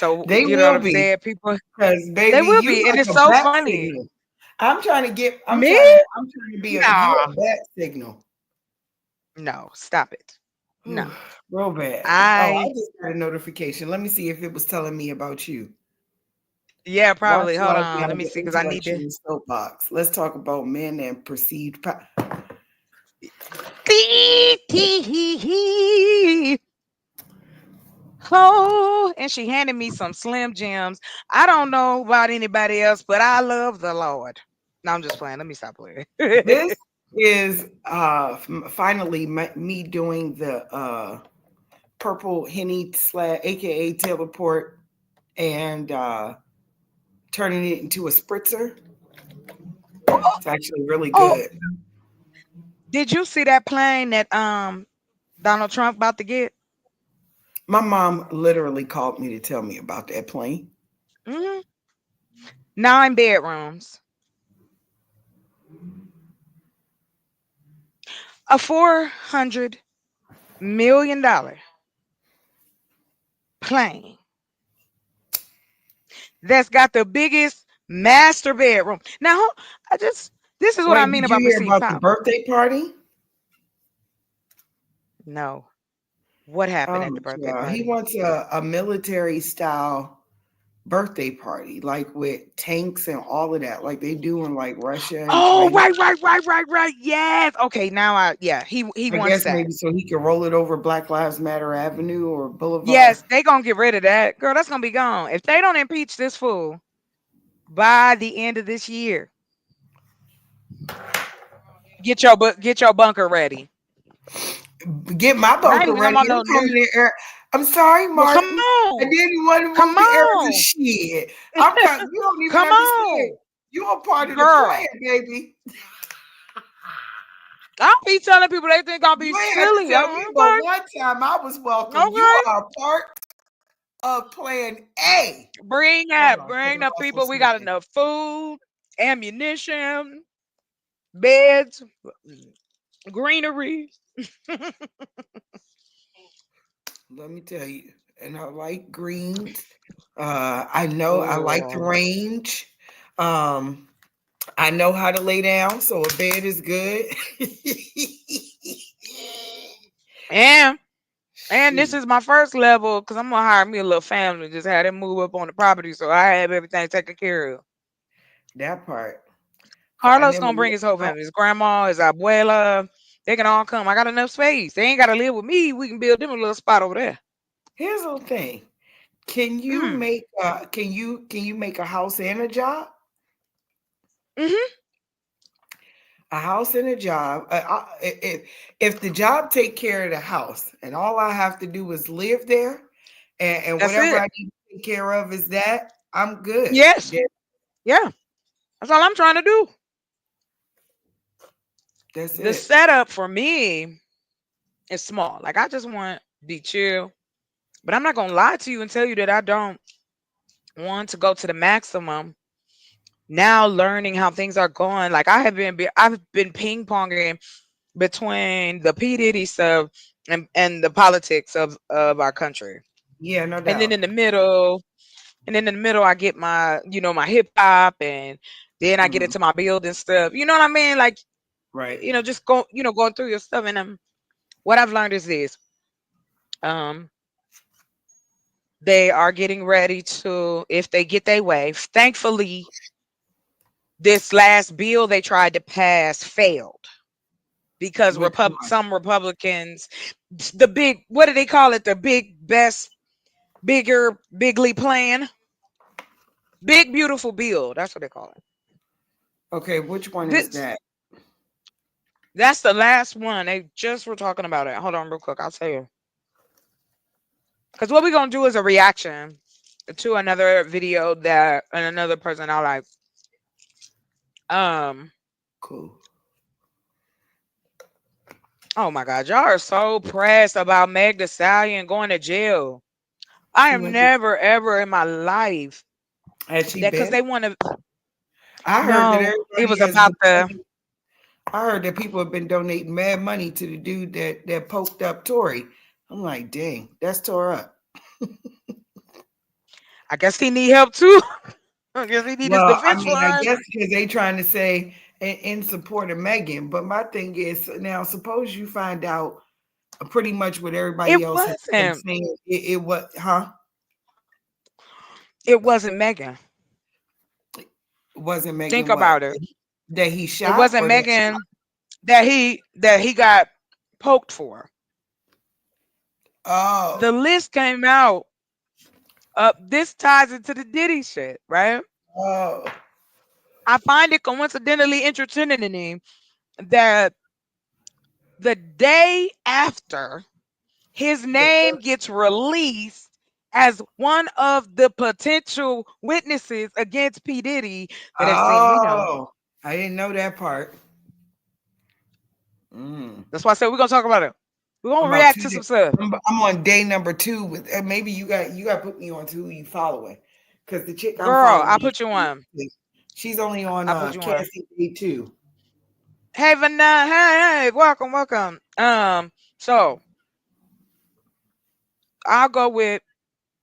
So They you know what will I'm be, saying? People, because they baby, will you be, and like it's a so bat funny. signal. I'm trying to get. Me? I'm trying to be a. You No, a bat signal. no, stop it. No, Whew, real bad. Oh, I I just got a notification. Let me see if it was telling me about you. yeah, Watch probably. Hold life on, let behind me the see because I need to. intellectual soapbox. Let's talk about men and perceived power. Tee, tee, hee, hee. Oh, and she handed me some Slim Jims. I don't know about anybody else, but I love the Lord. No, I'm just playing. Let me stop playing. This is finally me doing the purple henny slash, aka teleport, and turning it into a spritzer. Oh, It's actually really oh, good. did you see that plane that Donald Trump about to get? My mom literally called me to tell me about that plane. Mhm. 9 bedrooms, a $400 million plane that's got the biggest master bedroom. Now, I just this is what I Wait, mean did you about hear perceived about the power. birthday party? No, what happened at Oh, the birthday yeah. He party? wants a military style birthday party, like with tanks and all of that, like they do in like Russia and Oh, China. right. Yes. Okay, now yeah, he I wants guess that. maybe so he can roll it over Black Lives Matter Avenue or Boulevard. Yes, they gonna get rid of that. Girl, that's gonna be gone. If they don't impeach this fool by the end of this year, get your bunker ready. Get my And I ain't bunker even talking ready. about I'm no new. coming in air. I'm sorry, Well, come Martin. I on. didn't want to Come move the air of on. shit. I'm coming. You don't even Come understand. on. You are part of the plan, Girl. baby. I'll be telling people they think I'll be You ain't have to silly. tell me, but Okay. one time I was welcome. You Okay. are a part of plan A. Hold on, because Bring I'm the also people. We got smoking. enough food, ammunition, beds, greenery. Let me tell you. And I like greens. I know I like the Oh. range. Um, I know how to lay down, so a bed is good. And this Shoot, is my first level because I'm gonna hire me a little family, just have them move up on the property so I have everything taken care of. that part. And Carlos then gonna bring his whole family, his grandma, his abuela. They can all come. I got enough space. They ain't gotta live with me. We can build them a little spot over there. here's the thing. Can you Mm. make can you make a house and a job? Hmm. A house and a job. If the job take care of the house, and all I have to do is live there, and That's whatever it. I need to take care of is that, I'm good. Yes. Yeah. That's all I'm trying to do. That's The it. setup for me is small. Like I just want to be chill. But I'm not gonna lie to you and tell you that I don't want to go to the maximum. Now learning how things are going, like I've been ping ponging between the P Diddy stuff and the politics of our country, Yeah, no and then doubt. in the middle, I get my my hip hop, and then I get Mm, into my building stuff. You know what I mean? Like right. just going through your stuff, and what I've learned is this: um, they are getting ready to, if they get their way. Thankfully, this last bill they tried to pass failed because Which one? some Republicans, the big, what do they call it? The big, best, bigger, bigly plan, big beautiful bill. That's what they call it. Okay, which one is This that? that's the last one. They just were talking about it. Hold on, real quick. I'll tell you. Because what we're gonna do is a reaction to another video that and another person I like. Um. Cool. Oh my God, y'all are so pressed about Meg Thee Stallion going to jail. I She have went to. never ever in my life Has she that because been? they want to. I heard that No, it everybody was has about been. the. I heard that people have been donating mad money to the dude that poked up Tory. I'm like, dang, that's tore up. I guess he need help too. I guess he need his Well, I defense mean, I fund. guess because they trying to say in support of Megan. But my thing is, now suppose you find out pretty much what It everybody else has been wasn't. saying. It was, huh? It wasn't Megan. Wasn't Think Megan what about it. that he It shot wasn't or that she, Megan that he got poked for. The oh, list came out. This ties into the Diddy shit, right? oh, I find it coincidentally entertaining that the day after his name gets released as one of the potential witnesses against P. Diddy, the next thing we know. oh, I didn't know that part. Mm. That's why I said we're gonna talk about it. We're I'm gonna about react two. to some stuff. I'm on day number two with, and maybe you got to put me on to who you following, because the chick I'm Girl, I following, put you on. she's only on I put you on. Cassie day two. Hey Vanessa, hey, welcome, welcome. So I'll go with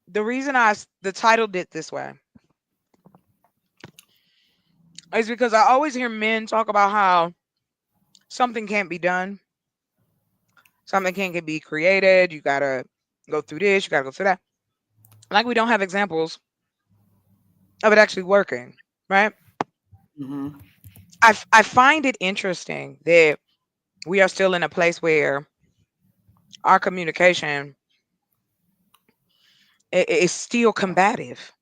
the reason the title did this way is because I always hear men talk about how something can't be done, something can't be created. You gotta go through this, you gotta go through that. Like we don't have examples of it actually working, right? Hmm. I find it interesting that we are still in a place where our communication is still combative.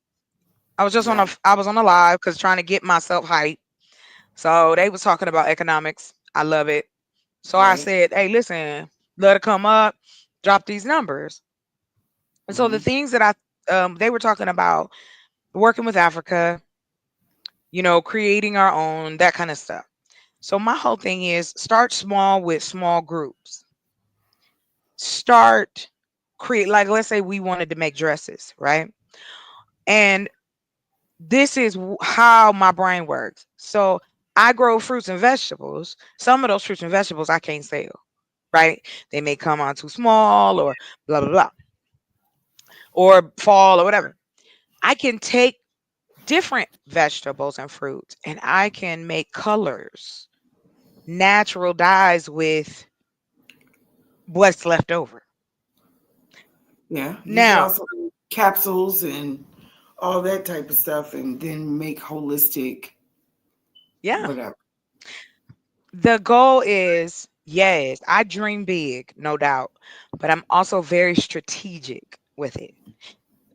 Right, I was on a live because trying to get myself hyped. So they was talking about economics. I love it. So I right. said, hey, listen, let it come up, drop these numbers. And so the Hmm. things that they were talking about working with Africa, creating our own, that kind of stuff. So my whole thing is start small with small groups. Start create like let's say we wanted to make dresses, right? And this is how my brain works. So I grow fruits and vegetables. Some of those fruits and vegetables I can't sell, right? They may come on too small or blah blah blah or fall or whatever. I can take different vegetables and fruits and I can make colors, natural dyes with what's left over. Yeah, you could Now, also do capsules and all that type of stuff, and then make holistic yeah, whatever. the goal is yes, I dream big, no doubt, but I'm also very strategic with it.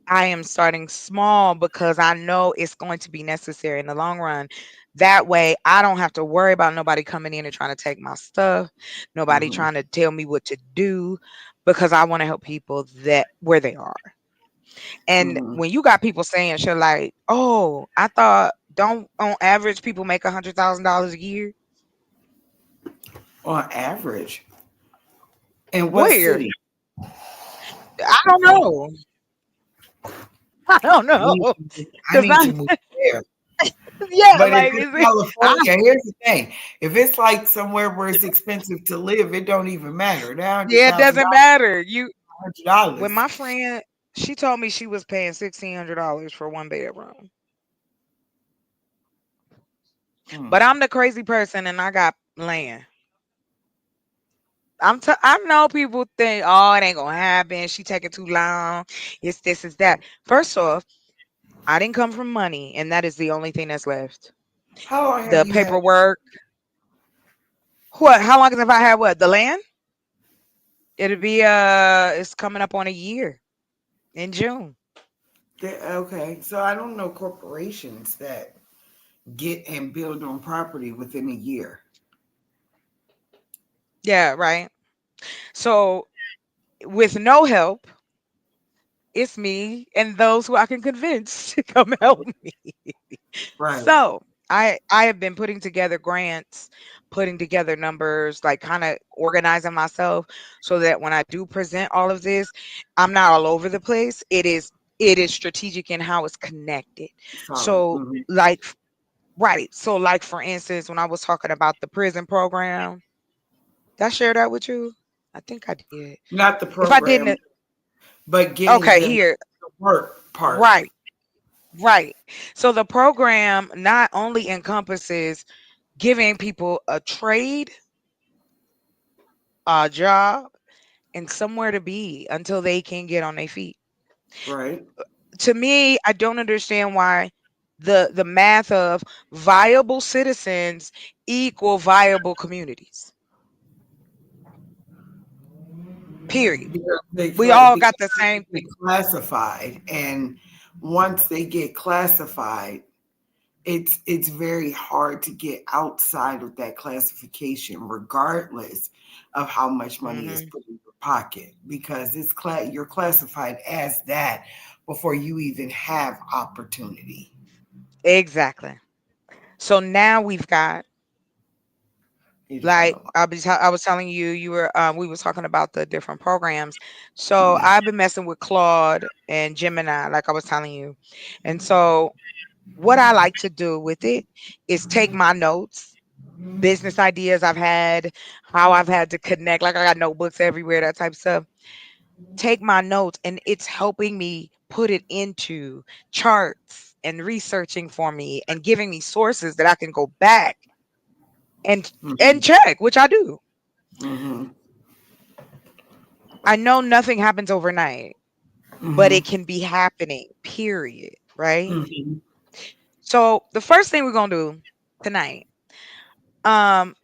I am starting small because I know it's going to be necessary in the long run. That way, I don't have to worry about nobody coming in and trying to take my stuff, nobody Hmm. trying to tell me what to do, because I want to help people that where they are. And Hmm. when you got people saying shit like, "Oh, I thought don't on average people make $100,000 a year." On average, in what Where? city? I don't know. I don't I know. need I Cause need to I, move there. yeah, But if like it's is it? I, California, here's the thing: if it's like somewhere where it's expensive to live, it don't even matter. That hundred yeah, it thousand doesn't dollars, matter. When $100. my friend, she told me she was paying $1,600 for one bedroom. Mm. But I'm the crazy person, and I got land. I know people think, oh, it ain't gonna happen. She taking too long. It's this, it's that. First off, I didn't come from money, and that is the only thing that's left. How long have The you had? paperwork. What? How long have I had what? The land? It'll be it's coming up on a year in June. Okay, so I don't know corporations that get and build on property within a year. Yeah, right. So with no help, it's me and those who I can convince to come help me. Right. So I have been putting together grants, putting together numbers, like kind of organizing myself so that when I do present all of this, I'm not all over the place. It is strategic in how it's connected. Solid. So Hmm. like right. So like for instance, when I was talking about the prison program, did I share that with you? I think I did. Not the If I didn't, program, but getting okay, them here. to work part. Right. Right. So the program not only encompasses giving people a trade, a job, and somewhere to be until they can get on their feet. Right. To me, I don't understand why the math of viable citizens equal viable communities. Period. We all Because got the same they thing. get classified, and once they get classified, it's very hard to get outside of that classification, regardless of how much money is Hmm. put in your pocket, because you're classified as that before you even have opportunity. Exactly. So now we've got, You just got like, a lot. I was telling you, you were we was talking about the different programs. So I've been messing with Claude and Gemini, like I was telling you. And so what I like to do with it is take my notes, business ideas I've had, how I've had to connect, like I got notebooks everywhere, that type of stuff. Take my notes and it's helping me put it into charts and researching for me and giving me sources that I can go back and Mhm, check, which I do. mhm, I know nothing happens overnight, but it mhm, can be happening, period. Right? mhm. So the first thing we're gonna do tonight,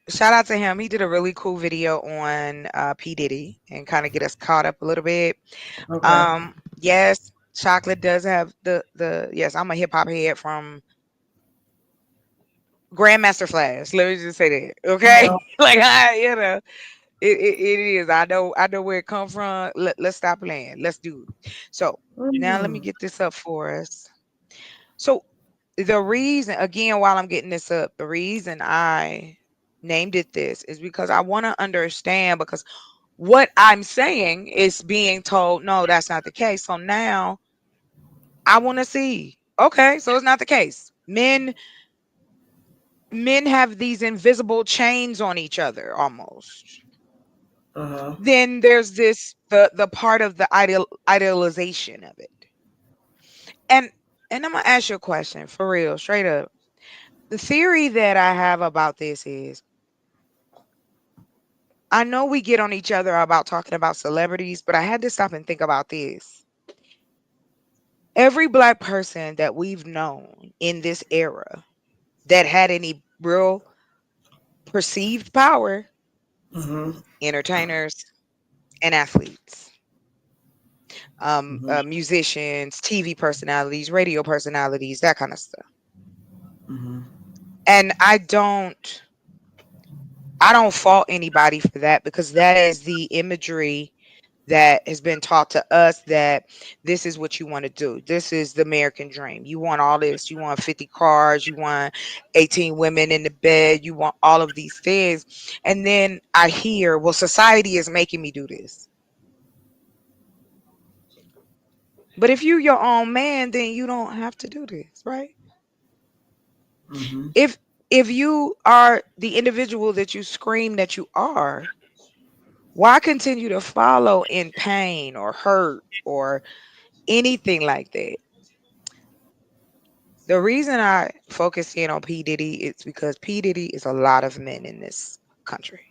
shout out to him. He did a really cool video on P. Diddy and kind of get us caught up a little bit. Okay. Yes, chocolate does have the yes, I'm a hip hop head from Grandmaster Flash. Let me just say that. Okay. Yeah. Like it is. I know where it come from. Let's stop playing. Let's do it. So now let me Mm, get this up for us. So the reason, again, while I'm getting this up, the reason I named it this is because I want to understand, because what I'm saying is being told, no, that's not the case. So now I want to see. Okay, so it's not the case. Men have these invisible chains on each other almost. uh-huh. Then there's this the part of the idealization of it. And I'm gonna ask you a question for real, straight up. The theory that I have about this is, I know we get on each other about talking about celebrities, but I had to stop and think about this. Every black person that we've known in this era that had any real perceived power, Mhm, entertainers and athletes, mhm, musicians, TV personalities, radio personalities, that kind of stuff. mhm, And I don't fault anybody for that, because that is the imagery that has been taught to us, that this is what you want to do. This is the American dream. You want all this. You want 50 cars. You want 18 women in the bed. You want all of these things. And then I hear, well, society is making me do this. But if you your own man, then you don't have to do this, right? mhm, If you are the individual that you scream that you are, why continue to follow in pain or hurt or anything like that? The reason I focus in on P. Diddy is because P. Diddy is a lot of men in this country.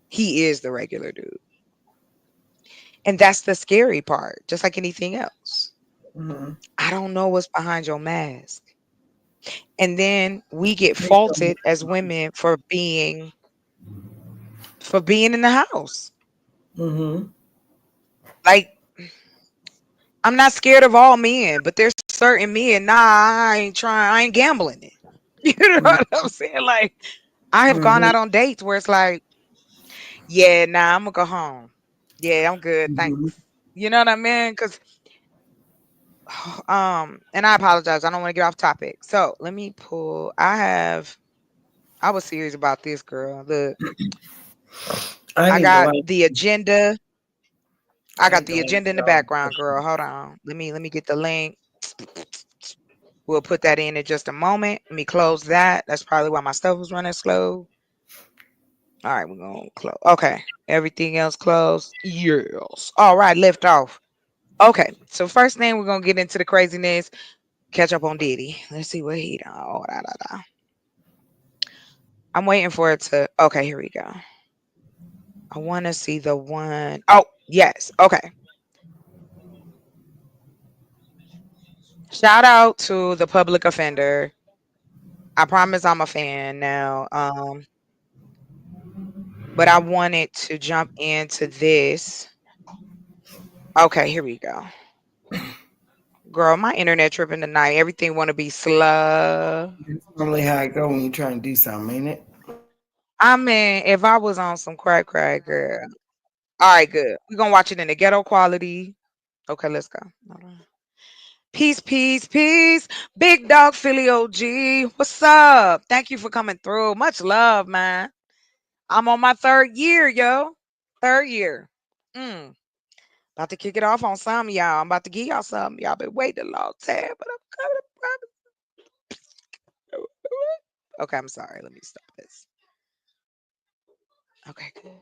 He is the regular dude. And that's the scary part, just like anything else. mhm. I don't know what's behind your mask. And then we get They don't. faulted as women for being in the house. Mhm, Like, I'm not scared of all men, but there's certain men, nah, I ain't gambling it. You know mhm, what I'm saying? Like, I have gone mhm, out on dates where it's like, yeah, nah, I'm gonna go home. Yeah, I'm good. mhm. Thanks. You know what I mean? Because and I apologize. I don't want to get off topic. So let me pull. I was serious about this, girl. Look, I I need to got like. the agenda. I I got need to the like agenda in the y'all. background, girl. Hold on. Let me get the link. We'll put that in just a moment. Let me close that. That's probably why my stuff was running slow. All right, we're gonna close. Okay. Everything else closed. Yes. All right, lift off. Okay. So first thing we're gonna get into the craziness. Catch up on Diddy. Let's see what he done. Oh, da, da, da. I'm waiting for it to. Okay, here we go. I want to see the one. Oh, yes. Okay. Shout out to the public offender. I promise I'm a fan now. But I wanted to jump into this. Okay, here we go. Girl, my internet tripping tonight. Everything want to be slow. It's normally how it go when you're trying to do something, ain't it? I mean, if I was on some crack, girl. All right, good. We're gonna watch it in the ghetto quality. Okay, let's go. Hold on. Peace, peace, peace. Big dog Philly OG. What's up? Thank you for coming through. Much love, man. I'm on my third year, yo. Third year. Mm. About to kick it off on some, y'all. I'm about to give y'all something. Y'all been waiting a long time, but I'm coming. I promise. Okay, I'm sorry. Let me stop this. Okay, good.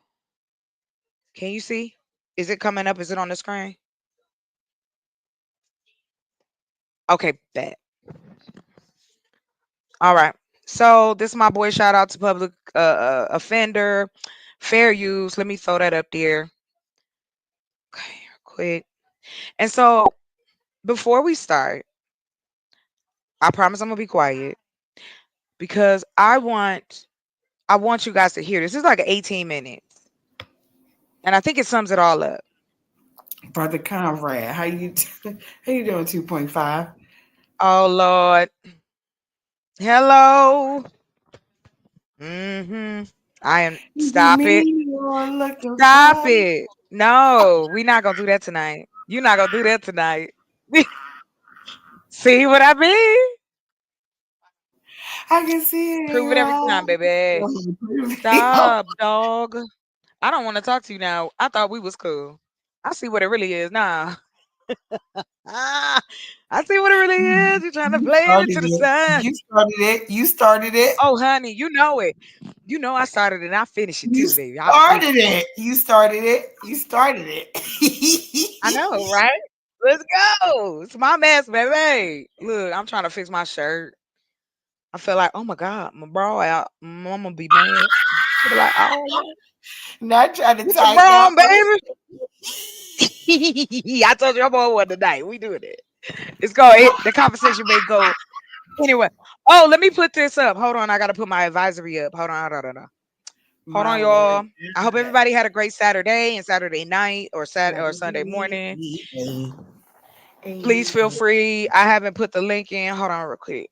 Can you see? Is it coming up? Is it on the screen? Okay, bet. All right. So this is my boy. Shout out to public offender, fair use. Let me throw that up there. Okay, quick. And so before we start, I promise I'm gonna be quiet because I want you guys to hear this. This is like 18 minutes, and I think it sums it all up. Brother Conrad, how you doing? 2.5. Oh Lord, hello. I am. You Stop it. mean you're looking Stop for? it. No, we not gonna do that tonight. You're not gonna do that tonight. See what I mean? I can see it in Prove it your every eyes. time, baby. Stop, dog. I don't want to talk to you now. I thought we was cool. I see what it really is now. Ah, I see what it really is. You're trying to You play it started into the it. sun. You started it. You started it. Oh, honey, you know it. You know I started it and I finish it You too, baby. I finish started it. it. You started it. You started I it. know, right? Let's go. It's my mess, baby. Look, I'm trying to fix my shirt. I feel like, oh my God, my bra out. Mama be mad. She'll be like, oh, man, Not trying to get your tighten bra up. on, baby. I told you I'm on one tonight. We doing it. It's going. The conversation may go anyway. Oh, let me put this up. Hold on, I gotta put my advisory up. Hold on, My Lord. y'all. I hope everybody had a great Saturday and Saturday night or Sunday morning. Please feel free. I haven't put the link in. Hold on, real quick.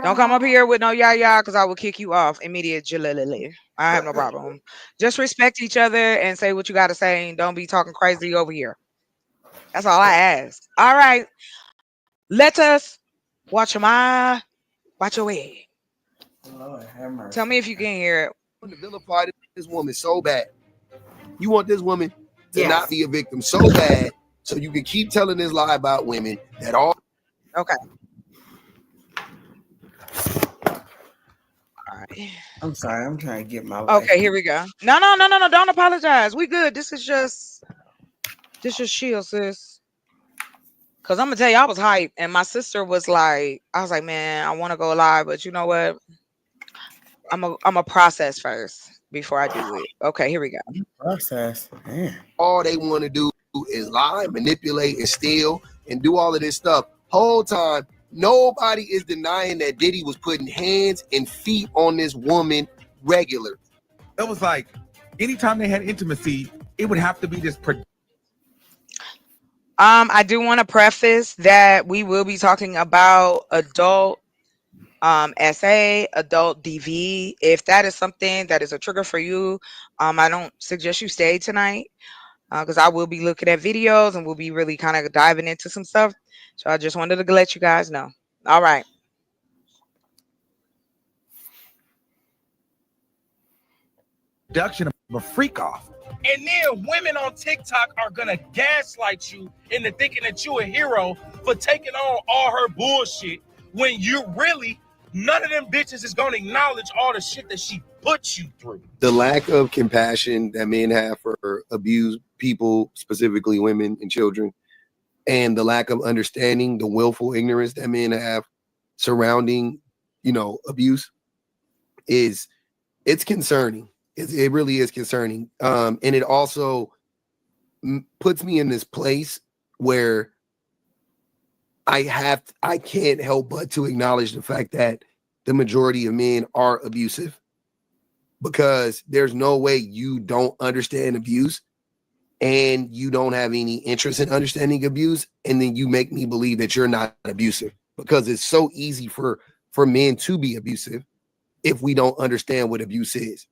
Don't come up here with no yah because I will kick you off immediately. I have no problem. Just respect each other and say what you got to say and don't be talking crazy over here. That's all I ask. All right. Let us watch your eye, watch your way. Lord have Tell mercy. me if you can hear it. To vilify this woman so bad. You want this woman to not Yes. be a victim so bad, so you can keep telling this lie about women that all. Okay. All right. I'm sorry. I'm trying to get my life. Okay, here we go. No. Don't apologize. We good. This is chill, sis. Cause I'm gonna tell you, I was hyped, and my sister was like, I was like, man, I want to go live, but you know what? I'm a process first before I do it. Okay, here we go. Process. Man. All they want to do is lie, manipulate, and steal, and do all of this stuff. Whole time, nobody is denying that Diddy was putting hands and feet on this woman regular. It was like anytime they had intimacy, it would have to be this. I do want to preface that we will be talking about adult SA, adult DV. If that is something that is a trigger for you, I don't suggest you stay tonight because I will be looking at videos and we'll be really kind of diving into some stuff. So I just wanted to let you guys know. All right. Production of a freak off. And then women on TikTok are gonna gaslight you into thinking that you a hero for taking on all her bullshit when you really none of them bitches is gonna acknowledge all the shit that she put you through. The lack of compassion that men have for abused people, specifically women and children, and the lack of understanding, the willful ignorance that men have surrounding, abuse is it's concerning. It really is concerning. And it also puts me in this place where I can't help but to acknowledge the fact that the majority of men are abusive, because there's no way you don't understand abuse and you don't have any interest in understanding abuse, and then you make me believe that you're not abusive, because it's so easy for men to be abusive if we don't understand what abuse is.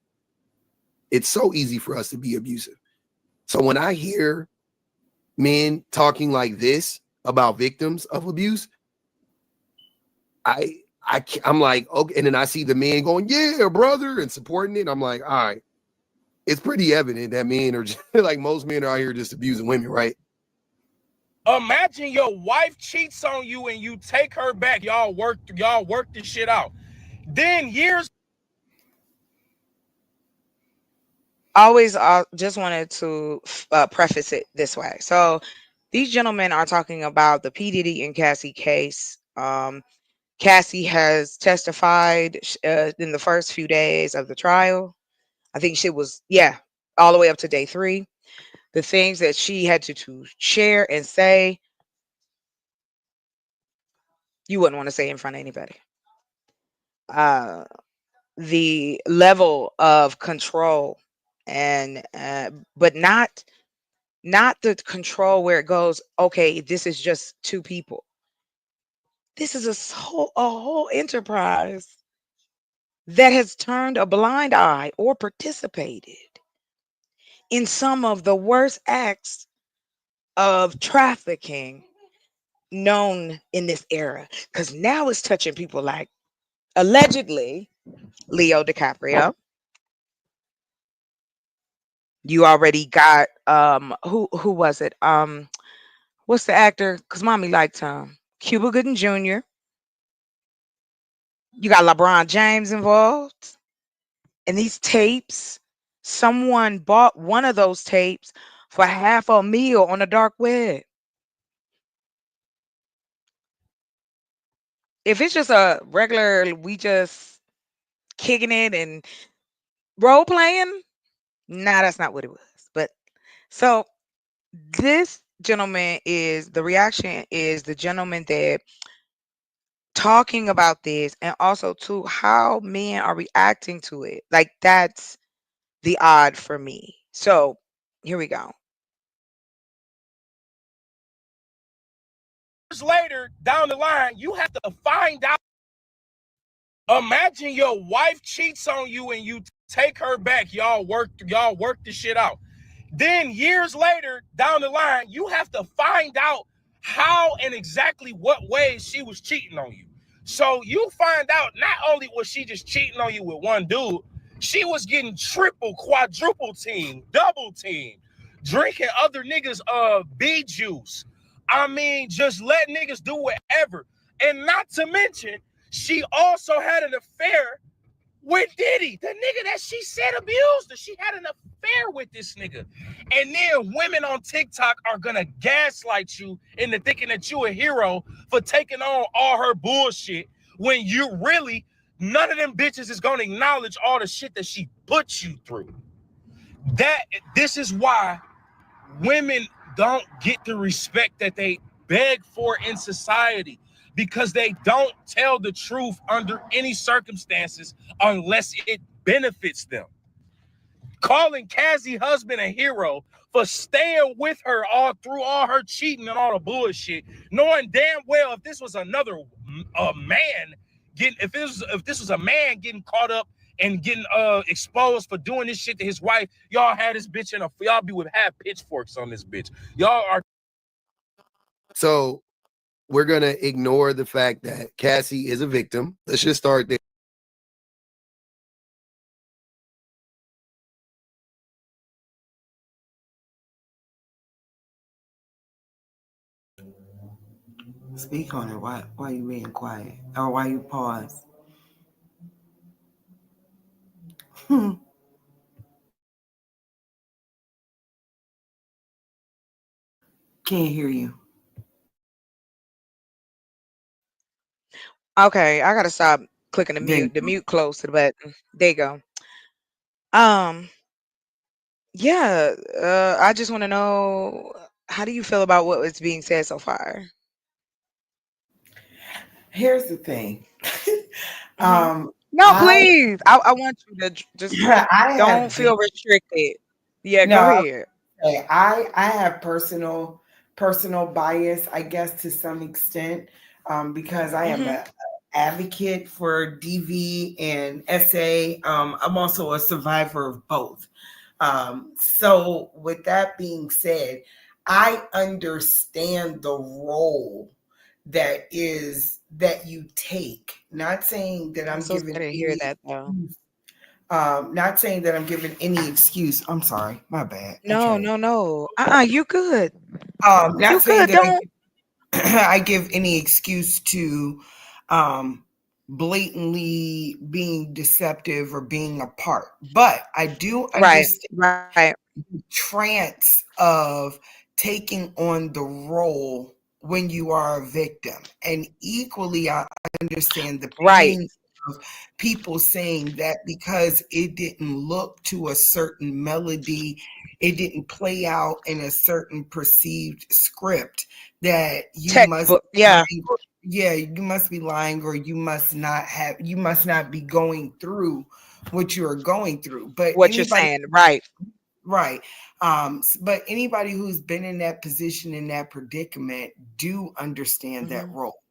It's so easy for us to be abusive. So when I hear men talking like this about victims of abuse, I'm like, okay, and then I see the men going, yeah, brother, and supporting it. I'm like, all right, it's pretty evident that men are just, like, most men are out here just abusing women, right? Imagine your wife cheats on you and you take her back. Y'all work this shit out. Then years. Always just wanted to preface it this way. So these gentlemen are talking about the P. Diddy and Cassie case. Cassie has testified in the first few days of the trial. I think she was, yeah, all the way up to day 3. The things that she had to share and say, you wouldn't want to say in front of anybody. Uh, the level of control, and but not the control where it goes, okay, this is just 2 people. This is a whole enterprise that has turned a blind eye or participated in some of the worst acts of trafficking known in this era. Because now it's touching people like, allegedly, Leo DiCaprio. You already got who was it? What's the actor? Because mommy liked him. Cuba Gooding Jr. You got LeBron James involved. And these tapes, someone bought one of those tapes for half a meal on the dark web. If it's just a regular, we just kicking it and role playing, nah, that's not what it was. But so this gentleman is the reaction is the gentleman that talking about this, and also to how men are reacting to it. Like, that's the odd for me. So here we go. Years later, down the line, you have to find out. Imagine your wife cheats on you and you take her back. Y'all work this shit out. Then years later, down the line, you have to find out how and exactly what ways she was cheating on you. So you find out not only was she just cheating on you with one dude, she was getting triple, quadruple team, double team, drinking other niggas bee juice. I mean, just let niggas do whatever. And not to mention, she also had an affair with Diddy, the nigga that she said abused her. She had an affair with this nigga. And then women on TikTok are gonna gaslight you into thinking that you a hero for taking on all her bullshit, when you really, none of them bitches is gonna acknowledge all the shit that she put you through. This is why women don't get the respect that they beg for in society, because they don't tell the truth under any circumstances unless it benefits them. Calling Cassie husband a hero for staying with her all through all her cheating and all the bullshit, knowing damn well if this was another man if this was a man getting caught up and getting exposed for doing this shit to his wife, y'all had this bitch y'all be with have pitchforks on this bitch. Y'all are. So we're going to ignore the fact that Cassie is a victim. Let's just start there. Speak on it. Why you being quiet? Or why you pause? Can't hear you. Okay, I gotta stop clicking the Then mute. The mute close to the button. There you go. Um, yeah. I just want to know, how do you feel about what was being said so far? here's the thing. Hmm. um, No, I please. I want you to just I don't have been feel restricted. Yeah, go no. ahead. Okay, I have personal bias, I guess, to some extent, because I am Hmm. a advocate for DV and SA. I'm also a survivor of both. So, with that being said, I understand the role that you take. Not saying that I'm I'm so giving sorry to hear any that, though. excuse. Not saying that I'm giving any excuse. I'm sorry, my bad. I No, try to. no, no. You good. Not You saying good. that Don't. I give any excuse to um, blatantly being deceptive or being a part, but I do Right, understand right. the trance of taking on the role when you are a victim, and equally, I understand the Right. pain of people saying that because it didn't look to a certain melody, it didn't play out in a certain perceived script, that you must Textbook. be Yeah. lying, yeah, you must be lying, or you must not be going through what you are going through. But What you're anybody, saying. Right. right, but anybody who's been in that position, in that predicament, do understand that Hmm. role,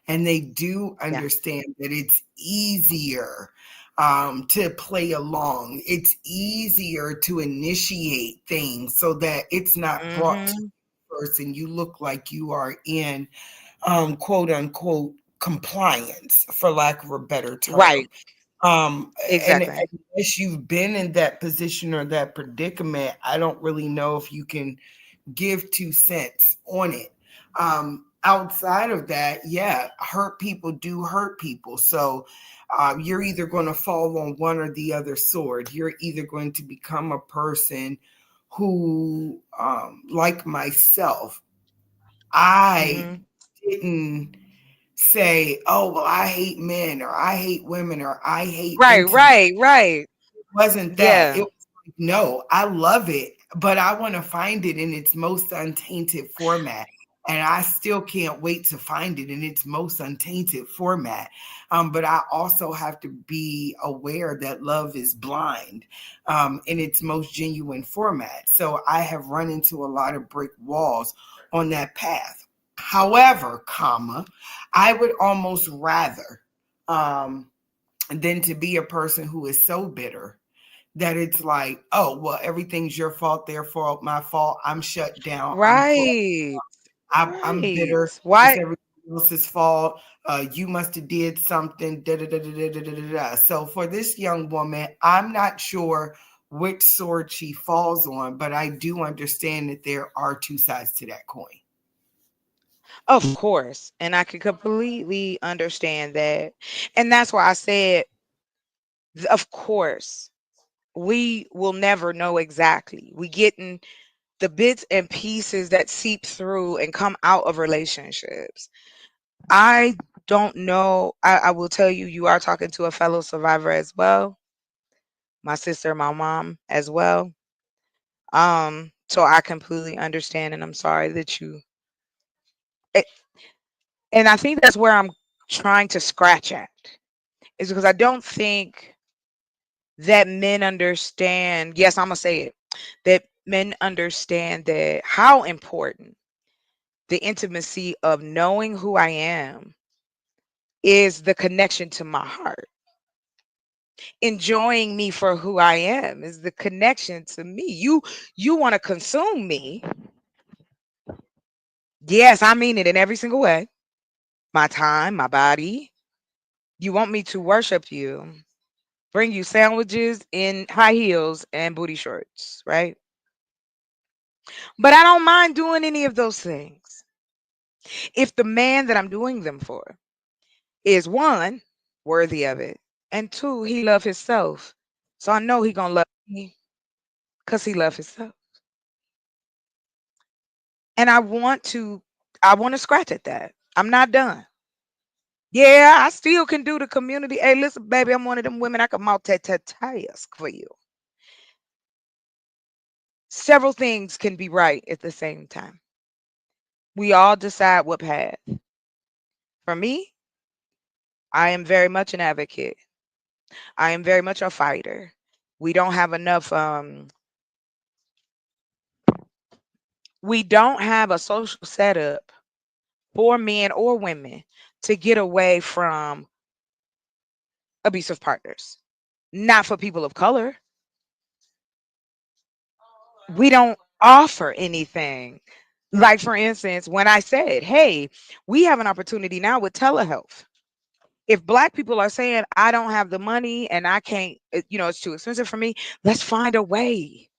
and they do Yeah. understand that it's easier to play along. It's easier to initiate things so that it's not brought to Hmm. you first, and you look like you are in quote unquote compliance, for lack of a better term. Right. Um, and Exactly. unless you've been in that position or that predicament, I don't really know if you can give 2 cents on it. Outside of that, yeah, hurt people do hurt people. So you're either going to fall on one or the other sword. You're either going to become a person who, like myself, I Hmm. didn't say, oh, well, I hate men, or I hate women, or I hate Right. intimacy. Right. Right. Wasn't that. It Yeah. was like, no, I love it, but I want to find it in its most untainted format. And I still can't wait to find it in its most untainted format. But I also have to be aware that love is blind in its most genuine format. So I have run into a lot of brick walls on that path. However, comma, I would almost rather than to be a person who is so bitter that it's like, oh, well, everything's your fault, therefore my fault. I'm shut down. I'm closed. Right. I'm Right. bitter. It's Why? everybody else's fault. You must have did something. Da, da, da, da, da, da, da, da, da. So for this young woman, I'm not sure which sword she falls on, but I do understand that there are two sides to that coin. Of course. And I can completely understand that. And that's why I said, of course, we will never know exactly. We getting the bits and pieces that seep through and come out of relationships. I don't know. I will tell you, you are talking to a fellow survivor as well. My sister, my mom as well. So I completely understand, and I'm sorry that you. it- And I think that's where I'm trying to scratch at, is because I don't think that men understand. Yes, I'm gonna say it. That men understand that how important the intimacy of knowing who I am is, the connection to my heart. Enjoying me for who I am is the connection to me. You want to consume me. Yes, I mean it in every single way. My time, my body. You want me to worship you. Bring you sandwiches in high heels and booty shorts, right? But I don't mind doing any of those things if the man that I'm doing them for is, one, worthy of it, and two, he love himself. So I know he gonna love me because he love himself. And I want to scratch at that. I'm not done. Yeah, I still can do the community. Hey, listen, baby, I'm one of them women. I can multitask for you. Several things can be right at the same time. We all decide what path. For me, I am very much an advocate. I am very much a fighter. We don't have enough we don't have a social setup for men or women to get away from abusive partners. Not for people of color. We don't offer anything. Like, for instance, when I said, hey, we have an opportunity now with telehealth. If Black people are saying, I don't have the money and I can't, it's too expensive for me, let's find a way.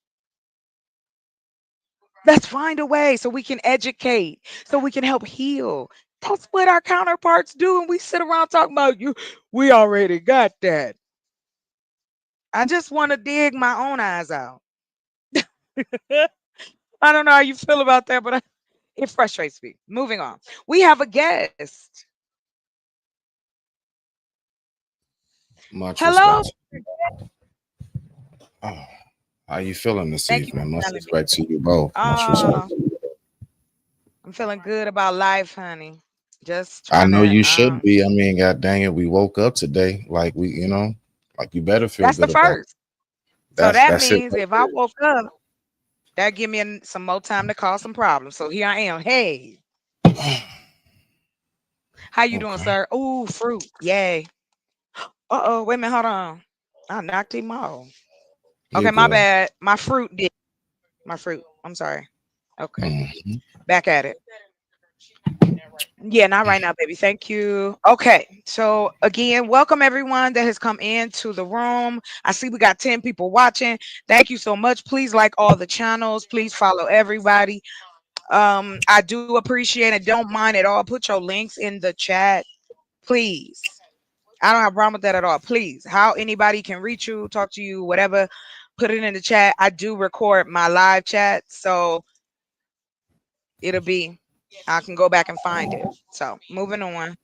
Let's find a way so we can educate, so we can help heal. That's what our counterparts do. And we sit around talking about you. We already got that. I just want to dig my own eyes out. I don't know how you feel about that, but it frustrates me. Moving on. We have a guest. Much Hello. respect. Oh, how you feeling this Thank you evening? Much for telling me. respect to you both. Much Uh, respect. I'm feeling good about life, honey. Just I trying know to you should be. I mean, god dang it, we woke up today. Like like you better feel that's the good about first. So that's that that's it means right if I woke up, that give me some more time to cause some problems. So here I am. Hey, there. how you doing, Okay. sir? Ooh, fruit. Yay. Uh-oh, wait a minute, hold on. I knocked him off. You Okay, my good. bad. My fruit did. My fruit. I'm sorry. Okay. Mhm. Back at it. Yeah, not right now, baby. Thank you. Okay. So again, welcome everyone that has come into the room. I see we got 10 people watching. Thank you so much. Please like all the channels. Please follow everybody. I do appreciate it. Don't mind at all. Put your links in the chat, please. I don't have a problem with that at all. Please. How anybody can reach you, talk to you, whatever. Put it in the chat. I do record my live chat. So it'll be I can go back and find it. So moving on.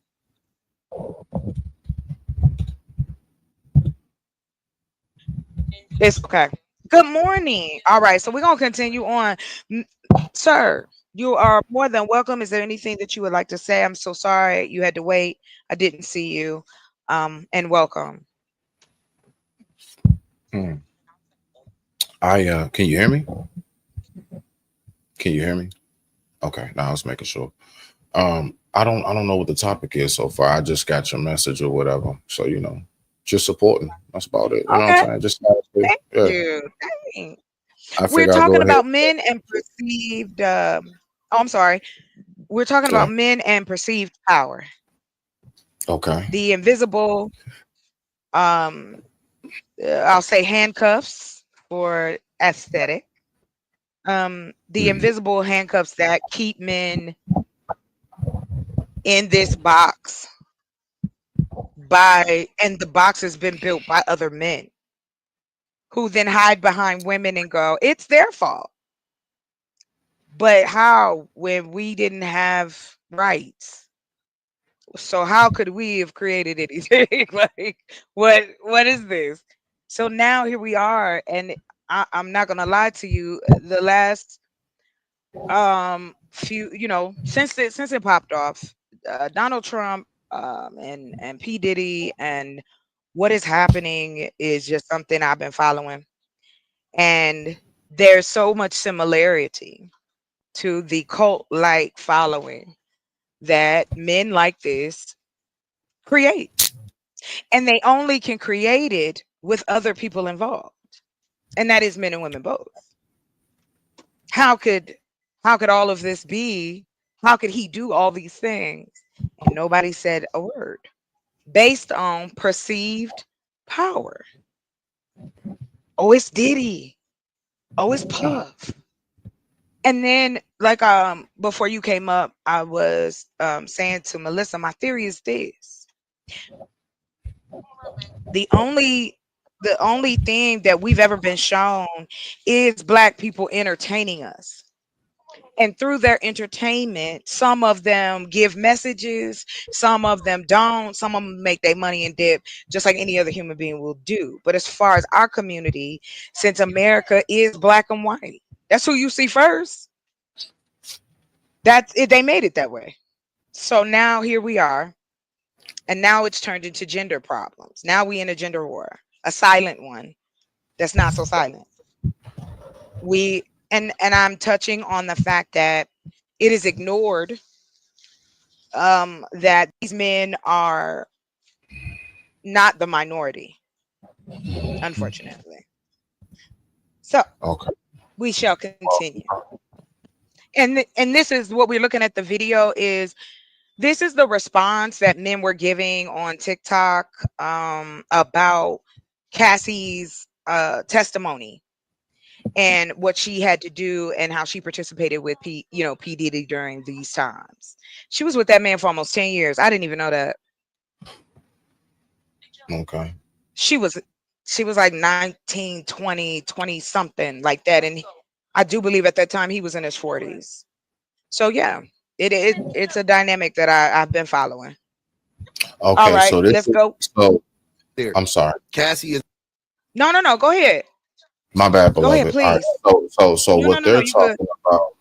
It's okay. Good morning. All right, so we're gonna continue on. M- Sir, you are more than welcome. Is there anything that you would like to say? I'm so sorry you had to wait. I didn't see you. And welcome. Hmm. I can you hear me? Can you hear me? Okay, now I was making sure. I don't know what the topic is so far. I just got your message or whatever. So, just supporting. That's about it. You know what I'm Okay, saying? Just thank yeah. you. Thanks. I We're figure I'll go talking ahead. about men and perceived. Oh, I'm sorry. We're talking Yeah. about men and perceived power. Okay. The invisible. Um, I'll say handcuffs for aesthetic. The Mhm. invisible handcuffs that keep men in this box and the box has been built by other men who then hide behind women and go, it's their fault. But how when we didn't have rights? So how could we have created anything? Like what is this? So now here we are, and I'm not gonna lie to you. The last few, since it popped off, Donald Trump and P Diddy and what is happening is just something I've been following, and there's so much similarity to the cult like following that men like this create, and they only can create it with other people involved, and that is men and women both. how could how could all of this be? How could he do all these things and nobody said a word based on perceived power? Oh, it's Diddy. Oh, it's Puff. And then, like, before you came up, I was saying to Melissa, my theory is this: the only the only thing that we've ever been shown is black people entertaining us. And through their entertainment, some of them give messages, some of them don't, some of them make their money in dip, just like any other human being will do. But as far as our community, since America is black and white, that's who you see first. That's it. They made it that way. So now here we are. And now it's turned into gender problems. Now we in a gender war, a silent one that's not so silent. We and I'm touching on the fact that it is ignored, that these men are not the minority, unfortunately. So Okay. we shall continue. And this is what we're looking at. The video is, this is the response that men were giving on TikTok, about Cassie's testimony and what she had to do and how she participated with P Diddy during these times. She was with that man for almost 10 years. I didn't even know that. Okay. She was like 19, 20, 20 something like that. And I do believe at that time he was in his 40s. So yeah, it's a dynamic that I've been following. All Okay. right, So this let's is, go. There. I'm sorry. Cassie is No, go ahead. My bad, Go ahead, beloved. All right. please. So No, what no, they're you good. talking about,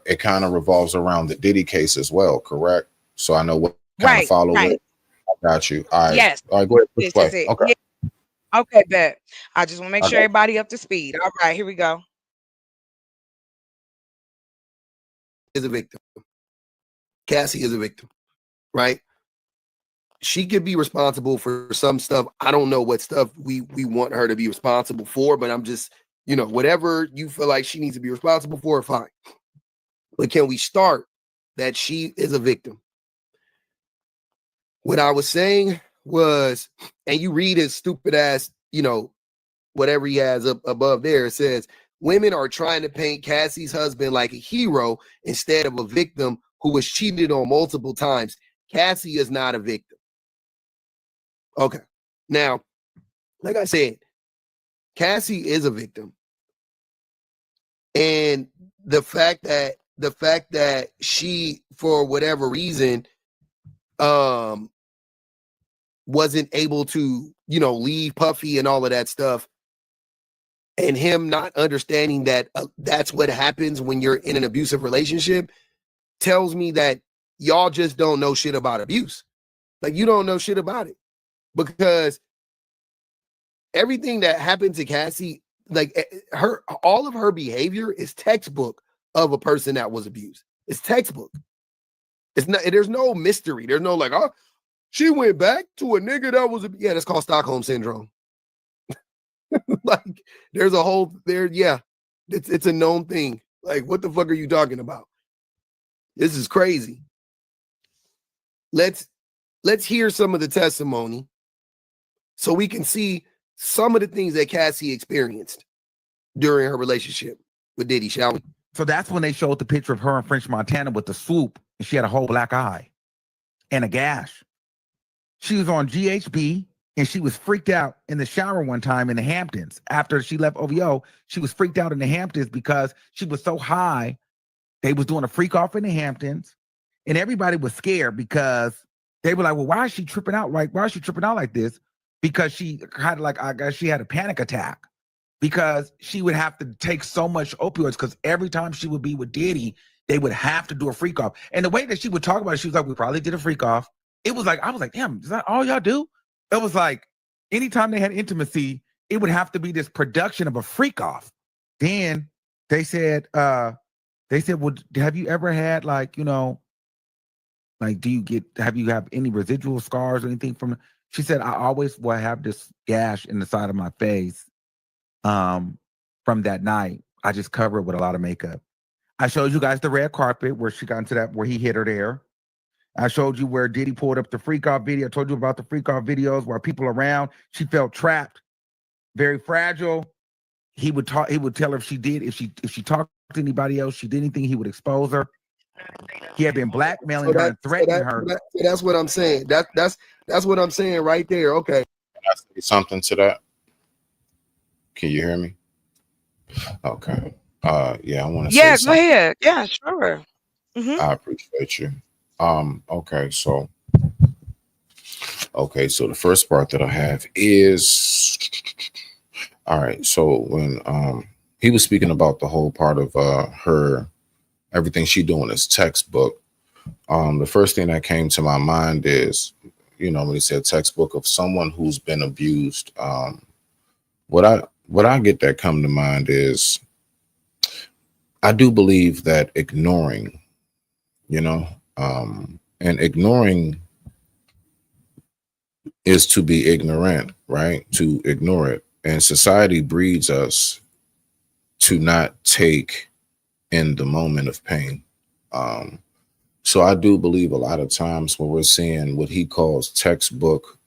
it kind of revolves around the Diddy case as well, correct? So I know what kind of Right, follow right. it. I got you. All right. Yes, All right, go ahead. Push this is play. it. Okay. Yeah. Okay, bet. I just want to make I sure got everybody up to speed. All right, here we go. a victim. Cassie is a victim, right? She could be responsible for some stuff. I don't know what stuff we want her to be responsible for, but I'm just, whatever you feel like she needs to be responsible for, fine. But can we start that she is a victim? What I was saying was, and you read his stupid ass, whatever he has up above there, it says, women are trying to paint Cassie's husband like a hero instead of a victim who was cheated on multiple times. Cassie is not a victim. Okay. Now, like I said, Cassie is a victim. And the fact that she, for whatever reason, wasn't able to, leave Puffy and all of that stuff, and him not understanding that that's what happens when you're in an abusive relationship, tells me that y'all just don't know shit about abuse. Like, you don't know shit about it, because everything that happened to Cassie, like all of her behavior is textbook of a person that was abused. It's textbook. It's not, there's no mystery. There's no like, oh, she went back to a nigga that was, yeah, that's called Stockholm syndrome. Like, there's a whole there, yeah. It's a known thing. Like, what the fuck are you talking about? This is crazy. Let's hear some of the testimony so we can see some of the things that Cassie experienced during her relationship with Diddy, shall we? So that's when they showed the picture of her in French Montana with the swoop, and she had a whole black eye and a gash. She was on GHB, and she was freaked out in the shower one time in the Hamptons. After she left OVO, she was freaked out in the Hamptons because she was so high. They was doing a freak off in the Hamptons, and everybody was scared because they were like, well, why is she tripping out? Like, why is she tripping out like this? Because she had, like, I guess she had a panic attack because she would have to take so much opioids, because every time she would be with Diddy, they would have to do a freak off. And the way that she would talk about it, she was like, we probably did a freak off. It was like, I was like, damn, is that all y'all do? It was like, anytime they had intimacy, it would have to be this production of a freak off. Then they said, well, have you ever had, like, like, have you have any residual scars or anything from? She said, I always will have this gash in the side of my face from that night. I just cover it with a lot of makeup. I showed you guys the red carpet where she got into that, where he hit her there. I showed you where Diddy pulled up the freak off video. I told you about the freak off videos where people around, she felt trapped, very fragile. He would tell her if she talked to anybody else, she did anything, he would expose her. He had been blackmailing her and threatening her. That's what I'm saying. That's what I'm saying right there. Okay. Can I say something to that? Can you hear me? Okay. Yeah, I want to say Yeah, go something. ahead. Yeah, sure. Hmm. I appreciate you. Okay, so the first part that I have is all right. So when he was speaking about the whole part of her everything she doing is textbook. The first thing that came to my mind is, when he said textbook of someone who's been abused. What I get that come to mind is I do believe that ignoring, you know, and ignoring is to be ignorant, right? To ignore it. And society breeds us to not take in the moment of pain. Um, so I do believe a lot of times when we're seeing what he calls textbook,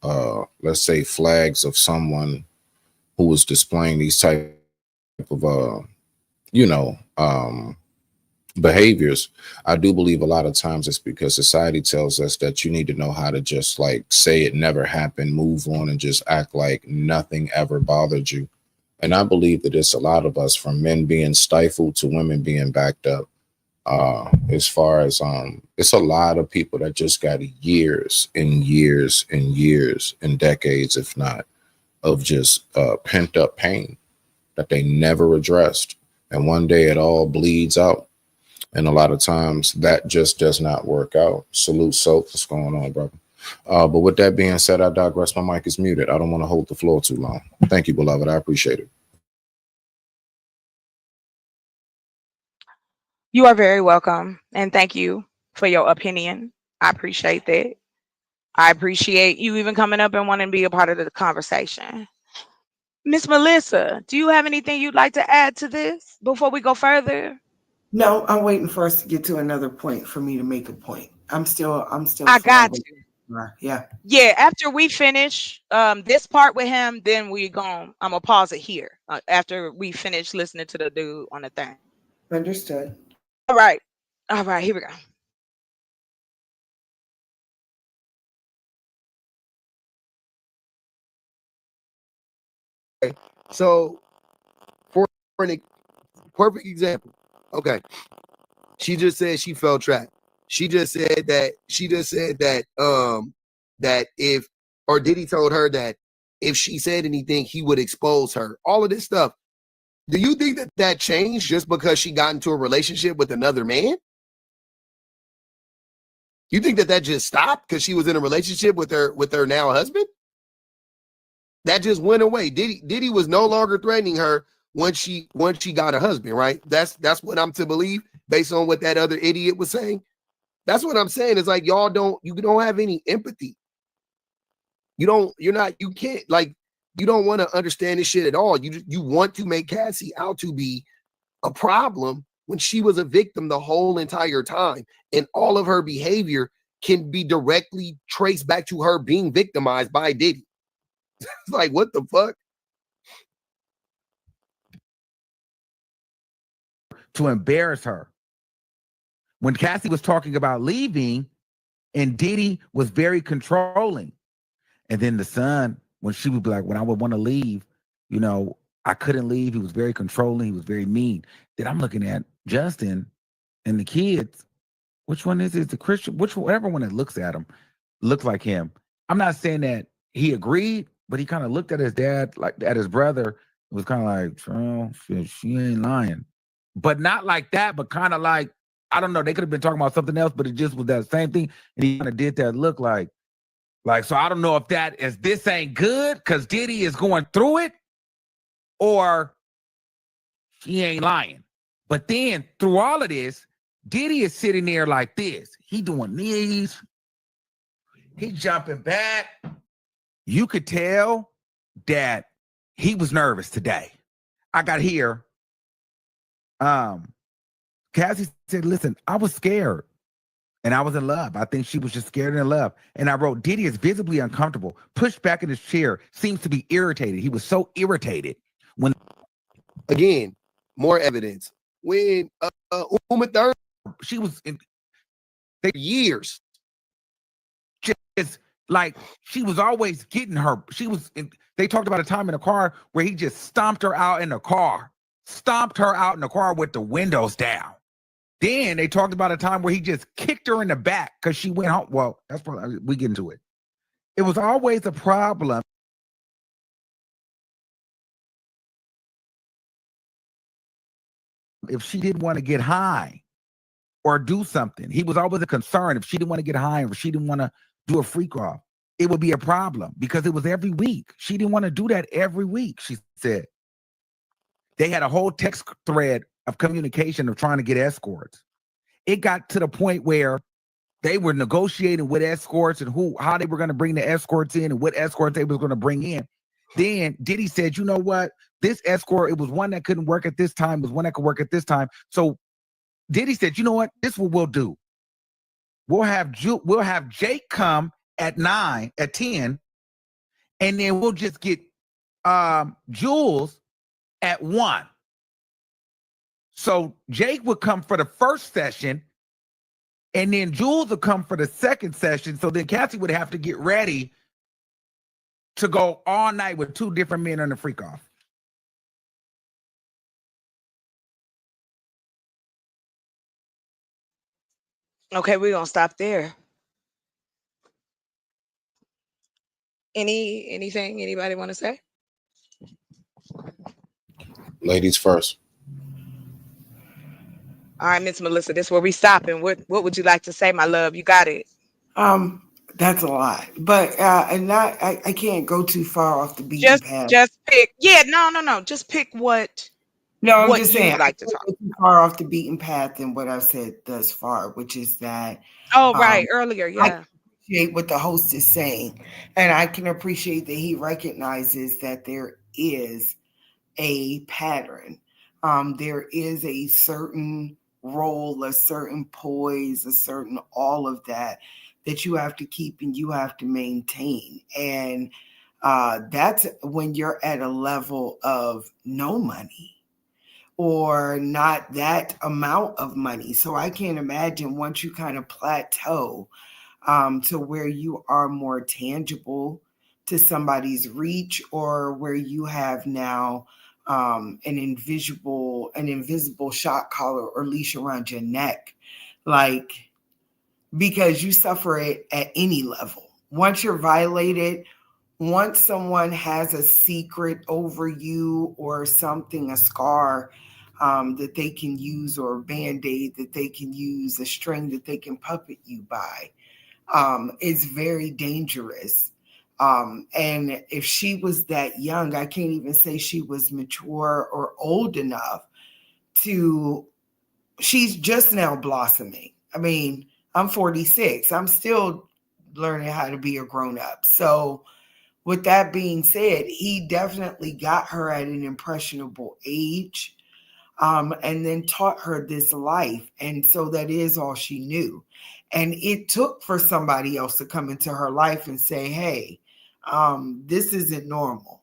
let's say flags of someone who is displaying these type of, you know, behaviors, I do believe a lot of times it's because society tells us that you need to know how to just like say it never happened, move on, and just act like nothing ever bothered you. And I believe that it's a lot of us, from men being stifled to women being backed up. As far as it's a lot of people that just got years and years and years and decades, if not, of just pent up pain that they never addressed. And one day it all bleeds out. And a lot of times that just does not work out. Salute, Soap. What's going on, brother? But with that being said, I digress. My mic is muted. I don't want to hold the floor too long. Thank you, beloved. I appreciate it. You are very welcome, and thank you for your opinion. I appreciate that. I appreciate you even coming up and wanting to be a part of the conversation. Miss Melissa, do you have anything you'd like to add to this before we go further? No, I'm waiting for us to get to another point for me to make a point. I'm still I flowing got with you. yeah. Yeah, after we finish this part with him, then I'm gonna pause it here after we finish listening to the dude on the thing. Understood. All right. All right, here we go. So for an perfect example, okay, she just said she felt trapped. She just said that if, or Diddy told her that if she said anything, he would expose her. All of this stuff. Do you think that that changed just because she got into a relationship with another man? You think that that just stopped because she was in a relationship with her now husband? That just went away. Diddy was no longer threatening her once she got a husband, right? That's what I'm to believe based on what that other idiot was saying. That's what I'm saying. It's like you don't have any empathy. You can't, like, you don't want to understand this shit at all. You want to make Cassie out to be a problem when she was a victim the whole entire time. And all of her behavior can be directly traced back to her being victimized by Diddy. It's like, what the fuck? To embarrass her. When Cassie was talking about leaving, and Diddy was very controlling. And then the son, when she would be like, when I would want to leave, I couldn't leave. He was very controlling. He was very mean. Then I'm looking at Justin and the kids. Which one is it? The Christian, whatever one that looks at him, looks like him. I'm not saying that he agreed, but he kind of looked at his dad, like at his brother, was kind of like, oh, shit, she ain't lying. But not like that, but kind of like, I don't know, they could have been talking about something else, but it just was that same thing. And he kind of did that look like, so I don't know if that is this ain't good because Diddy is going through it, or she ain't lying. But then through all of this, Diddy is sitting there like this. He doing these. He jumping back. You could tell that he was nervous today. I got here. Cassie said, listen, I was scared and I was in love. I think she was just scared and in love. And I wrote, Diddy is visibly uncomfortable, pushed back in his chair, seems to be irritated. He was so irritated when, Again, more evidence. When Uma Thurman, she was in years. just like, she was always getting her. They talked about a time in a car where he just stomped her out in the car. stomped her out in the car with the windows down. Then they talked about a time where he just kicked her in the back because she went home. Well, that's probably, we get into it. It was always a problem if she didn't want to get high or do something. He was always a concern if she didn't want to get high or if she didn't want to do a freak off. It would be a problem because it was every week. She didn't want to do that every week, she said. They had a whole text thread of communication of trying to get escorts. It got to the point where they were negotiating with escorts and how they were going to bring the escorts in and what escorts they was going to bring in. Then Diddy said, you know what? This escort, it was one that couldn't work at this time, was one that could work at this time. So Diddy said, you know what? This is what we'll do. We'll have Jake come at 10, and then we'll just get Jules at 1. So Jake would come for the first session, and then Jules would come for the second session. So then Cassie would have to get ready to go all night with 2 different men on the freak off. Okay, we're gonna stop there. Anything anybody want to say? Ladies first. All right, Miss Melissa, this is where we stopping. What would you like to say, my love? You got it. That's a lot, but I can't go too far off the beaten Just path. just pick. Yeah, no. Just pick what No, I'm what just you saying would I like to can't talk. go too far off the beaten path than what I've said thus far, which is that Oh, right, um, earlier, I yeah. can appreciate what the host is saying, and I can appreciate that he recognizes that there is a pattern. There is a certain role, a certain poise, a certain all of that that you have to keep and you have to maintain. And that's when you're at a level of no money or not that amount of money. So I can't imagine once you kind of plateau to where you are more tangible to somebody's reach, or where you have now an invisible shock collar or leash around your neck, like, because you suffer it at any level. Once you're violated, once someone has a secret over you or something, a scar that they can use, or a band-aid that they can use, a string that they can puppet you by, is very dangerous. And if she was that young, I can't even say she was mature or old enough to, she's just now blossoming. I mean, I'm 46. I'm still learning how to be a grown up. So, with that being said, he definitely got her at an impressionable age, and then taught her this life. And so that is all she knew. And it took for somebody else to come into her life and say, hey, this isn't normal.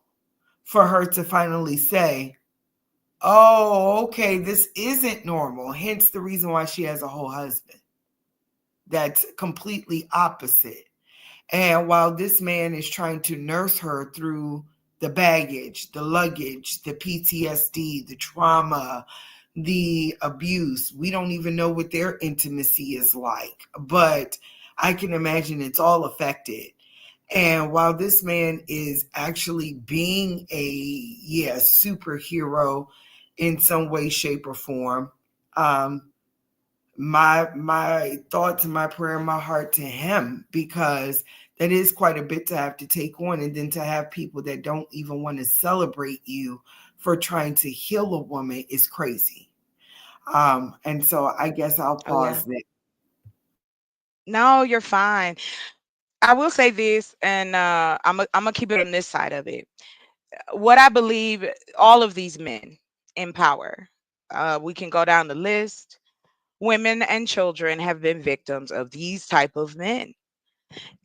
For her to finally say, oh, okay, this isn't normal. Hence the reason why she has a whole husband that's completely opposite. And while this man is trying to nurse her through the baggage, the luggage, the PTSD, the trauma, the abuse, we don't even know what their intimacy is like, but I can imagine it's all affected. And while this man is actually being a superhero in some way, shape, or form, um, my thoughts and my prayer and my heart to him, because that is quite a bit to have to take on, and then to have people that don't even want to celebrate you for trying to heal a woman is crazy. And so I guess I'll Oh, yeah. pause there. No, you're fine. I will say this, and I'm gonna keep it on this side of it. What I believe, all of these men in power, we can go down the list. Women and children have been victims of these type of men,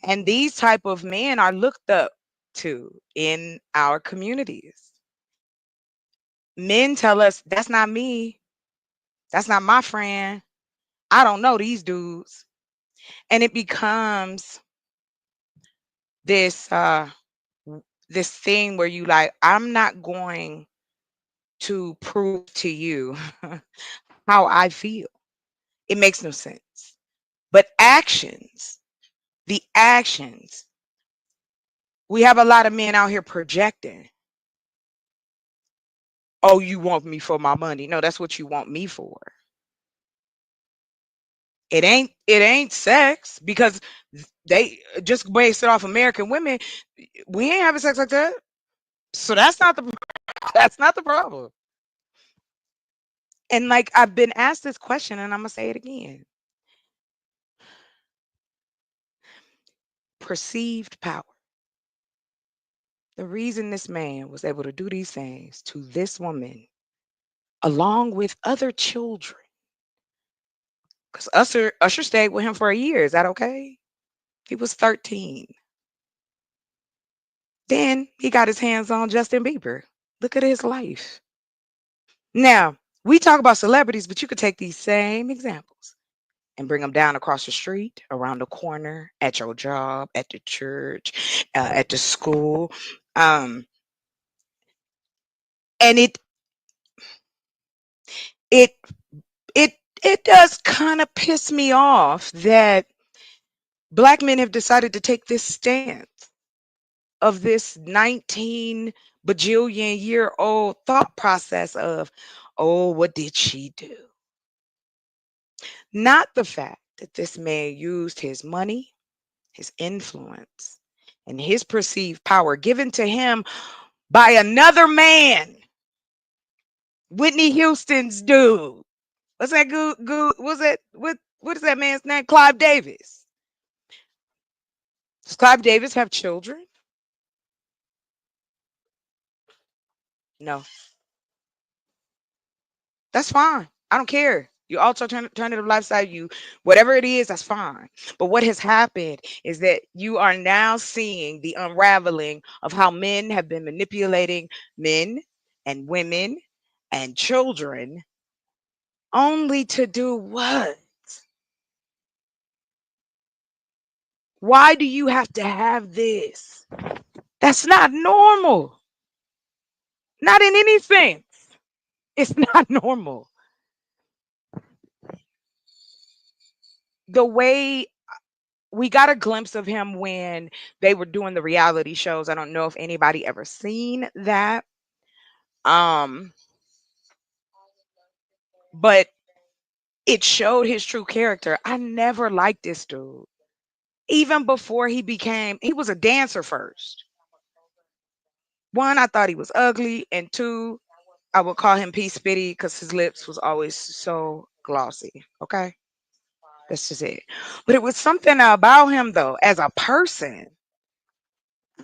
and these type of men are looked up to in our communities. Men tell us, that's not me, that's not my friend, I don't know these dudes. And it becomes this this thing where you like, I'm not going to prove to you how I feel. It makes no sense. But actions, the actions, we have a lot of men out here projecting. Oh, you want me for my money. No, that's what you want me for. It ain't sex because they just based it off American women. We ain't having sex like that. So that's not the that's not the problem. And like I've been asked this question and I'm gonna say it again. Perceived power. The reason this man was able to do these things to this woman, along with other children, because Usher stayed with him for a year. Is that okay? He was 13. Then he got his hands on Justin Bieber. Look at his life. Now, we talk about celebrities, but you could take these same examples and bring them down across the street, around the corner, at your job, at the church, at the school. Um, and it it it does kind of piss me off that black men have decided to take this stance of this 19 bajillion year old thought process of, oh, what did she do? Not the fact that this man used his money, his influence, and his perceived power given to him by another man. Whitney Houston's dude. What's that good? What's that? What is that man's name? Clive Davis. Does Clive Davis have children? No. That's fine. I don't care. You alternative lifestyle, you whatever it is, that's fine. But what has happened is that you are now seeing the unraveling of how men have been manipulating men and women and children only to do what? Why do you have to have this? That's not normal. Not in any sense. It's not normal. The way we got a glimpse of him when they were doing the reality shows. I don't know if anybody ever seen that. Um, but it showed his true character. I never liked this dude. Even before he was a dancer first. One, I thought he was ugly, and two, I would call him P Spitty because his lips was always so glossy. Okay, that's just it. But it was something about him though, as a person.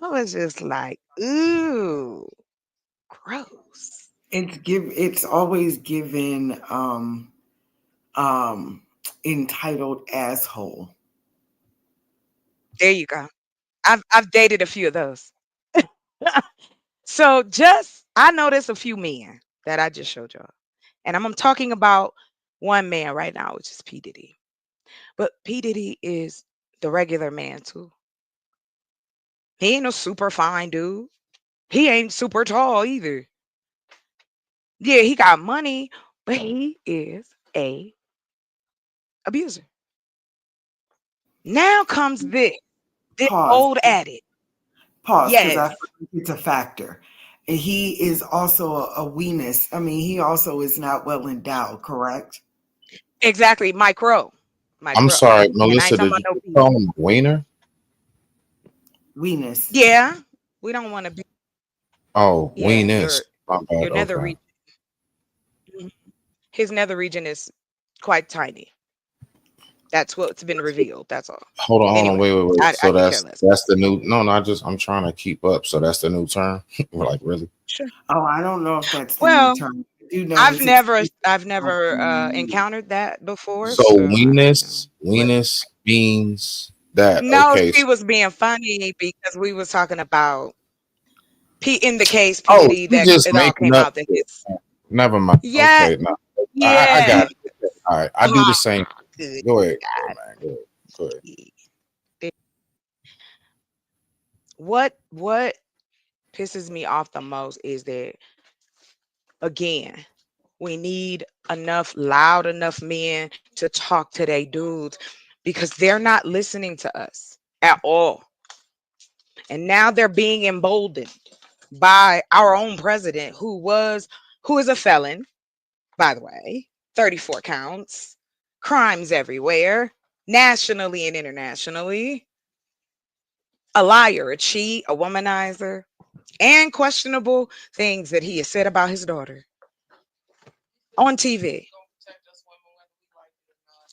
I was just like, ooh, gross. It's always given um entitled asshole. There you go. I've dated a few of those. So just I noticed a few men that I just showed y'all. And I'm talking about one man right now, which is P. Diddy. But P. Diddy is the regular man too. He ain't a super fine dude. He ain't super tall either. Yeah, he got money, but he is a abuser. Now comes this Pause. old addict. Pause, because I Yes, feel like it's a factor. And he is also a weenus. I mean, he also is not well endowed, correct? exactly. Mike Rowe. Mike I'm Rowe. sorry, And I ain't Melissa. talking Did about you no just P. call him Wiener? Weenus. Yeah. We don't want to be Oh, yeah, Weenus. My your bad. nether Okay. region. His nether region is quite tiny. That's what's been revealed. That's all. Hold on, Anyway, wait. I So could care less. that's the new. No, I just I'm trying to keep up. So that's the new term. We're like, really? Sure. Oh, I don't know if that's the new Well, term. I do know I've it's never expensive. I've never encountered that before, So so I don't know. Weenus, But Weenus beans that. no, Okay. she was being funny because we was talking about P in the case P Oh, Diddy you that just it all making came up out that shit. his Never mind. yeah, Okay, no, I yeah. got it. Okay. All right, I do the Oh, same. good Go ahead, God. man. Go ahead. What pisses me off the most is that again, we need enough loud enough men to talk to their dudes because they're not listening to us at all. And now they're being emboldened by our own president who is a felon, by the way, 34 counts, crimes everywhere, nationally and internationally, a liar, a cheat, a womanizer, and questionable things that he has said about his daughter on TV.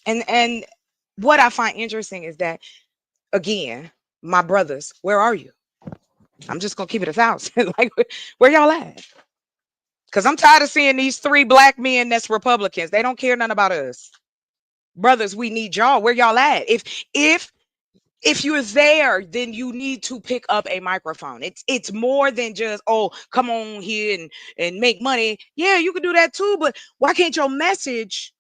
And what I find interesting is that again, my brothers, where are you? I'm just gonna keep it 1,000. Like, where y'all at? Because I'm tired of seeing these three black men that's Republicans. They don't care nothing about us. Brothers, we need y'all. Where y'all at? If you're there, then you need to pick up a microphone. It's more than just, oh, come on here and make money. Yeah, you can do that too, but why can't your message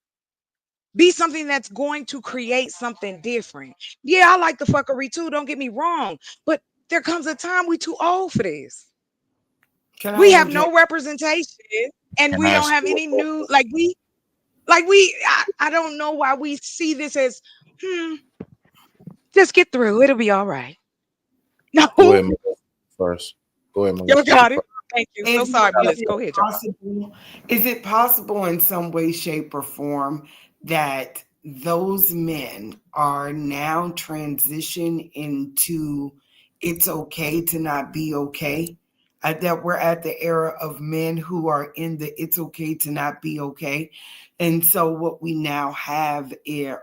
be something that's going to create something different? Yeah, I like the fuckery too, don't get me wrong, but there comes a time we too old for this. Can I We have interject? no representation and And we don't that's have any new I don't know why we see this as just get through. It'll be all right. No, go ahead, Melissa, first. Go ahead, y'all Melissa. You got it. first. Thank you. So Is sorry, is Melissa. it Go ahead, y'all. possible? Is it possible in some way, shape, or form that those men are now transitioned into it's okay to not be okay? That we're at the era of men who are in the it's okay to not be okay. And so what we now have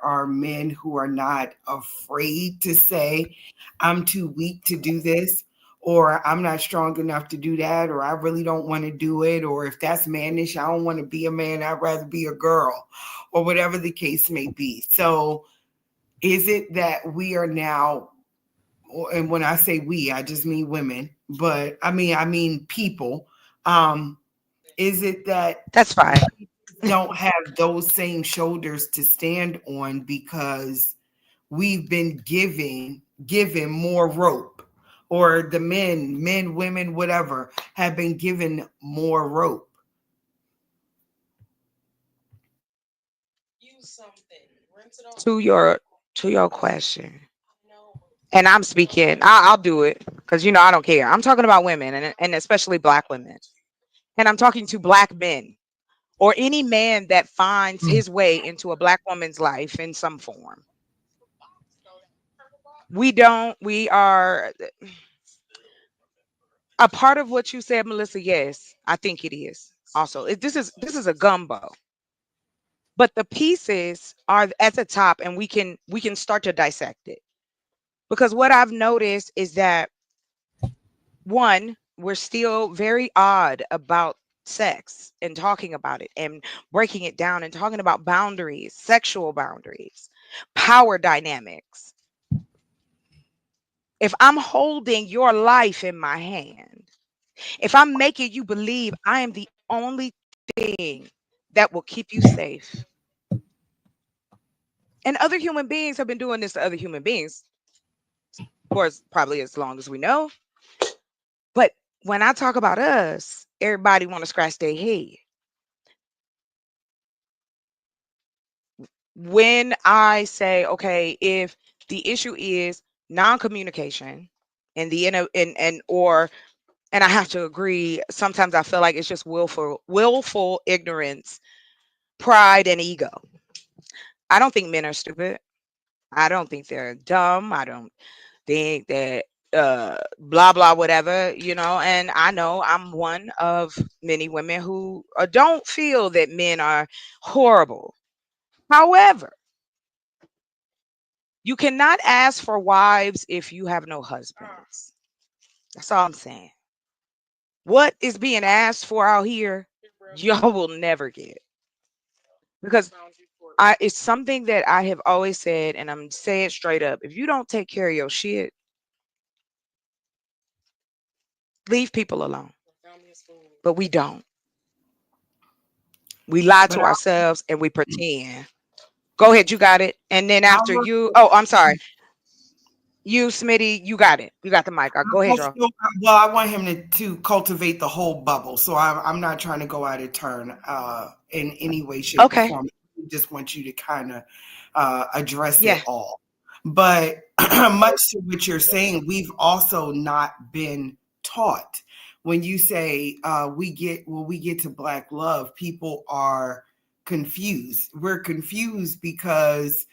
are men who are not afraid to say, I'm too weak to do this, or I'm not strong enough to do that, or I really don't want to do it, or if that's mannish, I don't want to be a man, I'd rather be a girl, or whatever the case may be. So is it that we are now, and when I say we, I just mean women, but I mean people. Is it that That's fine. don't have those same shoulders to stand on because we've been given more rope, or the men, women, whatever, have been given more rope? To your question, and I'm speaking. I'll do it because I don't care. I'm talking about women and especially black women, and I'm talking to black men or any man that finds his way into a black woman's life in some form. We don't. We are a part of what you said, Melissa. Yes, I think it is. Also, this is a gumbo, but the pieces are at the top, and we can start to dissect it. Because what I've noticed is that one, we're still very odd about sex and talking about it and breaking it down and talking about boundaries, sexual boundaries, power dynamics. If I'm holding your life in my hand, if I'm making you believe I am the only thing that will keep you safe, and other human beings have been doing this to other human beings for probably as long as we know. But when I talk about us, everybody want to scratch their head. When I say, okay, if the issue is non-communication and the and or and I have to agree, sometimes I feel like it's just willful ignorance, pride, and ego. I don't think men are stupid. I don't think they're dumb. I don't think that blah blah whatever, and I know I'm one of many women who don't feel that men are horrible. However, you cannot ask for wives if you have no husbands. That's all I'm saying. What is being asked for out here, y'all will never get. Because it's something that I have always said, and I'm saying straight up. If you don't take care of your shit, leave people alone. But we don't. We lie But to ourselves and we pretend. Go ahead, you got it. And then I after look you, oh, I'm sorry. You, Smitty, you got it. You got the mic. Go ahead, y'all. Well, I want him to cultivate the whole bubble. So I'm not trying to go out of turn in any way, shape, or Okay. form. I just want you to kind of address it Yeah. all. But much to what you're saying, we've also not been taught. When you say we get to Black love, people are confused. We're confused because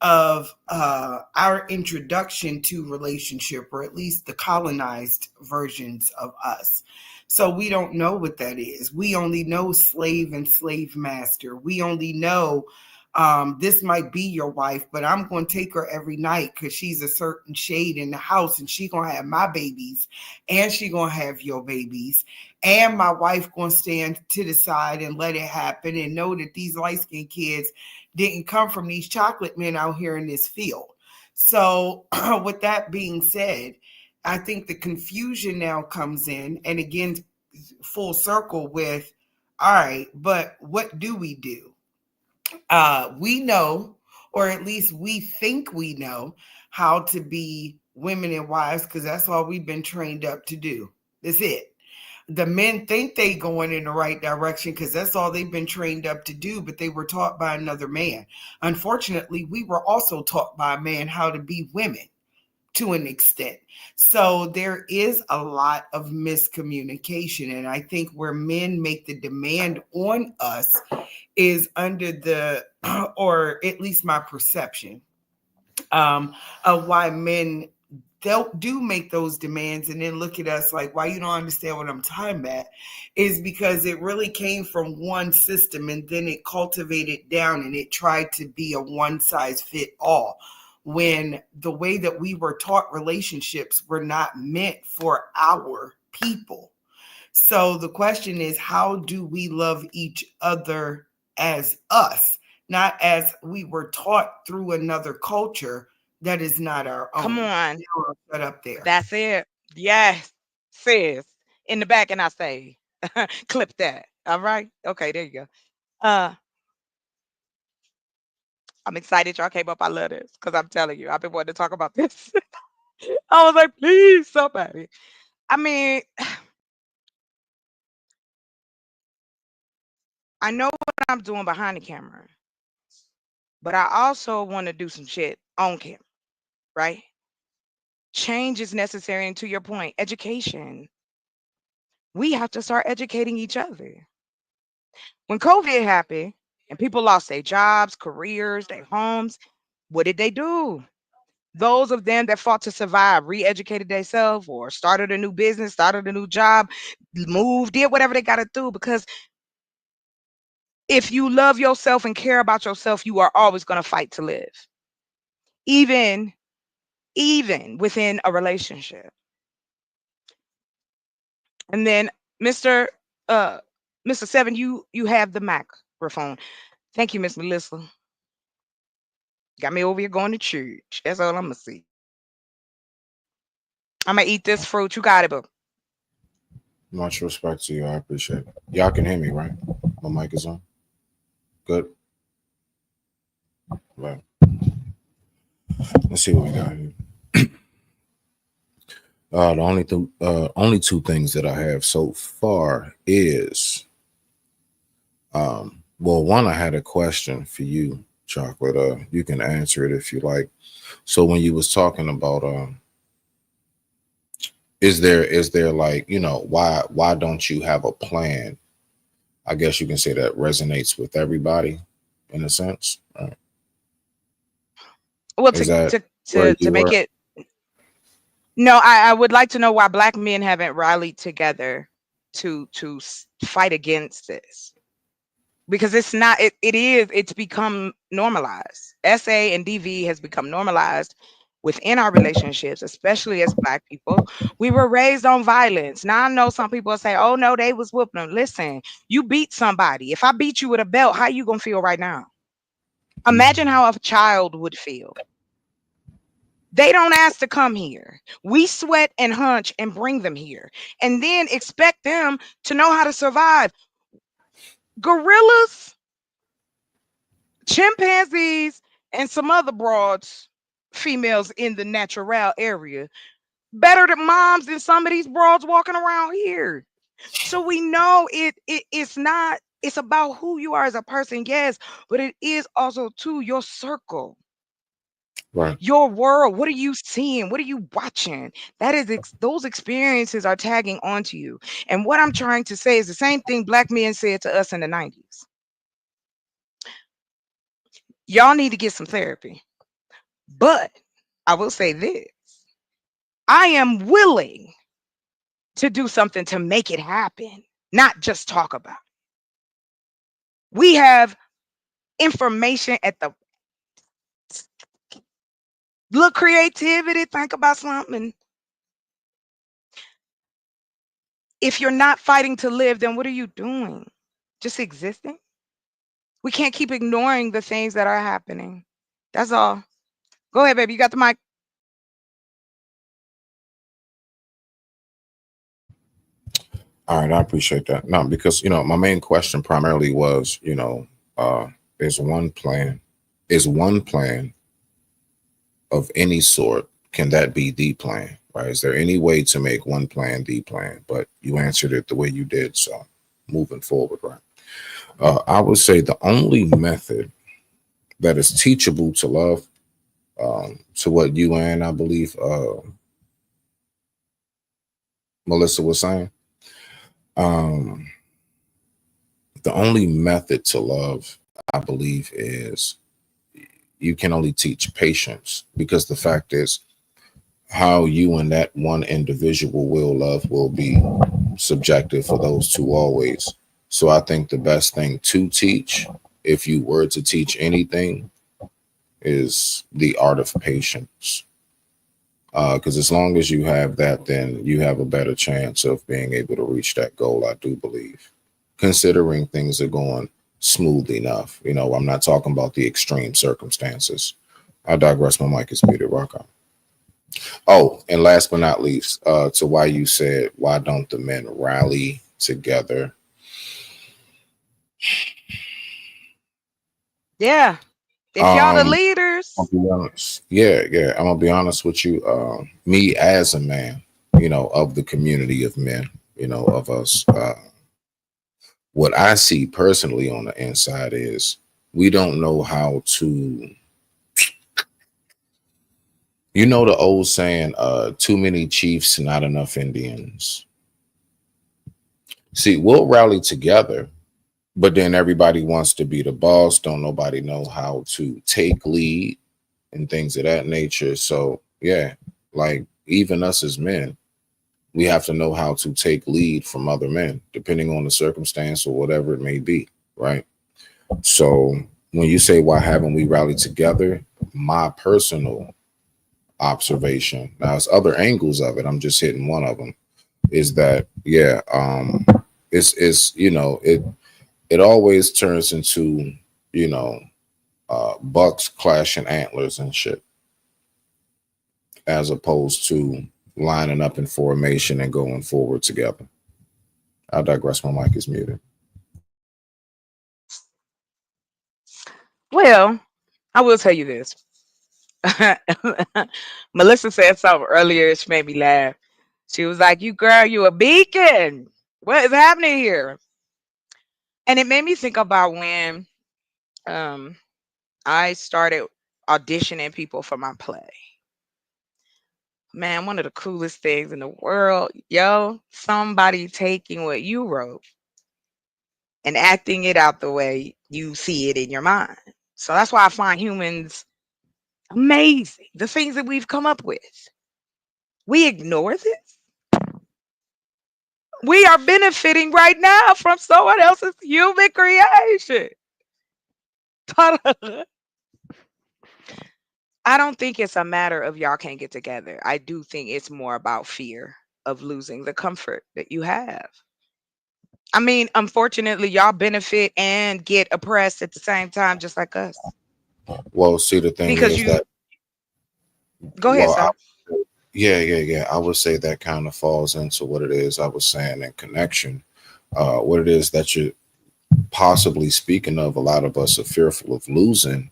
of our introduction to relationship, or at least the colonized versions of us. So we don't know what that is. We only know slave and slave master. We only know this might be your wife, but I'm going to take her every night because she's a certain shade in the house, and she going to have my babies, and she going to have your babies, and my wife going to stand to the side and let it happen and know that these light-skinned kids didn't come from these chocolate men out here in this field. So with that being said, I think the confusion now comes in, and again, full circle with, all right, but what do we do? We know, or at least we think we know, how to be women and wives, because that's all we've been trained up to do. That's it. The men think they going in the right direction because that's all they've been trained up to do, but they were taught by another man. Unfortunately, we were also taught by a man how to be women to an extent. So there is a lot of miscommunication. And I think where men make the demand on us is under the, or at least my perception, of why men do make those demands and then look at us like, why you don't understand what I'm talking about, is because it really came from one system and then it cultivated down and it tried to be a one size fit all, when the way that we were taught relationships were not meant for our people. So the question is, how do we love each other as us, not as we were taught through another culture that is not our Come own? on. Set up there. That's it. Yes, sis. In the back, and I say, clip that. All right. Okay, there you go. Uh, I'm excited y'all came up. I love this because I'm telling you, I've been wanting to talk about this. I was like, please, somebody. I mean, I know what I'm doing behind the camera, but I also want to do some shit on camera, right? Change is necessary. And to your point, education. We have to start educating each other. When COVID happened and people lost their jobs, careers, their homes, what did they do? Those of them that fought to survive re-educated themselves or started a new business, started a new job, moved, did whatever they got to do. Because if you love yourself and care about yourself, you are always going to fight to live, even within a relationship. And then, Mr. Uh, Mr. Seven, you have the microphone. Thank you, Miss Melissa. Got me over here going to church. That's all I'm gonna see. I'm gonna eat this fruit. You got it, boo. Much respect to you. I appreciate it. Y'all can hear me, right? My mic is on. Good. Well, let's see what we got here. Only two things that I have so far is, well, one, I had a question for you, Chocolate. You can answer it if you like. So when you was talking about, is there like, why don't you have a plan? I guess you can say that resonates with everybody in a sense. Right? Well, Is to that to where to to you make were? it no, I would like to know why Black men haven't rallied together to fight against this, because it's not it's become normalized. SA and DV has become normalized within our relationships, especially as Black people. We were raised on violence. Now I know some people say, oh no, they was whooping them. Listen, you beat somebody. If I beat you with a belt, how you gonna feel right now? Imagine how a child would feel. They don't ask to come here. We sweat and hunch and bring them here, and then expect them to know how to survive. Gorillas, chimpanzees, and some other broads. females in the natural area. Better than moms than some of these broads walking around here. So we know it's not, it's about who you are as a person, yes, but it is also to your circle, Right. your world. What are you seeing? What are you watching? That is those experiences are tagging onto you. And what I'm trying to say is the same thing black men said to us in the 90s. Y'all need to get some therapy. But I will say this. I am willing to do something to make it happen, not just talk about it. We have information at the look creativity, think about something. If you're not fighting to live, then what are you doing? Just existing? We can't keep ignoring the things that are happening. That's all. Go ahead, baby. You got the mic. All right, I appreciate that. No, because my main question primarily was, uh, is one plan of any sort, can that be the plan? Right? Is there any way to make one plan the plan? But you answered it the way you did, so moving forward, right? I would say the only method that is teachable to love, to what you and I believe Melissa was saying, um, the only method to love, I believe, is you can only teach patience, because the fact is how you and that one individual will love will be subjective for those two always. So I think the best thing to teach, if you were to teach anything, is the art of patience. Because as long as you have that, then you have a better chance of being able to reach that goal, I do believe, considering things are going smooth enough. I'm not talking about the extreme circumstances. I digress. My mic is muted. Rock on. Oh, and last but not least, to why you said, why don't the men rally together? Yeah. If y'all the Um, I'll leaders, be honest. Yeah, yeah. I'm gonna be honest with you. Me as a man, of the community of men, of us. What I see personally on the inside is we don't know how to. The old saying, too many chiefs, not enough Indians. See, we'll rally together, but then everybody wants to be the boss. Don't nobody know how to take lead and things of that nature. So yeah, like even us as men, we have to know how to take lead from other men, depending on the circumstance or whatever it may be, right? So when you say why haven't we rallied together, my personal observation, now it's other angles of it, I'm just hitting one of them, is that yeah, it's it always turns into you know bucks clashing antlers and shit, as opposed to lining up in formation and going forward together. I digress. My mic is muted. well, I will tell you this. Melissa said something earlier. She made me laugh. She was like, "You girl, you a beacon. What is happening here?" And it made me think about when um I started auditioning people for my play. Man, one of the coolest things in the world, yo, somebody taking what you wrote and acting it out the way you see it in your mind. So that's why I find humans amazing. The things that we've come up with. We ignore this. We are benefiting right now from someone else's human creation. I don't think it's a matter of y'all can't get together. I do think it's more about fear of losing the comfort that you have. I mean, unfortunately, y'all benefit and get oppressed at the same time, just like us. Well, see, the thing Because is you that, go ahead, well, sir. yeah, yeah, yeah. I would say that kind of falls into what it is I was saying in connection. What it is that you're possibly speaking of, a lot of us are fearful of losing,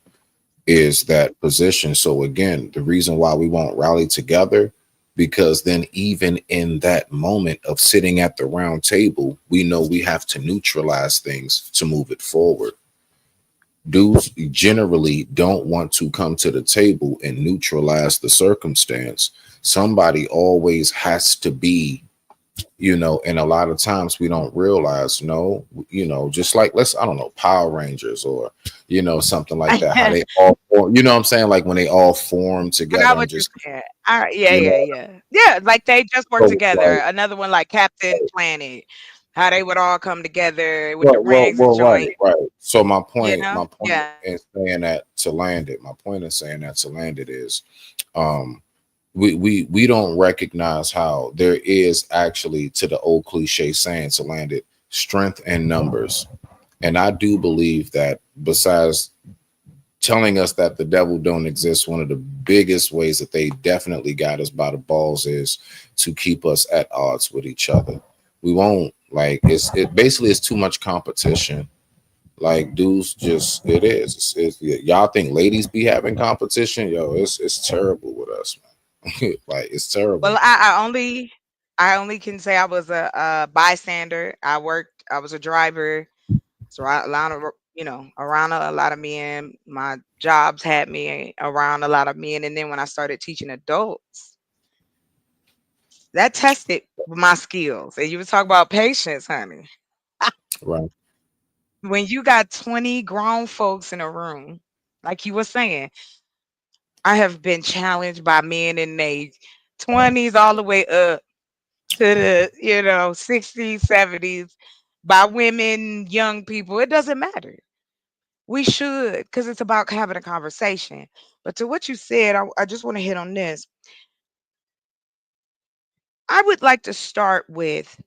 is that position. So again, the reason why we won't rally together, because then even in that moment of sitting at the round table, we know we have to neutralize things to move it forward. Dudes generally don't want to come to the table and neutralize the circumstance. Somebody always has to be, and a lot of times we don't realize, no, just like, let's, I don't know, Power Rangers, or something like that, how I they all form, you know what I'm saying, like when they all form know together and what you're just, saying. Yeah, you yeah, know yeah. Yeah, like they just work so together. like, Another one like Captain Planet. How they would all come together with the well, rings and right, joint, right. So you know? my point Yeah. in saying that to land it, my point in saying that to land it is, um we don't recognize how there is actually, to the old cliche saying, to land it, strength in numbers. And I do believe that, besides telling us that the devil don't exist, one of the biggest ways that they definitely got us by the balls is to keep us at odds with each other. We won't, like, it basically is too much competition. Like, dudes, just, it is. Y'all think ladies be having competition? Yo, it's terrible with us, man. Like, it's Well, terrible. I only can say I was a bystander. I was a driver. So I, a lot of, around a lot of men. My jobs had me around a lot of men, and then when I started teaching adults, that tested my skills. And you were talking about patience, honey. Right. When you got 20 grown folks in a room, like you were saying, I have been challenged by men in their 20s all the way up to the, 60s, 70s, by women, young people. It doesn't matter. We should, because it's about having a conversation. But to what you said, I just want to hit on this. I would like to start with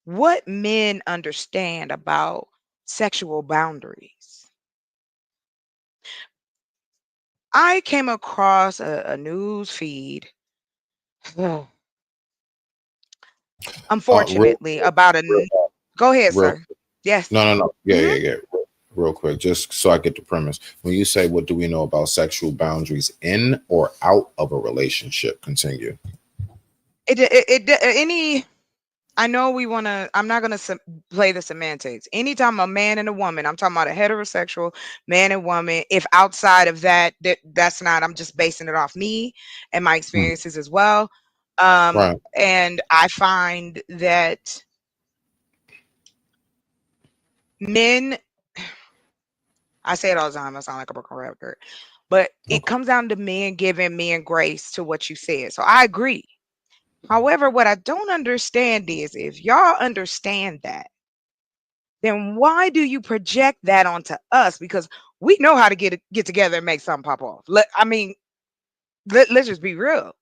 what men understand about sexual boundaries. I came across a news feed, Real unfortunately, quick, about real, go ahead, real sir. Yes. No, no, no. Yeah, hmm yeah, yeah. Real quick, just so I get the premise. When you say, what do we know about sexual boundaries in or out of a relationship? Continue. Any I know we want to. I'm not going to play the semantics. Anytime a man and a woman, I'm talking about a heterosexual man and woman. If outside of that, that's not. I'm just basing it off me and my Hmm. experiences as well. Right. And I find that men. I say it all the time. I sound like a broken record, but it Okay. comes down to men giving men grace to what you said. So I agree. However, what I don't understand is if y'all understand that, then why do you project that onto us? Because we know how to get together and make something pop off. I mean, let's just be real.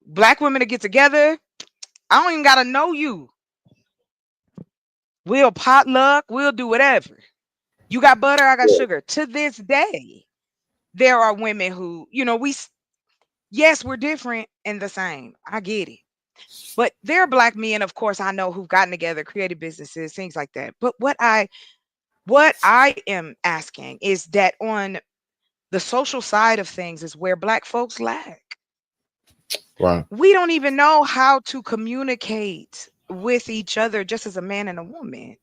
Black women to get together, I don't even gotta know you. We'll potluck, we'll do whatever. You got butter, I got sugar. To this day, there are women who, yes, we're different and the same. I get it. But there are black men, of course, I know who've gotten together, created businesses, things like that. But what I am asking is that on the social side of things is where black folks lack. Right. We don't even know how to communicate with each other just as a man and a woman.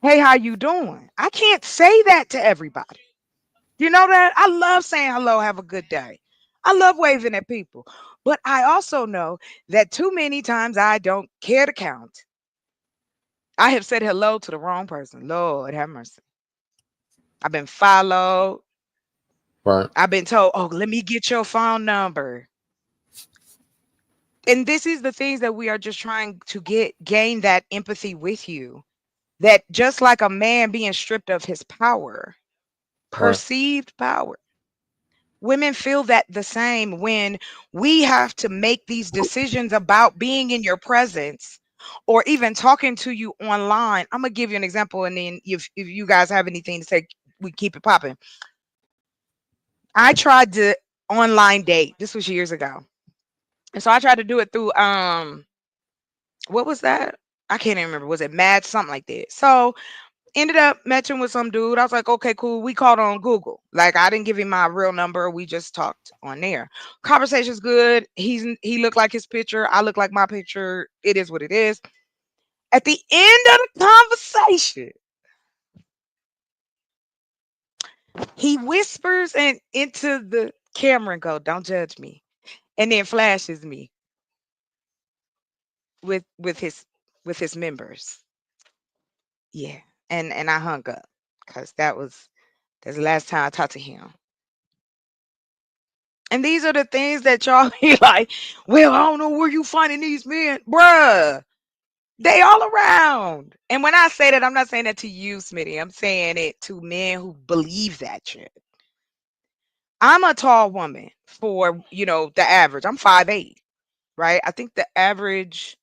Hey, how you doing? I can't say that to everybody. You know that? I love saying hello, have a good day. I love waving at people. But I also know that too many times I don't care to count. I have said hello to the wrong person. Lord have mercy. I've been followed. Right. I've been told, oh, let me get your phone number. And this is the things that we are just trying to gain that empathy with you, that just like a man being stripped of his power, Right. perceived power, women feel that the same when we have to make these decisions about being in your presence or even talking to you online. I'm gonna give you an example, and then if you guys have anything to say, we keep it popping. I tried to online date. This was years ago. And so I tried to do it through what was that? I can't even remember. Was it Mad? Something like that. So Ended up matching with some dude. I was like, okay, cool. We called on Google. Like, I didn't give him my real number. We just talked on there. Conversation's good. He looked like his picture. I look like my picture. It is what it is. At the end of the conversation, he whispers and into the camera and go, "Don't judge me," and then flashes me with his members. Yeah, and I hung up because that's the last time I talked to him. And these are the things that y'all be like, well, I don't know where you finding these men, bruh. They all around. And when I say that, I'm not saying that to you, Smitty. I'm saying it to men who believe that shit. I'm a tall woman for, the average. I'm 5'8", right? I think the average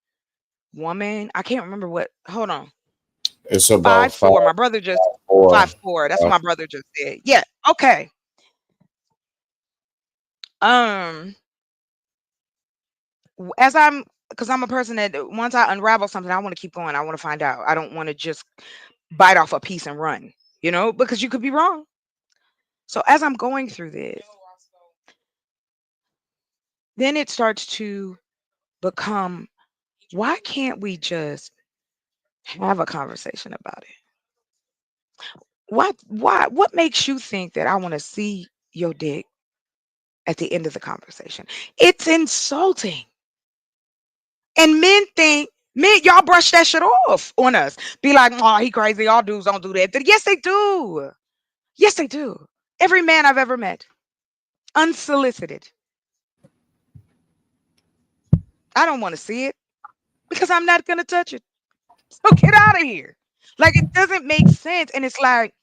woman, I can't remember what, hold on. It's about 5'4". My brother just 5'4". 5'4". That's what my brother just said. Yeah. Okay. Um, as because I'm a person that once I unravel something, I want to keep going. I want to find out. I don't want to just bite off a piece and run, because you could be wrong. So as I'm going through this, then it starts to become, why can't we just have a conversation about it? What makes you think that I want to see your dick at the end of the conversation? It's insulting. And men, y'all brush that shit off on us. Be like, oh, he crazy. All dudes don't do that. Yes, they do. Yes, they do. Every man I've ever met, unsolicited. I don't want to see it because I'm not going to touch it. So get out of here. Like, it doesn't make sense. And it's like,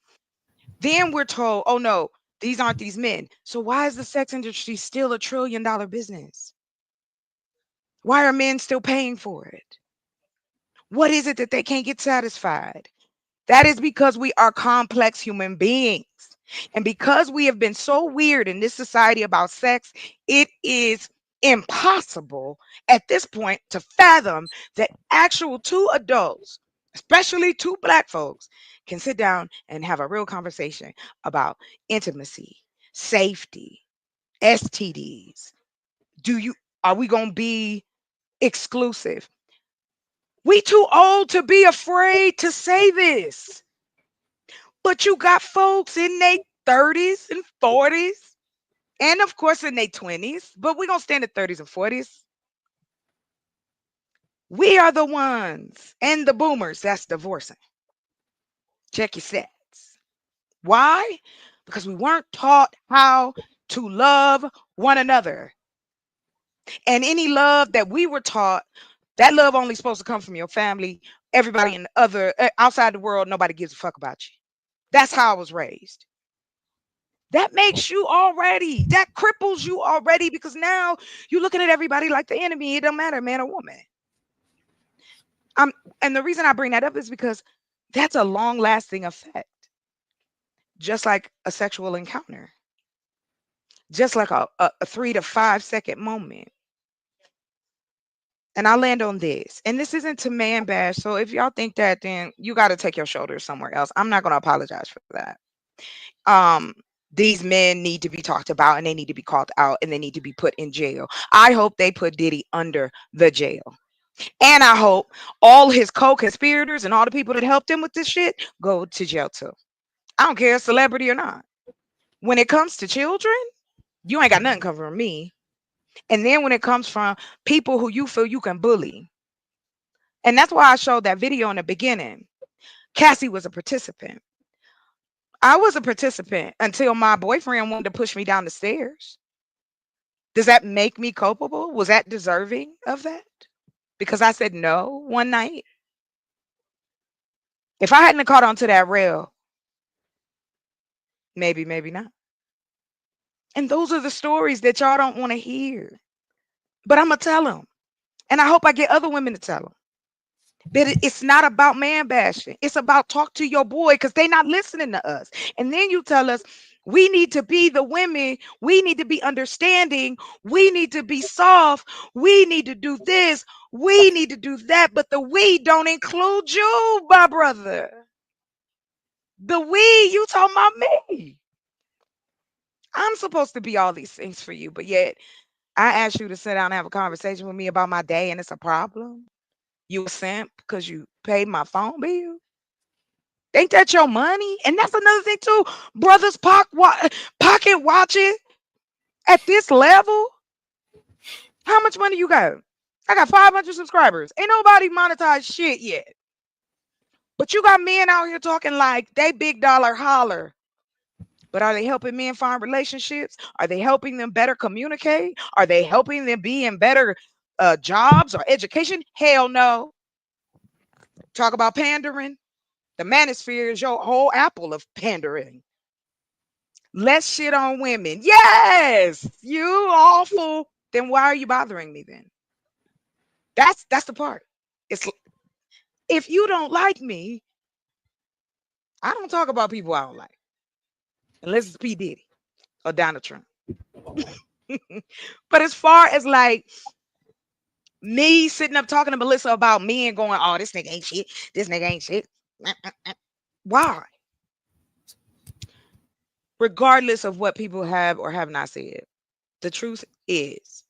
then we're told, oh no, these aren't these men. So why is the sex industry still $1 trillion business? Why are men still paying for it? What is it that they can't get satisfied? That is because we are complex human beings. And because we have been so weird in this society about sex, it is impossible at this point to fathom that actual two adults, especially two black folks, can sit down and have a real conversation about intimacy, safety, STDs. Are we going to be exclusive? We too old to be afraid to say this. But you got folks in their 30s and 40s, and of course in their 20s, but we're going to stand at 30s and 40s. We are the ones and the boomers that's divorcing. Check your stats. Why? Because we weren't taught how to love one another. And any love that we were taught, that love only supposed to come from your family. Everybody in the other outside the world, nobody gives a fuck about you. That's how I was raised. That makes you already, that cripples you already, because now you're looking at everybody like the enemy. It don't matter, man or woman. And the reason I bring that up is because that's a long lasting effect. Just like a sexual encounter, just like a 3 to 5 second moment. And I'll land on this. And this isn't to man bash. So if y'all think that, then you got to take your shoulders somewhere else. I'm not going to apologize for that. Um, these men need to be talked about and they need to be called out and they need to be put in jail. I hope they put Diddy under the jail. And I hope all his co-conspirators and all the people that helped him with this shit go to jail too. I don't care, celebrity or not. When it comes to children, you ain't got nothing covering me. And then when it comes from people who you feel you can bully. And that's why I showed that video in the beginning. Cassie was a participant. I was a participant until my boyfriend wanted to push me down the stairs. Does that make me culpable? Was that deserving of that? Because I said no one night. If I hadn't caught onto that rail, maybe, maybe not. And those are the stories that y'all don't want to hear. But I'm going to tell them. And I hope I get other women to tell them. But it's not about man bashing. It's about talk to your boy because they're not listening to us. And then you tell us we need to be the women. We need to be understanding. We need to be soft. We need to do this. We need to do that. But the we don't include you, my brother. The we, you talking about me. I'm supposed to be all these things for you, but yet I asked you to sit down and have a conversation with me about my day, and it's a problem. You a simp because you paid my phone bill? Ain't that your money? And that's another thing too. Brothers pocket watching at this level. How much money you got? I got 500 subscribers. Ain't nobody monetized shit yet. But you got men out here talking like they big dollar holler. But are they helping men find relationships? Are they helping them better communicate? Are they helping them be in better jobs or education? Hell no. Talk about pandering. The manosphere is your whole apple of pandering. Less shit on women. Yes, you awful. Then why are you bothering me then? That's the part. It's if you don't like me, I don't talk about people I don't like. Unless it's P. Diddy or Donald Trump. But as far as like me sitting up talking to Melissa about me and going, oh, this nigga ain't shit. This nigga ain't shit. Why? Regardless of what people have or have not said, the truth is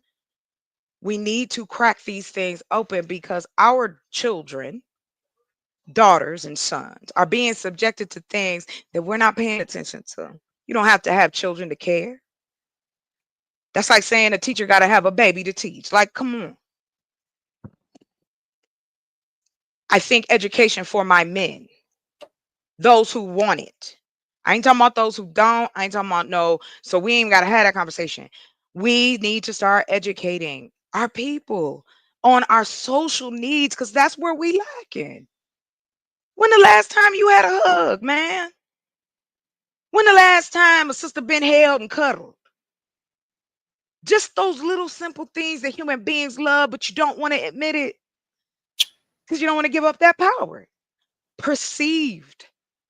we need to crack these things open because our children, daughters, and sons are being subjected to things that we're not paying attention to. You don't have to have children to care. That's like saying a teacher got to have a baby to teach. Like, come on. I think education for my men, those who want it. I ain't talking about those who don't. I ain't talking about no. So we ain't got to have that conversation. We need to start educating our people on our social needs because that's where we lacking. When the last time you had a hug, man? When the last time a sister been held and cuddled? Just those little simple things that human beings love, but you don't want to admit it because you don't want to give up that power. Perceived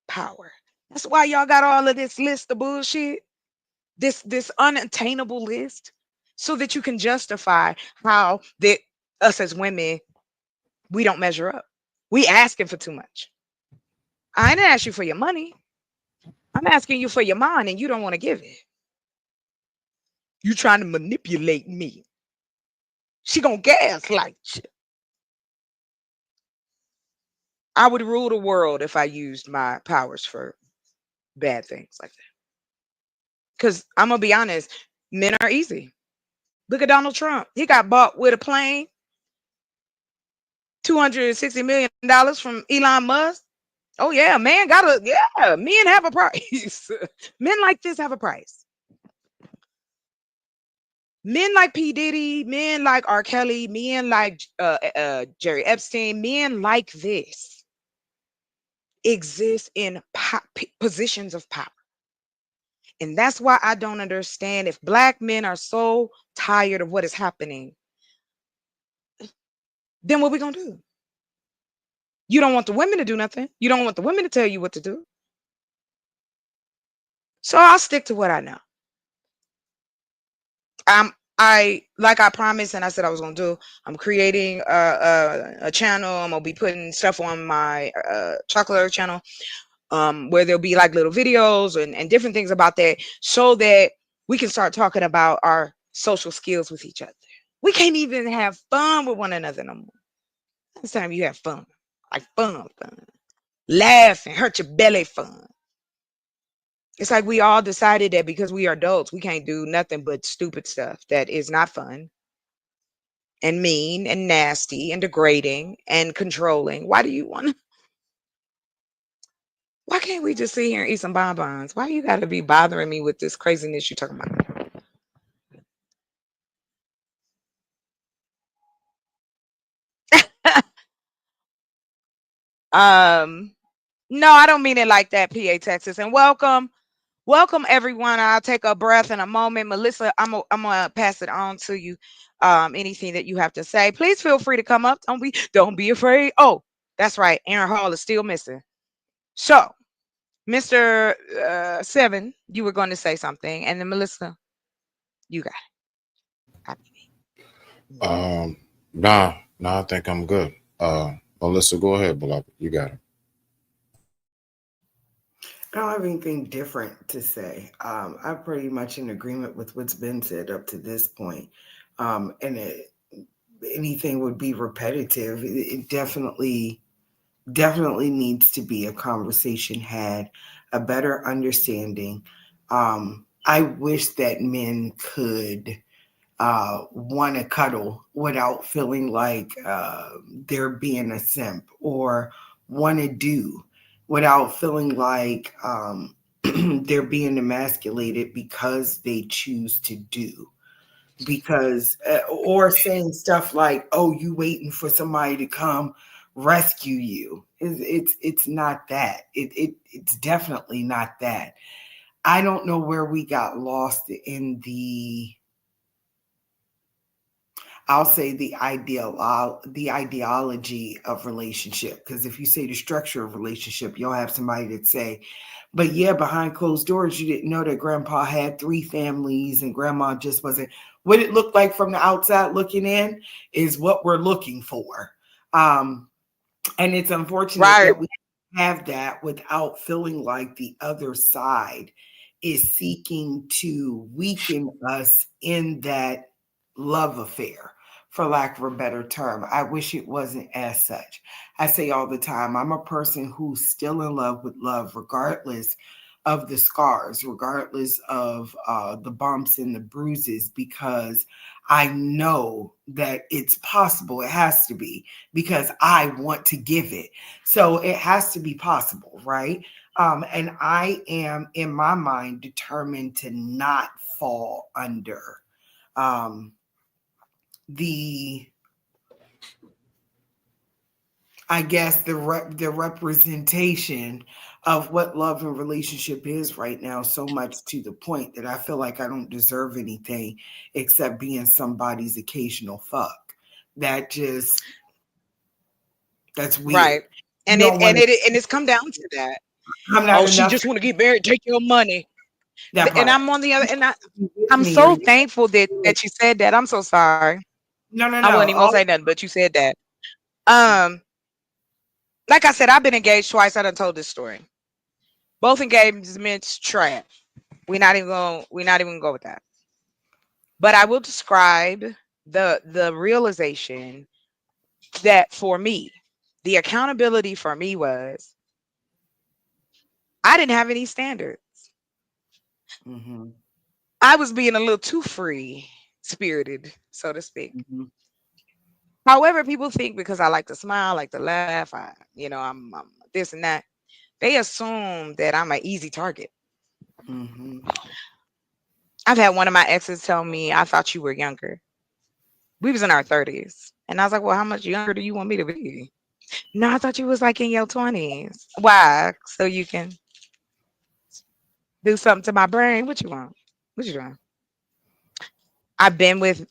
power. That's why y'all got all of this list of bullshit, this unattainable list, so that you can justify how that us as women, we don't measure up. We asking for too much. I ain't ask you for your money. I'm asking you for your mind, and you don't want to give it. You trying to manipulate me. She gonna gaslight you. I would rule the world if I used my powers for bad things like that. Because I'm gonna be honest, men are easy. Look at Donald Trump. He got bought with a plane, $260 million from Elon Musk. Oh yeah, man men have a price. Men like this have a price. Men like P. Diddy, men like R. Kelly, men like Jerry Epstein, men like this exist in positions of power. And that's why I don't understand if black men are so tired of what is happening, then what we gonna do? You don't want the women to do nothing. You don't want the women to tell you what to do. So I'll stick to what I know. I like I promised and I said I was gonna do. I'm creating a channel. I'm gonna be putting stuff on my chocolate channel, where there'll be like little videos and different things about that, so that we can start talking about our social skills with each other. We can't even have fun with one another no more. It's time you have fun, like fun, laugh and hurt your belly fun. It's like we all decided that because we are adults, we can't do nothing but stupid stuff that is not fun and mean and nasty and degrading and controlling. Why do you want to? Why can't we just sit here and eat some bonbons? Why you got to be bothering me with this craziness you're talking about? No, I don't mean it like that, PA Texas. And welcome everyone. I'll take a breath in a moment. Melissa, I'm gonna pass it on to you. Anything that you have to say, please feel free to come up. Don't be afraid. Oh, that's right. Aaron Hall is still missing. So, Mr. Seven, you were going to say something, and then Melissa, you got it. Nah, I think I'm good. Melissa, go ahead, beloved. You got it. I don't have anything different to say. I'm pretty much in agreement with what's been said up to this point. And anything would be repetitive. It definitely needs to be a conversation had, a better understanding. I wish that men could want to cuddle without feeling like they're being a simp, or want to do without feeling like they're being emasculated because they choose to do. Because, or saying stuff like, "Oh, you waiting for somebody to come rescue you." It's not that. It's definitely not that. I don't know where we got lost in the, I'll say the ideology of relationship. Because if you say the structure of relationship, you'll have somebody that say, "But yeah, behind closed doors, you didn't know that grandpa had three families and grandma just wasn't." What it looked like from the outside looking in is what we're looking for. Um, and it's unfortunate Right. that we have that without feeling like the other side is seeking to weaken us in that love affair, for lack of a better term. I wish it wasn't as such. I say all the time, I'm a person who's still in love with love, regardless of the scars, regardless of the bumps and the bruises, because I know that it's possible. It has to be, because I want to give it. So it has to be possible, right? And I am, in my mind, determined to not fall under um, the, I guess, the representation of what love and relationship is right now, so much to the point that I feel like I don't deserve anything except being somebody's occasional fuck. That just, that's weird. Right. You And don't want to. it's come down to that. I'm not Oh, she enough just for want to get married, take your money. that And part. I'm on the other, and You with I'm me or so you thankful that you said that. I'm so sorry. no, no, I wasn't no. even gonna All say nothing, but you said that. Um, like I said, I've been engaged twice. I done told this story. Both engagements trash. We're not even gonna go with that. But I will describe the realization that for me, the accountability for me was I didn't have any standards. hmm I was being a little too free spirited, so to speak. hmm However, people think because I like to smile, like to laugh, I'm this and that. They assume that I'm an easy target. hmm I've had one of my exes tell me, "I thought you were younger." We was in our 30s. And I was like, "Well, how much younger do you want me to be?" "No, I thought you was like in your 20s." "Why? So you can do something to my brain?" "What you want? What you doing?" I've been with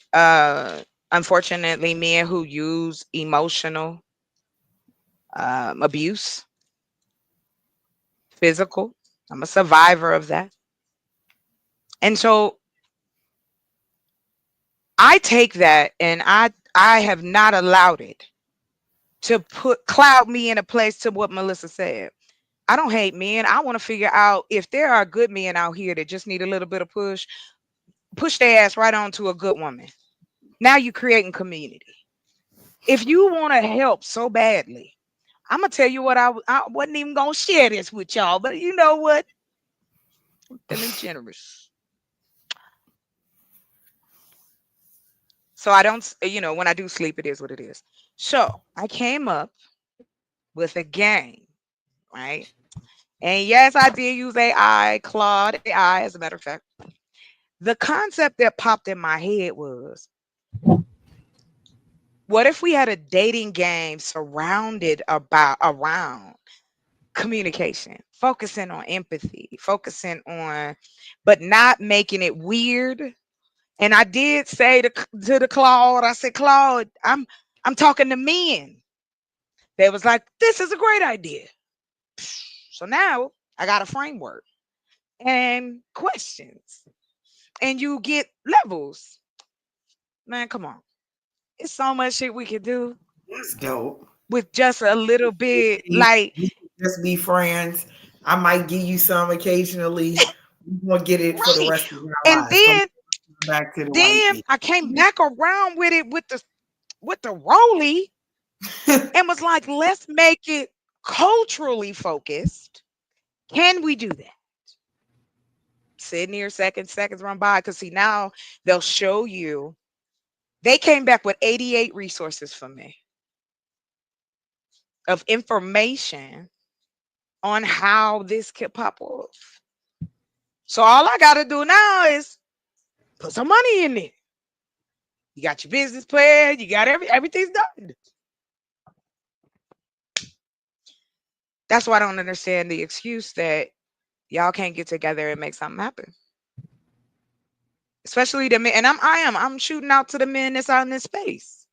unfortunately men who use emotional abuse, physical. I'm a survivor of that. And so I take that and I have not allowed it to put cloud me in a place to what Melissa said. I don't hate men. I want to figure out if there are good men out here that just need a little bit of push their ass right on to a good woman. Now you creating community. If you want to help so badly, I'm gonna tell you what I wasn't even gonna share this with y'all, but you know what? I'm feeling generous. So I don't, when I do sleep, it is what it is. So I came up with a game, right? And yes, I did use AI, Claude AI, as a matter of fact. The concept that popped in my head was, what if we had a dating game surrounded around communication, focusing on empathy, focusing on, but not making it weird. And I did say to the Claude, I said, "Claude, I'm talking to men." They was like, "This is a great idea." So now I got a framework and questions, and you get levels. Man, come on. It's so much shit we could do That's dope. with just a little bit. We Like, we can just be friends. I might give you some occasionally. We're gonna get it for the Right. rest of our And lives. Go back to the white then I came back around with it with the Rolly meat. and was like, let's make it culturally focused. Can we do that? Sitting here, seconds run by. Because see, now they'll show you. They came back with 88 resources for me of information on how this could pop off. So all I got to do now is put some money in it. You got your business plan. You got everything's done. That's why I don't understand the excuse that y'all can't get together and make something happen. Especially the men, and I'm shooting out to the men that's out in this space.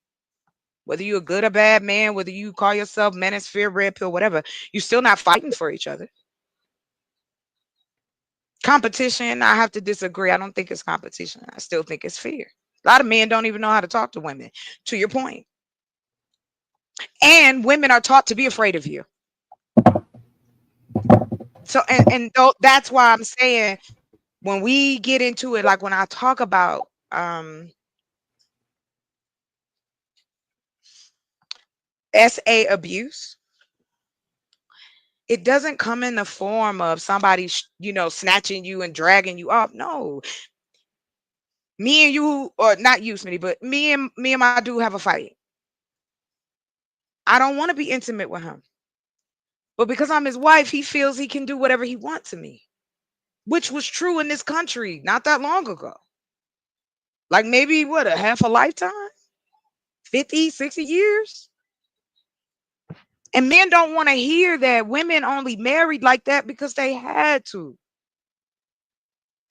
Whether you're a good or bad man, whether you call yourself manosphere, red pill, whatever, you're still not fighting for each other. Competition, I have to disagree. I don't think it's competition. I still think it's fear. A lot of men don't even know how to talk to women, to your point. And women are taught to be afraid of you. So, that's why I'm saying when we get into it, like when I talk about SA abuse, it doesn't come in the form of somebody, snatching you and dragging you up. No, me and you, or not you, Smitty, but me and my dude have a fight. I don't want to be intimate with him, but because I'm his wife, he feels he can do whatever he wants to me, which was true in this country not that long ago. Like maybe what, a half a lifetime, 50, 60 years. And men don't want to hear that women only married like that because they had to.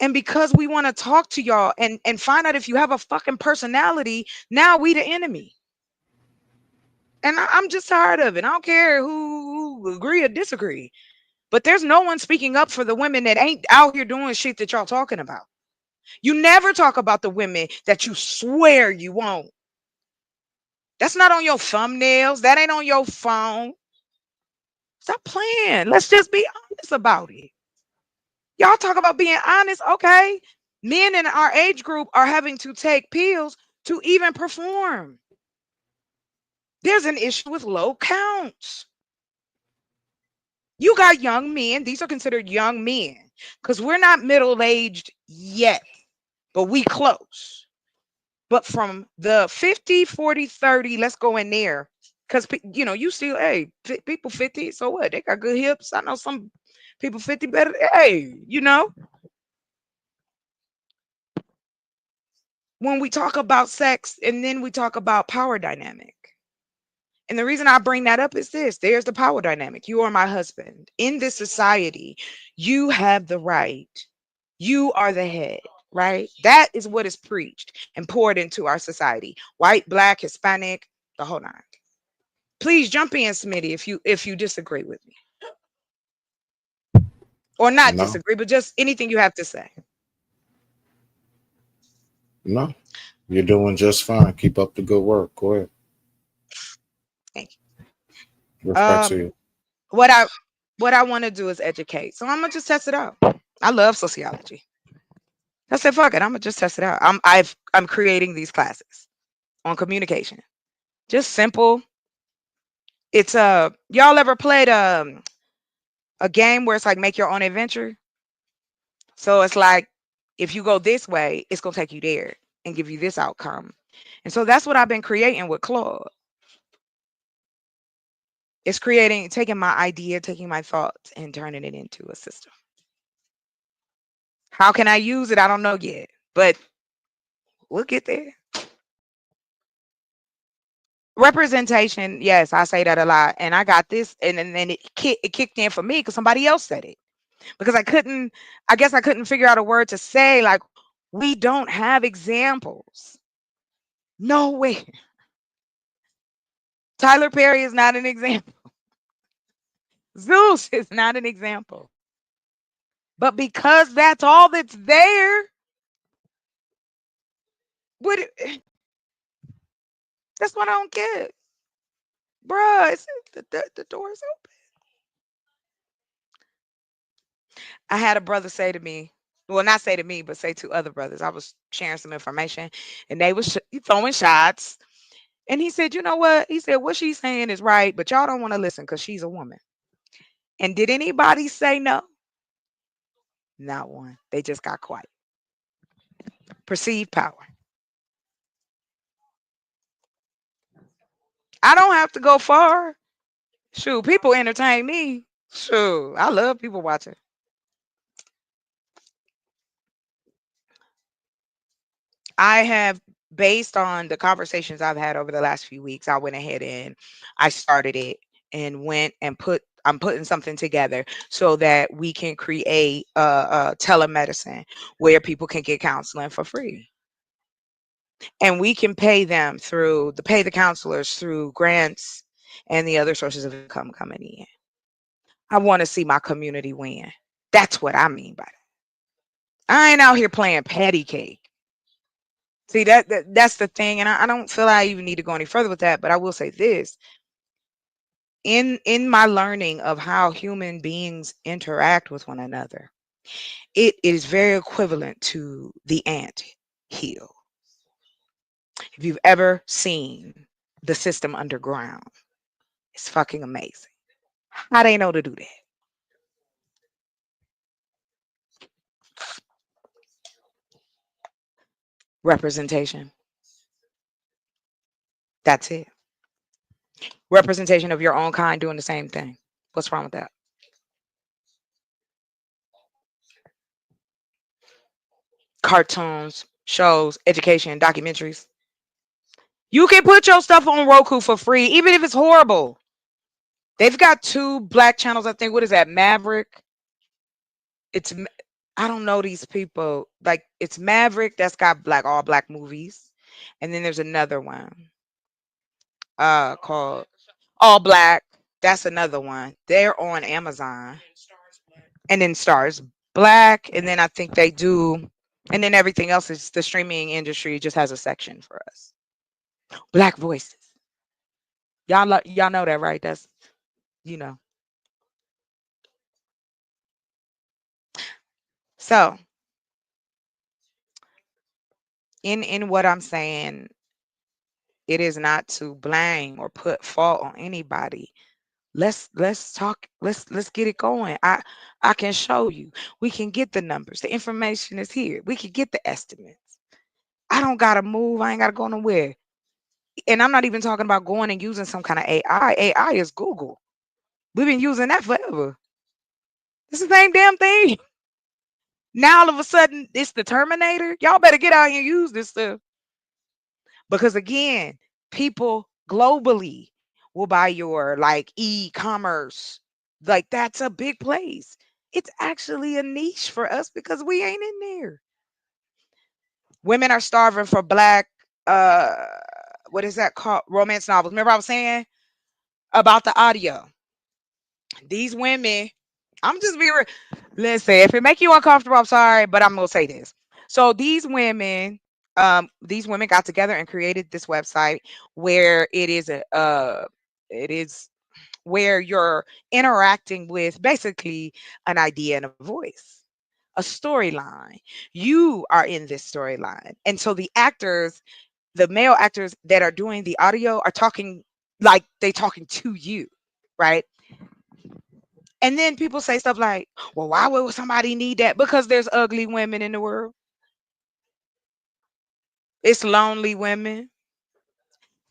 And because we want to talk to y'all and find out if you have a fucking personality, now we the enemy. And I'm just tired of it. I don't care who agree or disagree. But there's no one speaking up for the women that ain't out here doing shit that y'all talking about. You never talk about the women that you swear you won't. That's not on your thumbnails. That ain't on your phone. Stop playing. Let's just be honest about it. Y'all talk about being honest. Okay. Men in our age group are having to take pills to even perform. There's an issue with low counts. You got young men. These are considered young men because we're not middle aged yet, but we close. But from the 50, 40, 30, let's go in there. Because, you still, hey, people 50, so what? They got good hips. I know some people 50 better. Hey. When we talk about sex and then we talk about power dynamic. And the reason I bring that up is this: there's the power dynamic. You are my husband. In this society, you have the right. You are the head, right? That is what is preached and poured into our society. White, black, Hispanic, the whole nine. Please jump in, Smitty, if you disagree with me. Or not No, disagree, but just anything you have to say. no, you're doing just fine. Keep up the good work. Go ahead. Thank you. Respect to you. What I want to do is educate. So I'm gonna just test it out. I love sociology. I said, fuck it, I'm gonna just test it out. I'm creating these classes on communication. Just simple. It's y'all ever played a game where it's like make your own adventure? So it's like if you go this way, it's gonna take you there and give you this outcome. And so that's what I've been creating with Claude. It's taking my idea, taking my thoughts, and turning it into a system. How can I use it? I don't know yet, but we'll get there. Representation, yes, I say that a lot, and I got this, and then it kicked in for me because somebody else said it because I guess I couldn't figure out a word to say. Like, we don't have examples. No way. Tyler Perry is not an example. Zeus is not an example. But because that's all that's there, what? That's what I don't get, bruh. The door is open. I had a brother say to me, well, not say to me, but say to other brothers. I was sharing some information, and they was throwing shots. And he said, "You know what?" He said, "What she's saying is right, but y'all don't want to listen because she's a woman." And did anybody say no? Not one. They just got quiet. Perceived power. I don't have to go far. Shoot, people entertain me. Shoot, I love people watching. I have, based on the conversations I've had over the last few weeks, I went ahead and I started it and went and I'm putting something together so that we can create telemedicine where people can get counseling for free. And we can pay them through pay the counselors through grants and the other sources of income coming in. I want to see my community win. That's what I mean by that. I ain't out here playing patty cake. See that's the thing, and I don't feel I even need to go any further with that. But I will say this: in my learning of how human beings interact with one another, it is very equivalent to the ant hill. If you've ever seen the system underground, it's fucking amazing. How they know to do that? Representation. That's it. Representation of your own kind doing the same thing. What's wrong with that? Cartoons, shows, education, documentaries. You can put your stuff on Roku for free, even if it's horrible. They've got two black channels, I think. What is that? Maverick. It's I don't know these people. Like it's Maverick that's got all black movies. And then there's another one called All Black. That's another one. They're on Amazon. And then Stars Black. And then I think they do, and then everything else is the streaming industry just has a section for us. Black voices. Y'all know that, right? That's you know. So in what I'm saying, it is not to blame or put fault on anybody. Let's talk. Let's get it going. I can show you. We can get the numbers. The information is here. We can get the estimates. I don't gotta move. I ain't gotta go nowhere. And I'm not even talking about going and using some kind of AI. AI is Google. We've been using that forever. It's the same damn thing. Now all of a sudden it's the Terminator. Y'all better get out here and use this stuff. Because again, people globally will buy your like e-commerce. Like that's a big place. It's actually a niche for us because we ain't in there. Women are starving for black uh what is that called? Romance novels. Remember I was saying about the audio. These women, I'm just being real. Listen, if it make you uncomfortable, I'm sorry, but I'm gonna say this. So these women got together and created this website where it is where you're interacting with basically an idea and a voice, a storyline. You are in this storyline. And so the actors, the male actors that are doing the audio are talking like they talking to you, right? And then people say stuff like, well, why would somebody need that? Because there's ugly women in the world. It's lonely women,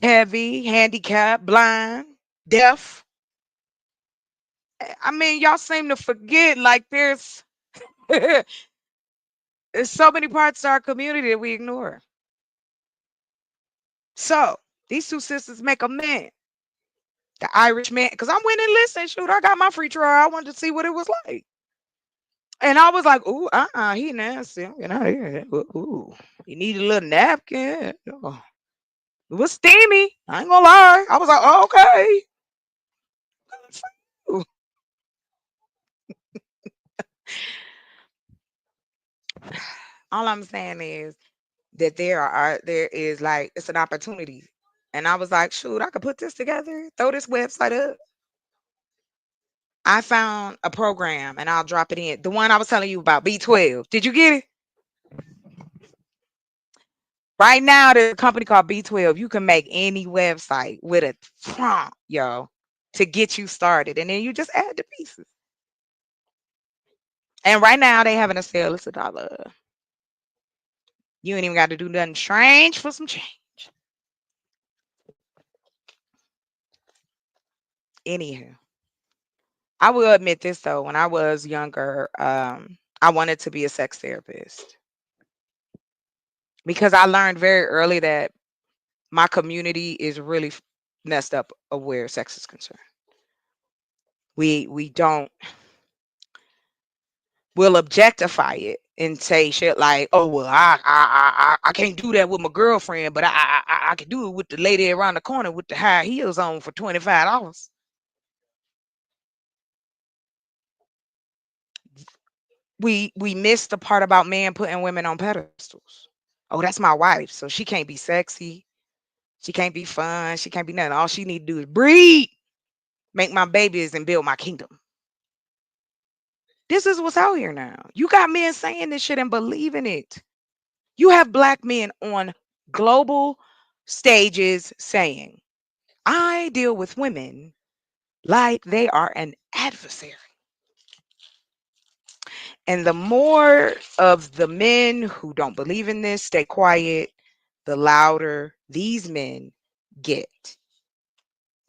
heavy, handicapped, blind, deaf. I mean, y'all seem to forget like there's so many parts of our community that we ignore. So these two sisters make a man, the Irish man, because I went and listened. Shoot, I got my free trial. I wanted to see what it was like. And I was like, ooh, he nasty. I'm getting out of here. Ooh, he need a little napkin. Oh, it was steamy. I ain't gonna lie. I was like, oh, okay. Ooh. All I'm saying is that there is like it's an opportunity. And I was like, shoot, I could put this together, throw this website up. I found a program and I'll drop it in. The one I was telling you about, B12. Did you get it? Right now, there's a company called B12. You can make any website with a prompt, yo, to get you started. And then you just add the pieces. And right now, they having a sale. It's $1. You ain't even got to do nothing strange for some change. Anywho, I will admit this though. When I was younger, I wanted to be a sex therapist because I learned very early that my community is really messed up of where sex is concerned. We don't We'll objectify it and say shit like, "Oh well, I can't do that with my girlfriend, but I can do it with the lady around the corner with the high heels on for $25." We missed the part about men putting women on pedestals. Oh, that's my wife, so she can't be sexy, she can't be fun, she can't be nothing. All she need to do is breed, make my babies, and build my kingdom. This is what's out here now. You got men saying this shit and believing it. You have black men on global stages saying, I deal with women like they are an adversary. And the more of the men who don't believe in this stay quiet, the louder these men get.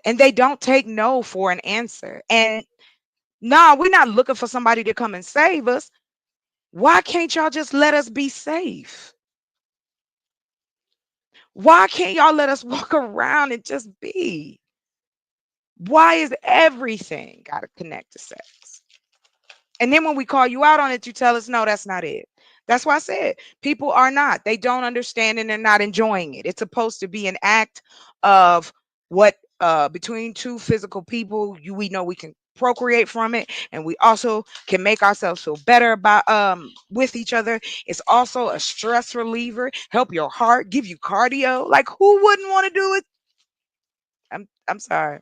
And they don't take no for an answer. And no, we're not looking for somebody to come and save us. Why can't y'all just let us be safe? Why can't y'all let us walk around and just be? Why is everything got to connect to sex? And then when we call you out on it, you tell us, no, that's not it. That's why I said people are not. They don't understand and they're not enjoying it. It's supposed to be an act of what between two physical people, we know we can procreate from it, and we also can make ourselves feel better about with each other. It's also a stress reliever, help your heart, give you cardio. Like who wouldn't want to do it? I'm sorry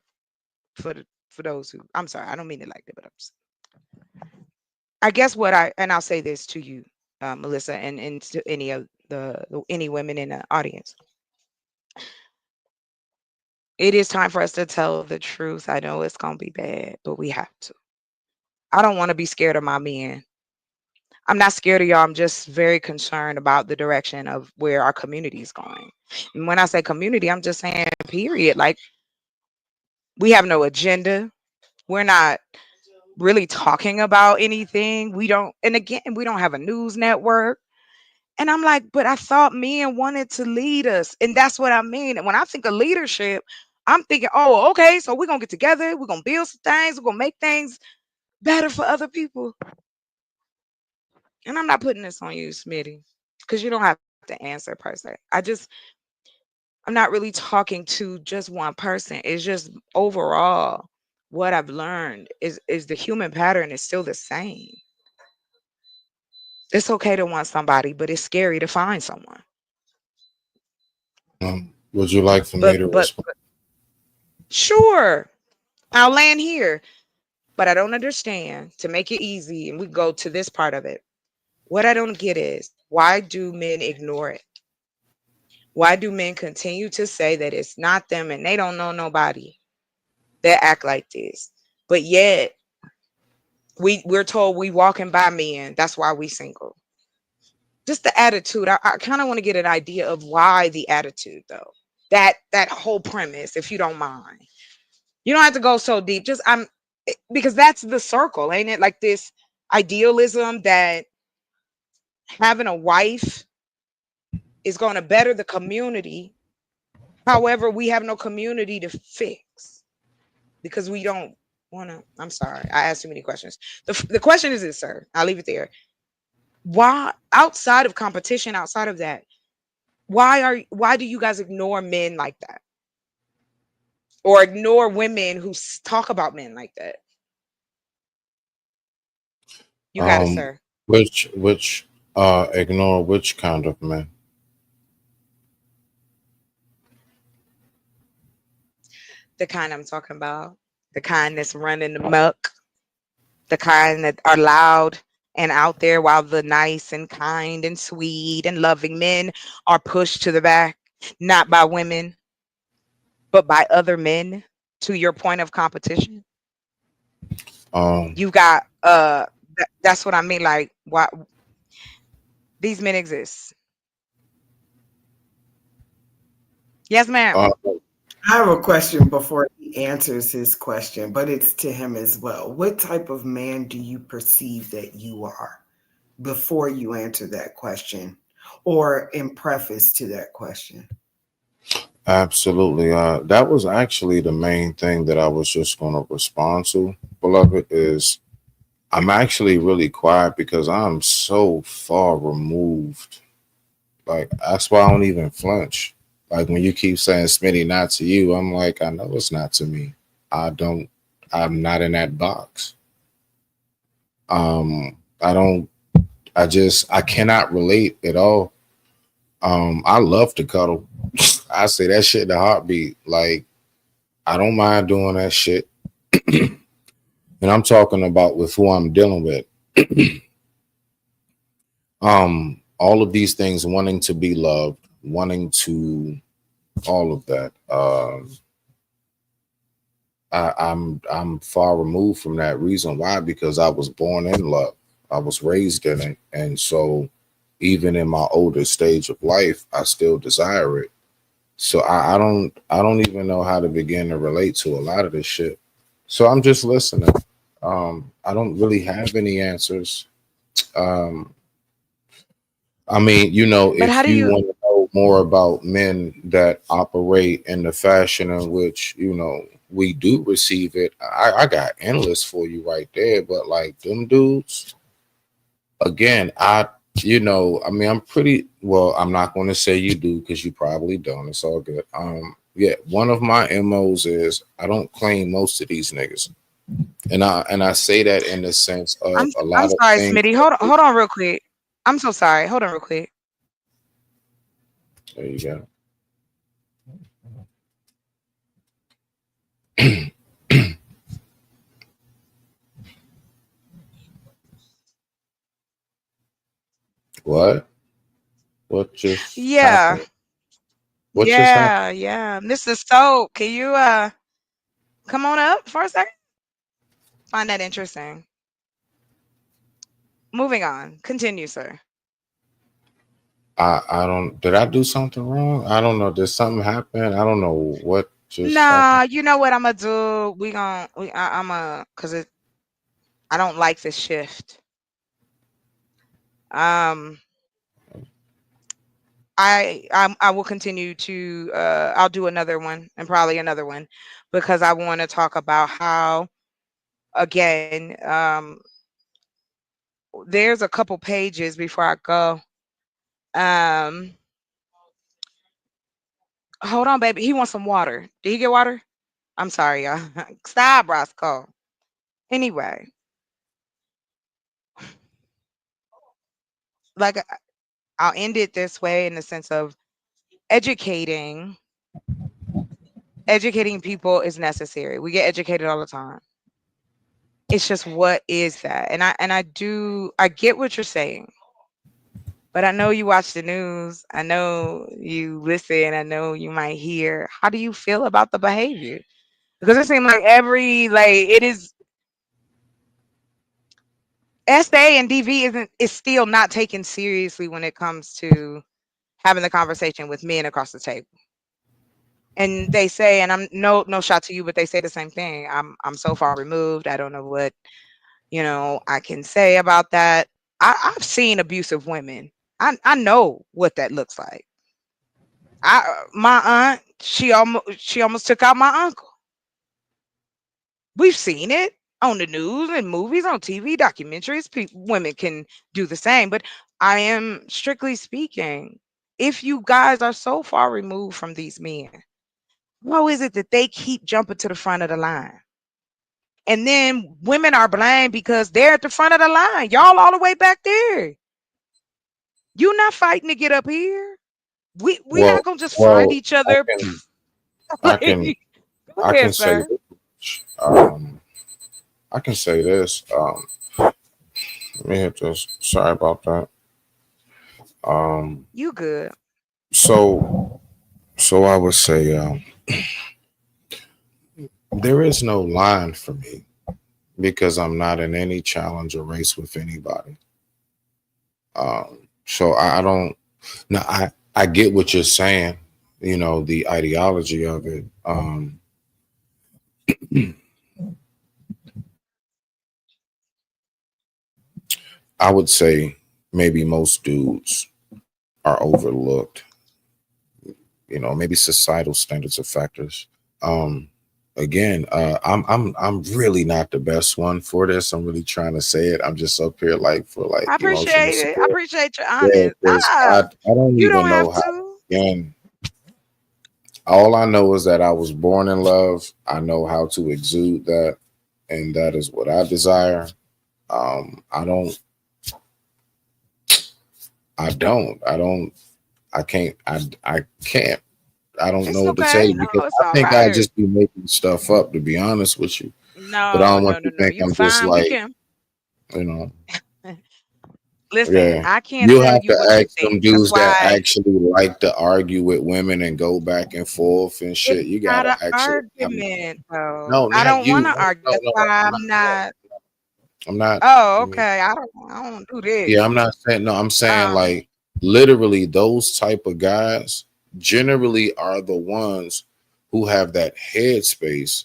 for those who, I'm sorry, I don't mean it like that, but I guess what I'll say this to you, Melissa, and to any of any women in the audience. It is time for us to tell the truth. I know it's gonna be bad, but we have to. I don't want to be scared of my men. I'm not scared of y'all. I'm just very concerned about the direction of where our community is going. And when I say community, I'm just saying period. Like we have no agenda. We're not really talking about anything. We don't, and again, we don't have a news network. And I'm like, but I thought men wanted to lead us. And that's what I mean. And when I think of leadership, I'm thinking, oh, okay, so we're going to get together. We're going to build some things. We're going to make things better for other people. And I'm not putting this on you, Smitty, because you don't have to answer per se. I'm not really talking to just one person. It's just overall what I've learned is the human pattern is still the same. It's okay to want somebody, but it's scary to find someone. Would you like for me But to but respond? sure, I'll land here. But I don't understand, to make it easy, and we go to this part of it. What I don't get is why do men ignore it? Why do men continue to say that it's not them and they don't know nobody that act like this? But yet we're told we walking by men. That's why we single. Just the attitude. I kind of want to get an idea of why the attitude though. That whole premise, if you don't mind. You don't have to go so deep. Just because that's the circle, ain't it? Like this idealism that having a wife is going to better the community. However, we have no community to fix because we don't want to. I'm sorry, I asked too many questions. The question is this, sir. I'll leave it there. Why, outside of competition, outside of that, why do you guys ignore men like that, or ignore women who talk about men like that? You got it, Um, sir. which ignore which kind of men? The kind I'm talking about, the kind that's running the muck. the kind that are loud and out there, while the nice and kind and sweet and loving men are pushed to the back, not by women, but by other men, to your point of competition. Um, You got that's what I mean. Like, why these men exist? Yes, ma'am. uh, I have a question before he answers his question, but it's to him as well. What type of man do you perceive that you are before you answer that question or in preface to that question? Absolutely. That was actually the main thing that I was just going to respond to, beloved, is I'm actually really quiet because I'm so far removed. Like, that's why I don't even flinch. Like, when you keep saying, Smitty, not to you, I'm like, I know it's not to me. I don't, I'm not in that box. I don't, I cannot relate at all. I love to cuddle. I say that shit in a heartbeat. Like, I don't mind doing that shit. And I'm talking about with who I'm dealing with. All of these things, wanting to be loved, wanting to all of that. I'm far removed from that. Reason why? Because I was born in love. I was raised in it. And so even in my older stage of life, I still desire it. So I don't even know how to begin to relate to a lot of this shit. So I'm just listening. I don't really have any answers. Um, I mean, But how if do you you? want to know more about men that operate in the fashion in which, we do receive it, I got endless for you right there. But like them dudes, again, I mean, I'm pretty well, I'm not going to say you do because you probably don't. It's all good. Yeah, one of my MOs is I don't claim most of these niggas. And I say that in the sense I'm of a I'm lot of sorry, things. Smitty. Hold on real quick. I'm so sorry. Hold on real quick. There you go. What? What just Yeah, happened? What just happened? yeah. Mr. Soap, can you come on up for a second? Find that interesting. Moving on. Continue, sir. I don't. Did I do something wrong? I don't know. Did something happen? I don't know what just happened. Nah, you know what I'm gonna do? I'm a cause I don't like this shift. Um, I will continue to I'll do another one and probably another one because I want to talk about how again there's a couple pages before I go. Um, hold on, baby. He wants some water. Did he get water? I'm sorry, y'all. Stop, Roscoe. Anyway, like I'll end it this way in the sense of educating educating people is necessary. We get educated all the time. It's just what is that? And I get what you're saying. But I know you watch the news. I know you listen. I know you might hear. How do you feel about the behavior? Because it seems like it is SA and DV is still not taken seriously when it comes to having the conversation with men across the table. And they say, and I'm no shot to you, but they say the same thing. I'm so far removed. I don't know what I can say about that. I've seen abusive women. I know what that looks like. My aunt, she almost took out my uncle. We've seen it on the news and movies, on TV, documentaries. Women can do the same, but I am strictly speaking. If you guys are so far removed from these men, how is it that they keep jumping to the front of the line? And then women are blamed because they're at the front of the line. Y'all all the way back there. You not fighting to get up here. We Well, not gonna just find well, each I other. can, I Like, can, go I can ahead, say sir. this much. I can say this. Let me hit this. Sorry about that. Um, You good. so so I would say there is no line for me because I'm not in any challenge or race with anybody. So I don't. No, I get what you're saying. You know the ideology of it. I would say maybe most dudes are overlooked. You know, maybe societal standards of factors. Um, Again, I'm really not the best one for this. I'm really trying to say it. I'm just up here like for like I emotional appreciate it. I support. appreciate your Yeah, honest. because I don't You don't even have know how to to. begin. All I know is that I was born in love. I know how to exude that, and that is what I desire. I don't, I don't, I can't, I can't, I don't know It's what to tell okay. you because No, it's I all think I right. just be making stuff up, to be honest with you. But I No, don't no, want no, you to no. think You I'm just fine. We like, can you know, listen. yeah. I can't You tell have you to what you ask think. them That's dudes that why actually like to argue with women and go back and forth and it's shit. You not gotta an actually have a, argument, though. no, I not don't you. want to No, argue. no, That's no, why I'm I'm not. not. I'm not. Oh, Mm, okay. I don't do yeah, this. I'm not saying no. I'm saying Um, like literally those type of guys generally are the ones who have that headspace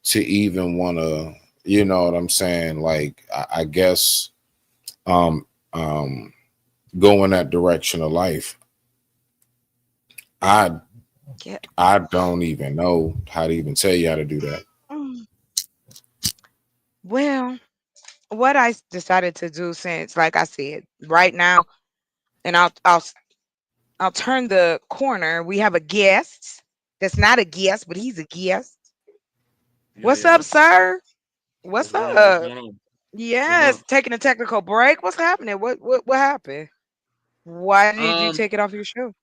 to even want to. You know what I'm saying? Like I guess um um go in that direction of life. I yeah. I don't even know how to even tell you how to do that. Mm. Well, what decided to do since, like I said, right now, and I'll turn the corner. We have a guest. That's not a guest, but he's a guest. Yeah, What's up, yeah. sir? What's What's going on? What's up? going on? What's Yes, up? taking a technical break. What's happening? What happened? Why did you Um, take it off your show?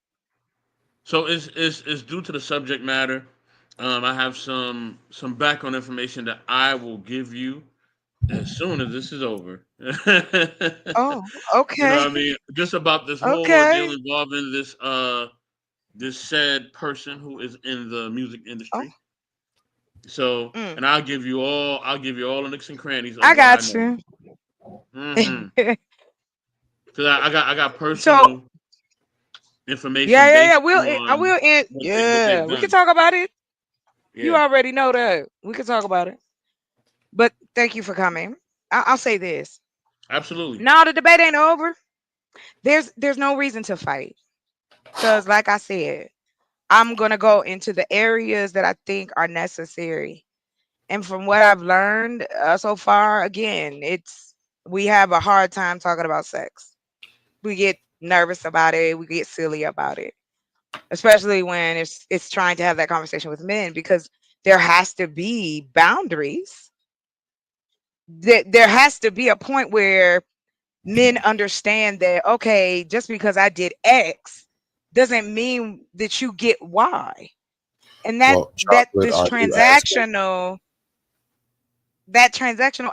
so it's due to the subject matter. I have some background information that I will give you as soon as this is over. You Oh, know okay. what I mean? Just about this whole ordeal Okay. involving this said person who is in the music Oh, industry. So, mm, and I'll give you all the nicks and crannies of I what I got know. you. Mm-hmm. Cause I got So, personal yeah, information yeah, yeah. based I on will end. what Yeah, they've we can done. talk about it. You Yeah, already know that. We can talk about it. But thank you for coming. I'll say this. absolutely. No, the debate ain't over. There's no reason to fight. Cause like I said, I'm gonna go into the areas that I think are necessary. And from what I've learned so far, again, it's we have a hard time talking about sex. We get nervous about it. We get silly about it, especially when it's trying to have that conversation with men because there has to be boundaries. There has to be a point where men understand that okay, just because I did X doesn't mean that you get Y. And Well, that chocolate, this are you asking? transactional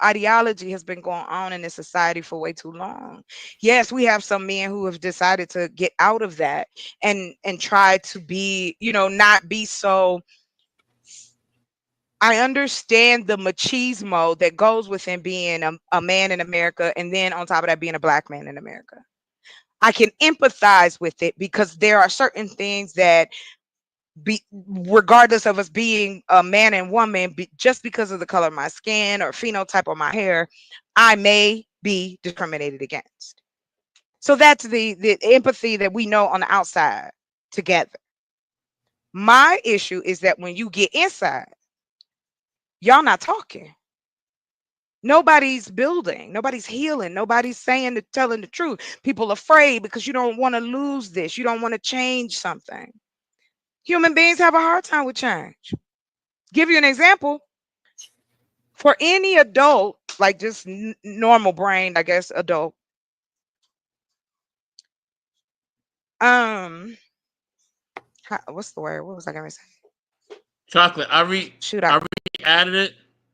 ideology has been going on in this society for way too long. Yes, we have some men who have decided to get out of that and try to be, not be so. I understand the machismo that goes within being a man in America and then on top of that being a black man in America. I can empathize with it because there are certain things that regardless of us being a man and woman, just because of the color of my skin or phenotype of my hair, I may be discriminated against. So that's the empathy that we know on the outside together. My issue is that when you get inside, y'all not talking. Nobody's building, nobody's healing, nobody's telling the truth. People afraid because you don't want to lose this. You don't want to change something. Human beings have a hard time with change. Give you an example. For any adult, like just normal brain, I guess, adult, um, what's the word? What was I gonna say? Chocolate. Shoot, I I re-added it.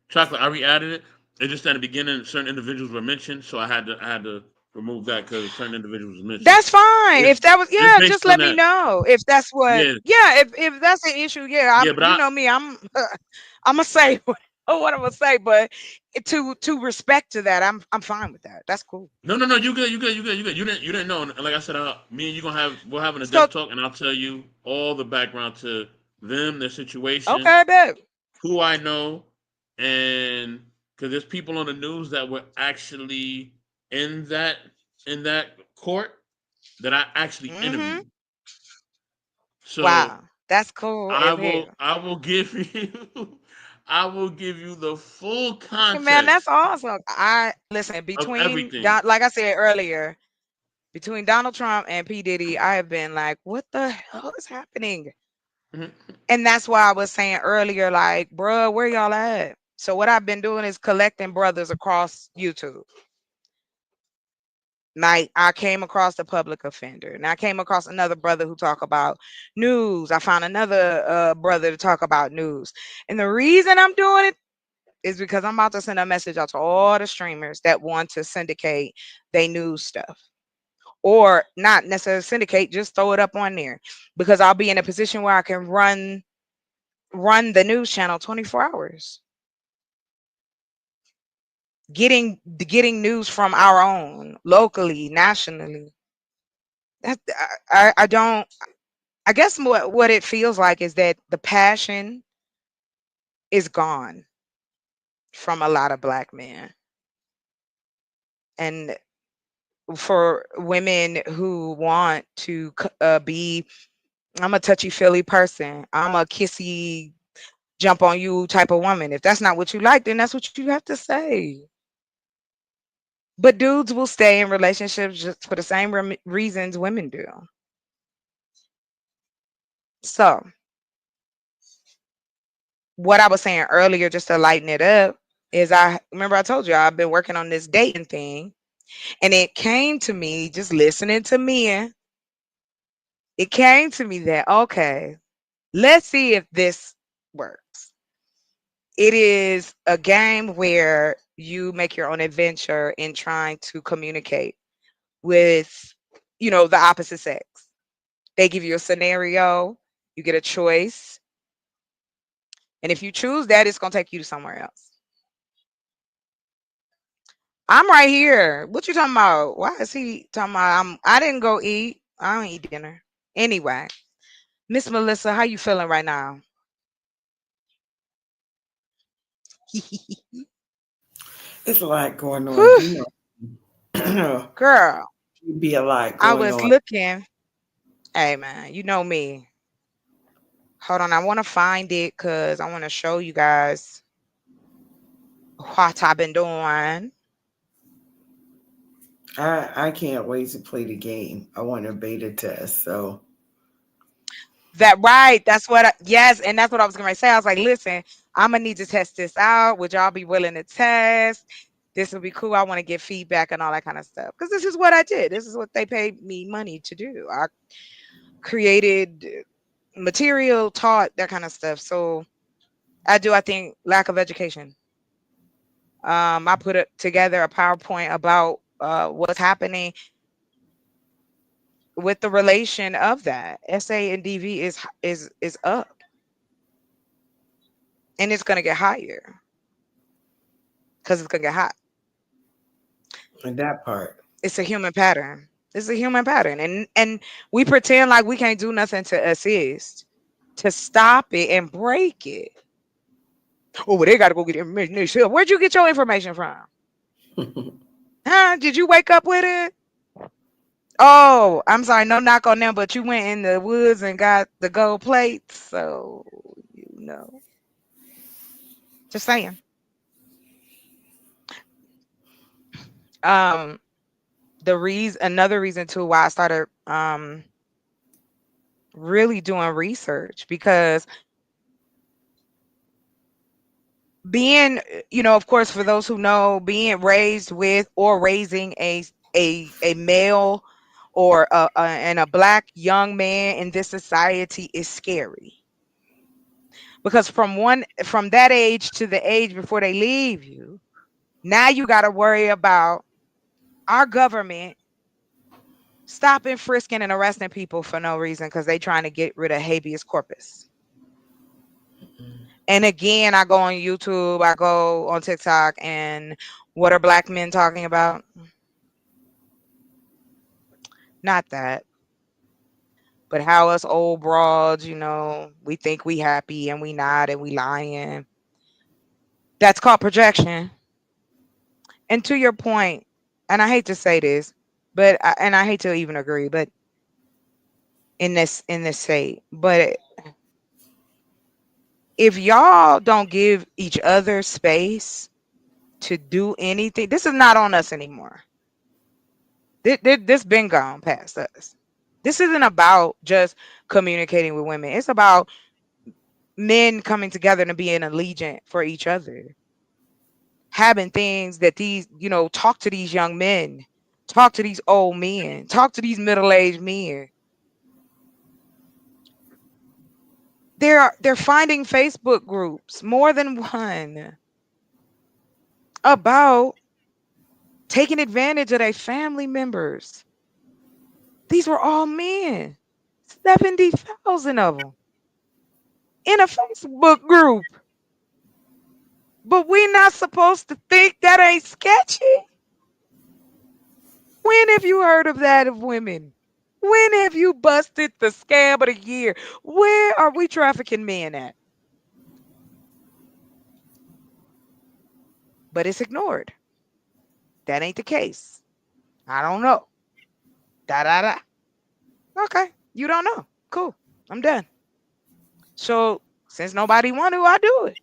Chocolate. I re-added it, It's just at the beginning, certain individuals were mentioned, so I had to remove that because certain individuals were mentioned. That's fine. It's If that was, it's yeah, based just on let me that. know. If that's what, Yeah, yeah, if that's the issue, yeah, yeah, I'm, but you know me, I'm I'm gonna say what I'm gonna say, but to respect to that, I'm fine with that. That's cool. no, you good, you good, you good, you good. You didn't know. And like I said, me and you gonna have we're having a So depth talk, and I'll tell you all the background to them, their situation, okay, bet. who I know, and because there's people on the news that were actually in that in that court that I actually Mm-hmm. interviewed. So Wow, that's cool as hell. I will give you I will give you the full Hey, man, that's context awesome. I listen of between everything. Like I said earlier, between Donald Trump and P Diddy, I have been like, what the hell is happening? Mhm. And that's why I was saying earlier, like, bruh, where y'all at? So what I've been doing is collecting brothers across YouTube. Like I came across a public offender, and I came across another brother who talk about news. I found another brother to talk about news, and the reason I'm doing it is because I'm about to send a message out to all the streamers that want to syndicate they news stuff, or not necessarily syndicate, just throw it up on there, because I'll be in a position where I can run the news channel 24 hours, getting news from our own locally, nationally. That I don't. I guess what it feels like is that the passion is gone from a lot of black men, and for women who want to be, I'm a touchy feely person, I'm a kissy, jump on you type of woman. If that's not what you like, then that's what you have to say. But dudes will stay in relationships just for the same reasons women do. So, what I was saying earlier, just to lighten it up, is I remember I told you I've been working on this dating thing, and it came to me just listening to men. It came to me that, okay, let's see if this works. It is a game where you make your own adventure in trying to communicate with, the opposite sex. They give you a scenario, you get a choice, and if you choose that, it's gonna take you to somewhere else. I'm right here. What you talking about? Why is he talking about? I didn't go eat. I don't eat dinner. Anyway, Miss Melissa, how you feeling right now? It's a lot going on. Whew, You know, girl, be a lot I going was on. looking. Hey man, you know me. Hold on, I want to find it because I want to show you guys what I've been doing. I can't wait to play the game. I want a beta test. So That right. That's what yes, and that's what I was gonna say. I was like, listen, I'm gonna need to test this out. Would y'all be willing to test? This would be cool. I want to get feedback and all that kind of stuff. Because this is what I did. This is what they paid me money to do. I created material, taught that kind of stuff. So I think lack of education. I put it together a PowerPoint about what's happening with the relation of that. SA and DV is up, and it's gonna get higher because it's gonna get hot. in that part. It's a human pattern. It's a human pattern, and we pretend like we can't do nothing to assist, to stop it and break it. Oh, well, they got to go get information themselves. Where'd you get your information from? Huh? Did you wake up with it? Oh, I'm sorry, no knock on them, but you went in the woods and got the gold plates, so you know. Just saying. Um, another reason too why I started really doing research, because being, of course, for those who know, being raised with or raising a male or and a black young man in this society is scary, because from that age to the age before they leave you, Now you got to worry about our government stopping, frisking, and arresting people for no reason because they trying to get rid of habeas corpus. And again, I go on YouTube, I go on TikTok, and what are black men talking about? Not that, but how us old broads, we think we happy and we not, and we lying. That's called projection. And to your point, and I hate to say this, and I hate to even agree, but in this state, but if y'all don't give each other space to do anything, this is not on us anymore. This been gone past us. This isn't about just communicating with women. It's about men coming together and being allegiant for each other. Having things that talk to these young men, talk to these old men, talk to these middle-aged men. They're finding Facebook groups, more than one, about taking advantage of their family members. These were all men, 70,000 of them in a Facebook group. But we're not supposed to think that ain't sketchy. When have you heard of that of women? When have you busted the scam of the year? Where are we trafficking men at? But it's ignored. That ain't the case. I don't know. Da da da. Okay, you don't know. Cool. I'm done. So since nobody want to, I do it.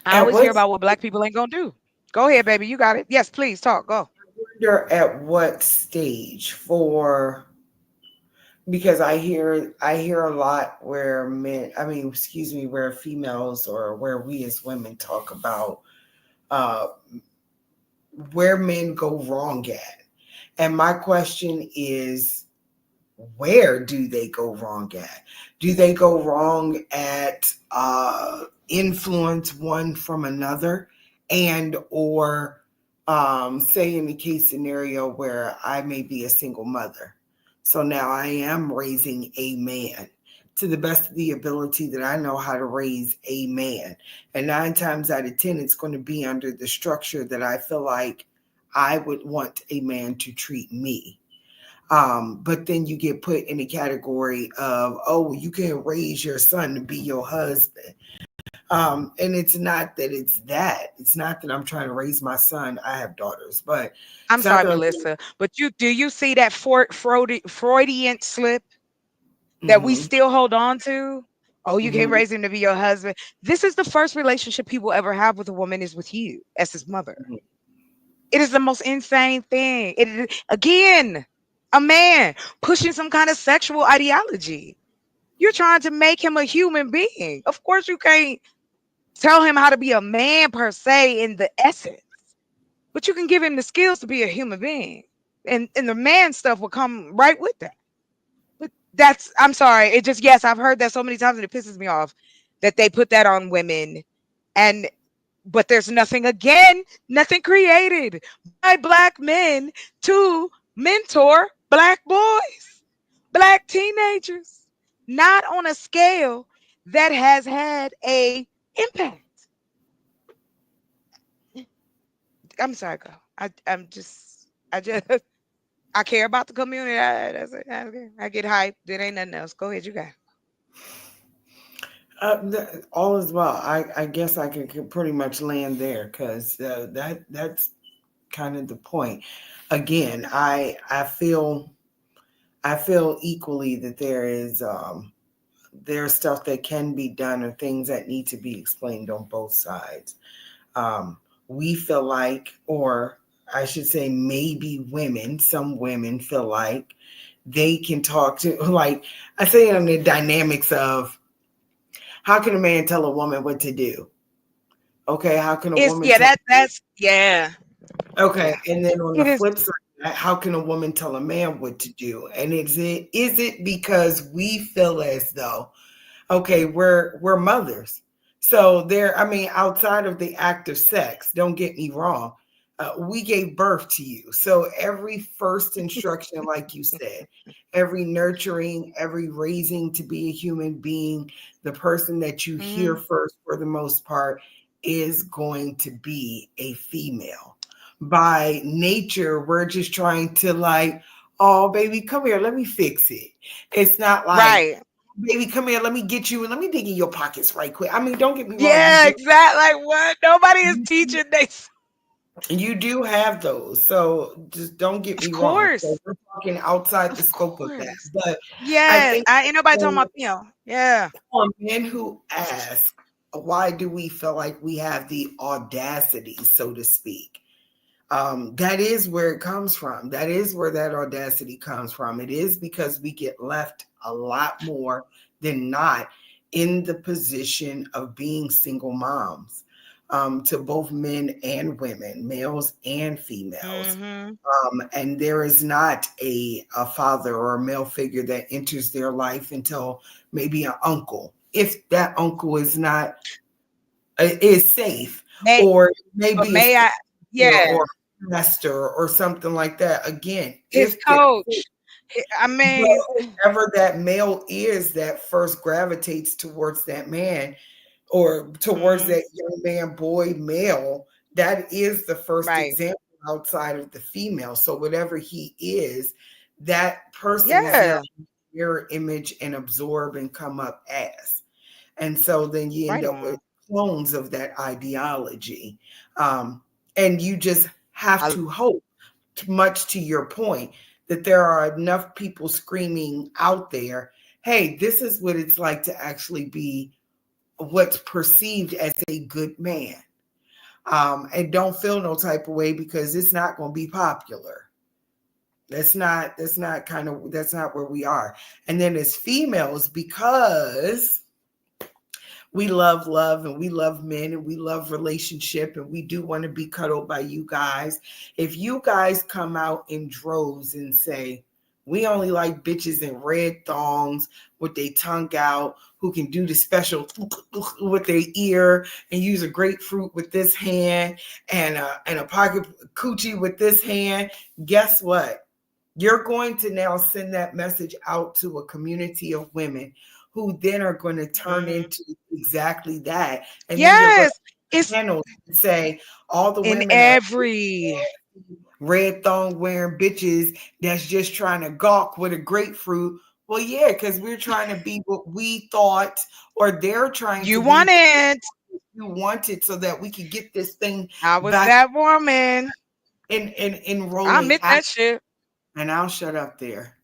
I At always hear what about what black people ain't gonna do. Go ahead, baby. You got it. Yes, please talk. Go. wonder at what stage for, because I hear a lot where men, I mean, excuse me, where females or where we as women talk about uh where men go wrong at. And my question is, where do they go wrong at? Do they go wrong at influence one from another, and or say in the case scenario where I may be a single mother, so now I am raising a man to the best of the ability that I know how to raise a man, and 9 times out of 10 it's going to be under the structure that I feel like I would want a man to treat me. But then you get put in the category of, oh, you can raise your son to be your husband. And it's not that it's not that I'm trying to raise my son. I have daughters, but I'm it's not sorry, that I'm. Melissa, but do you see that Freudian slip that we Mhm, still hold on to? Oh, you can't mhm, raise him to be your husband. This is the first relationship he will ever have with a woman is with you as his mother. mhm. It is the most insane thing. It is, again, a man pushing some kind of sexual ideology. You're trying to make him a human being. Of course, you can't tell him how to be a man per se in the essence, but you can give him the skills to be a human being. And the man stuff will come right with that. But I'm sorry. It just, yes, I've heard that so many times and it pisses me off that they put that on women. And but there's nothing created by black men to mentor black boys, black teenagers, not on a scale that has had a impact. I'm sorry, girl. I just I care about the community. That's it. I get hyped. There ain't nothing else. Go ahead, you got it. All is well. I guess I could pretty much land there because that's kind of the point. Again, I feel equally that there's stuff that can be done or things that need to be explained on both sides. We feel like, or I should say, maybe some women feel like they can talk to, like, I say it on the dynamics of how can a man tell a woman what to do? Okay, how can a It's woman yeah, tell? that's yeah. Okay, Yeah. and then on the It is. flip side, how can a woman tell a man what to do? And is it because we feel as though, okay, we're mothers. So there, I mean, outside of the act of sex, don't get me wrong, we gave birth to you. So every first instruction, like you said, every nurturing, every raising to be a human being, the person that you hear Mhm. first for the most part is going to be a female. By nature, we're just trying to like, oh, baby, come here, let me fix it. It's not like, Right. baby, come here, let me get you and let me dig in your pockets right quick. I mean, don't get me wrong, Yeah, exactly. Like what? Nobody is teaching they you do have those. So just don't get Of me wrong. So course. we're talking outside the Of scope of that. course. But I Yes. think I ain't nobody talking for, about Yeah. for men who ask, why do we feel like we have the audacity, so to speak? That is where it comes from. That is where that audacity comes from. It is because we get left a lot more than not in the position of being single moms, to both men and women, males and females. Mhm. And there is not a father or a male figure that enters their life until maybe an uncle. If that uncle is not is safe, May or maybe a may I or yeah. master or something like that. Again, His if there, coach. I but mean, whoever that male is that first gravitates towards that man or towards mhm. that young man, boy, male, that is the first Right. example outside of the female. So whatever he is, that person is now Yeah. mirror image and absorb and come up as. And so then you end Right up with on. clones of that ideology. And you just have I to hope, much to your point, that there are enough people screaming out there, hey, this is what it's like to actually be what's perceived as a good man. And don't feel no type of way because it's not going to be popular. That's not where we are. And then as females, because we love and we love men and we love relationship and we do want to be cuddled by you guys. If you guys come out in droves and say, we only like bitches in red thongs with their tongue out, who can do the special with their ear and use a grapefruit with this hand and a pocket coochie with this hand. Guess what? You're going to now send that message out to a community of women who then are going to turn mhm. into exactly that. And then you're going Yes. to It's panel and say all the in women are every red thong wearing bitches that's just trying to gawk with a grapefruit. Well, yeah, because we're trying to be what we thought, or they're trying you to want be it. what you wanted so that we could get this thing I was back that woman. in I rolling miss action. that shit. And I'll shut up there.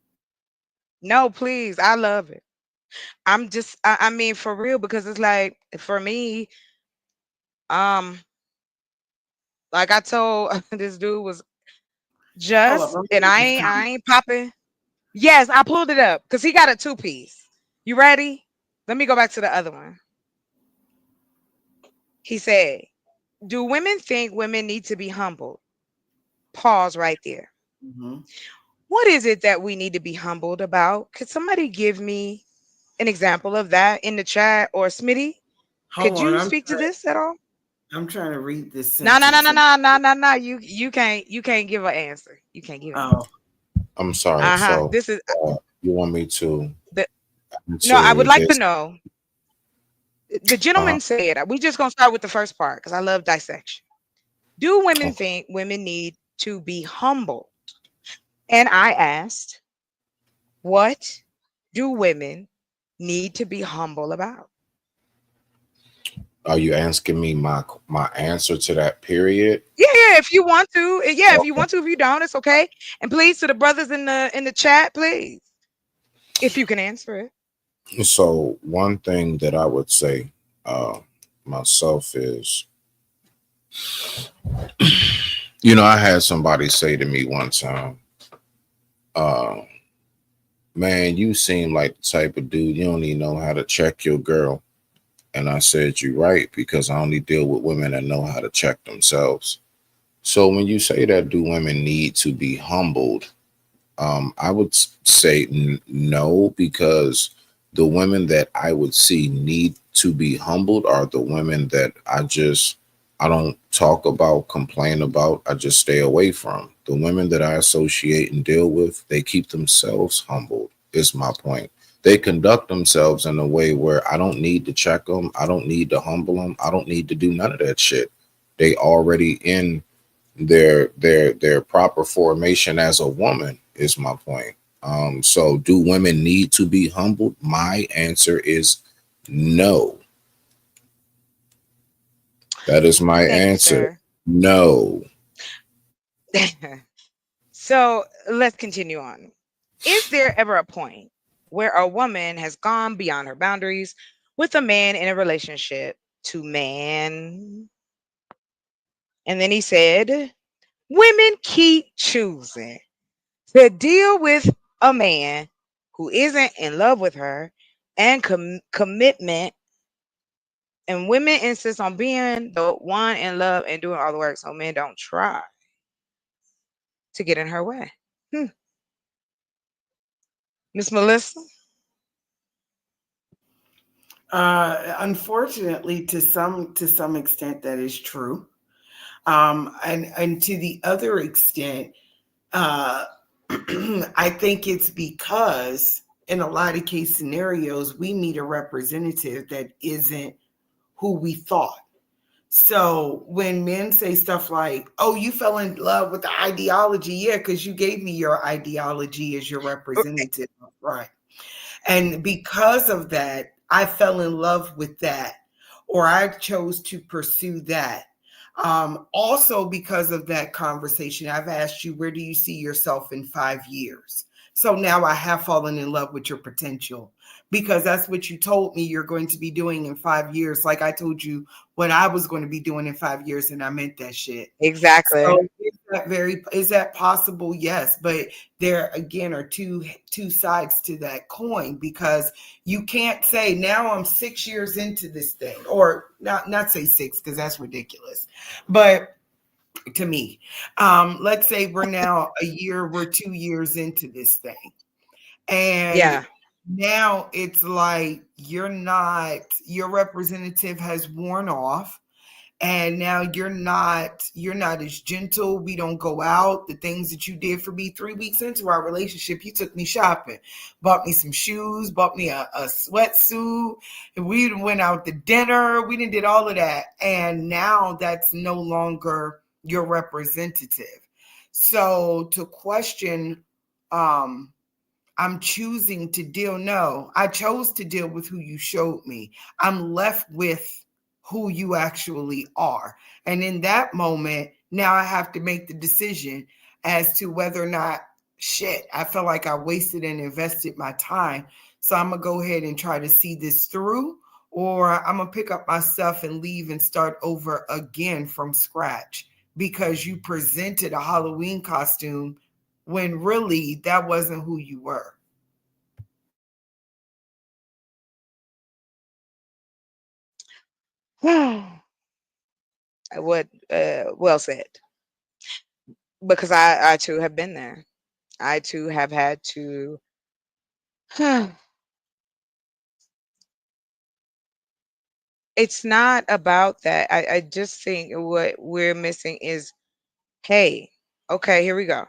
No, please. I love it. I mean for real because it's like for me, um, like I told this dude was Hold up, just I'm and reading this I comment. ain't popping. Yes, I pulled it up because he got a two piece. You ready? Let me go back to the other one. He said, do women think women need to be humbled? Pause right there. Mhm. What is it that we need to be humbled about? Could somebody give me an example of that in the chat or Smitty? Hold Could on, you speak to this at all? I'm trying to read this No, no, no, sentence. no, no, no, no, no. You can't give an answer. You can't give an Oh, answer. I'm sorry. Uh-huh. So This is you want me to the no, I would answer like to this? know. The Uh, gentleman said, we just gonna start with the first part because I love dissection. Do women okay. think women need to be humble? And I asked, what do women need to be humble about? Are you asking me my answer to that period? Yeah, yeah, if you want to. Yeah, if you Okay. want to, if you don't, it's okay. And please to the brothers in the chat, please. If you can answer it. So one thing that I would say uh, myself is, I had somebody say to me one time, uh, "Man, you seem like the type of dude you don't even know how to check your girl." And I said, "You're right, because I only deal with women that know how to check themselves." So when you say that, do women need to be humbled? I would say no, because the women that I would see need to be humbled are the women that I don't talk about, complain about, I just stay away from. The women that I associate and deal with, they keep themselves humbled, is my point. They conduct themselves in a way where I don't need to check them, I don't need to humble them, I don't need to do none of that shit. They already in their proper formation as a woman, is my point. So do women need to be humbled? My answer is no. That is my Thank you, answer. sir. No. So let's continue on. Is there ever a point where a woman has gone beyond her boundaries with a man in a relationship to man? And then he said, women keep choosing to deal with a man who isn't in love with her and commitment. And women insist on being the one in love and doing all the work so men don't try to get in her way. Hmm. Miss Melissa? Unfortunately, to some extent, that is true. And to the other extent, uh, I think it's because in a lot of case scenarios, we meet a representative that isn't who we thought. So when men say stuff like, "Oh, you fell in love with the ideology," yeah, because you gave me your ideology as your representative, right? And because of that, I fell in love with that, or I chose to pursue that. Also, because of that conversation, I've asked you, where do you see yourself in 5 years? So now I have fallen in love with your potential because that's what you told me you're going to be doing in 5 years. Like I told you what I was going to be doing in 5 years, and I meant that shit. Exactly. So is that possible? Yes, but there again are two sides to that coin because you can't say now I'm 6 years into this thing, or not say six because that's ridiculous, but to me, let's say we're 2 years into this thing, and Yeah. now it's like your representative has worn off, and now you're not as gentle. We don't go out. The things that you did for me 3 weeks into our relationship, you took me shopping, bought me some shoes, bought me a sweatsuit, and we went out to dinner. We didn't did all of that, and now that's no longer your representative. So to question, um I'm choosing to deal. No, I chose to deal with who you showed me. I'm left with who you actually are. And in that moment, now I have to make the decision as to whether or not, shit, I felt like I wasted and invested my time. So I'm going to go ahead and try to see this through, or I'm going to pick up my stuff and leave and start over again from scratch because you presented a Halloween costume when really that wasn't who you were. What well said. Because I too have been there. I too have had to it's not about that. I just think what we're missing is, hey, okay, here we go.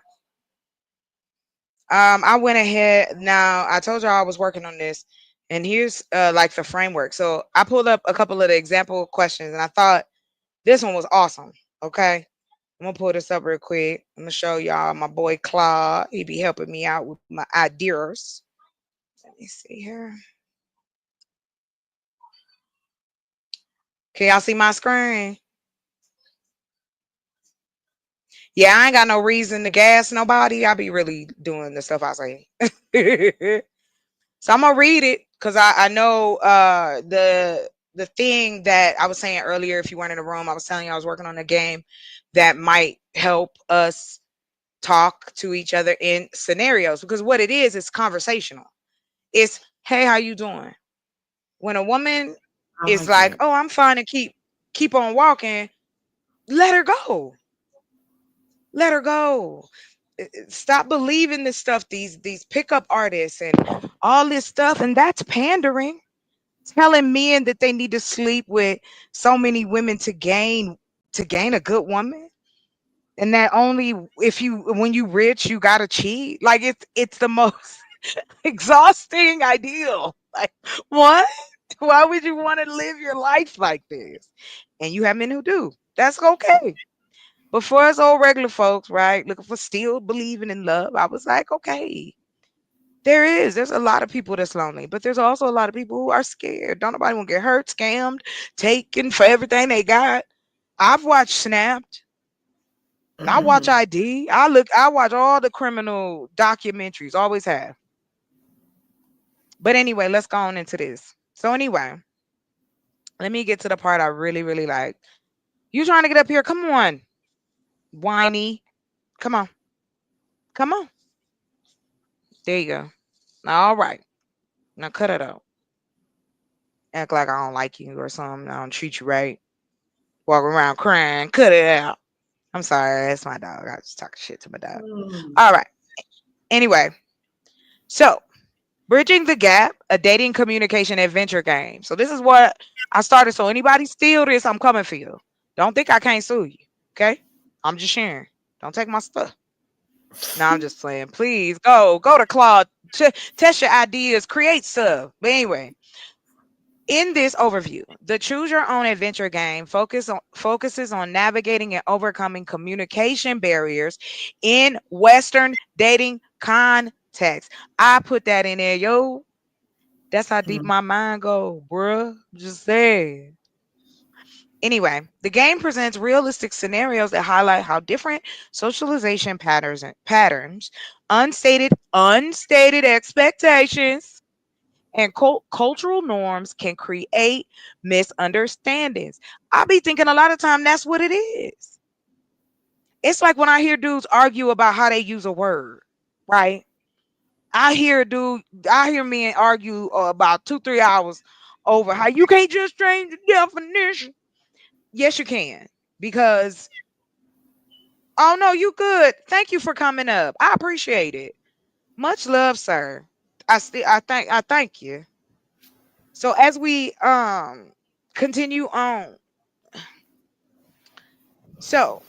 I went ahead. Now I told y'all I was working on this, and here's like the framework. So I pulled up a couple of the example questions, and I thought this one was awesome. Okay, I'm gonna pull this up real quick. I'm gonna show y'all my boy Claude. He be helping me out with my ideas. Let me see here. Can y'all see my screen? Yeah, I ain't got no reason to gas nobody. I be really doing the stuff I say. So I'm gonna read it because I know the thing that I was saying earlier. If you weren't in the room, I was telling you I was working on a game that might help us talk to each other in scenarios, because what it is conversational. It's, hey, how you doing? When a woman I is like like, that. oh, I'm fine, and keep on walking, let her go. Let her go. Stop believing this stuff, these pickup artists and all this stuff, and that's pandering. telling men that they need to sleep with so many women to gain a good woman, and that only if you when you rich you gotta cheat. Like it's the most exhausting ideal. Like what? Why would you want to live your life like this? And you have men who do. That's okay. But for us old regular folks, right, looking for still believing in love, I was like, okay, there's a lot of people that's lonely, but there's also a lot of people who are scared. Don't nobody want to get hurt, scammed, taken for everything they got. I've watched Snapped. I watch Mhm. ID. I watch all the criminal documentaries. Always have. But anyway, let's go on into this. So anyway, let me get to the part I really, really like. You trying to get up here? Come on, whiny. Come on, come on. There you go. All right. Now cut it out. Act like I don't like you or something. I don't treat you right. Walk around crying. Cut it out. I'm sorry. That's my dog. I was just talking shit to my dog. Mm. All right. Anyway, so Bridging the Gap, a dating communication adventure game. So this is what I started. So anybody steal this, I'm coming for you. Don't think I can't sue you. Okay? I'm just sharing. Don't take my stuff. No, I'm just playing. Please go to Claude. Test your ideas. Create stuff. But anyway, in this overview, the Choose Your Own Adventure game focuses on navigating and overcoming communication barriers in Western dating context. I put that in there, yo. That's how deep Mm. my mind go, bruh. Just say. Anyway, the game presents realistic scenarios that highlight how different socialization patterns, unstated expectations, and cultural norms can create misunderstandings. I be thinking a lot of time that's what it is. It's like when I hear dudes argue about how they use a word, right? I hear dude, I hear men argue about 2, 3 hours over how you can't just change the definition. Yes, you can, because oh no, you good. Thank you for coming up. I appreciate it. Much love, sir. I thank you. So as we continue on, so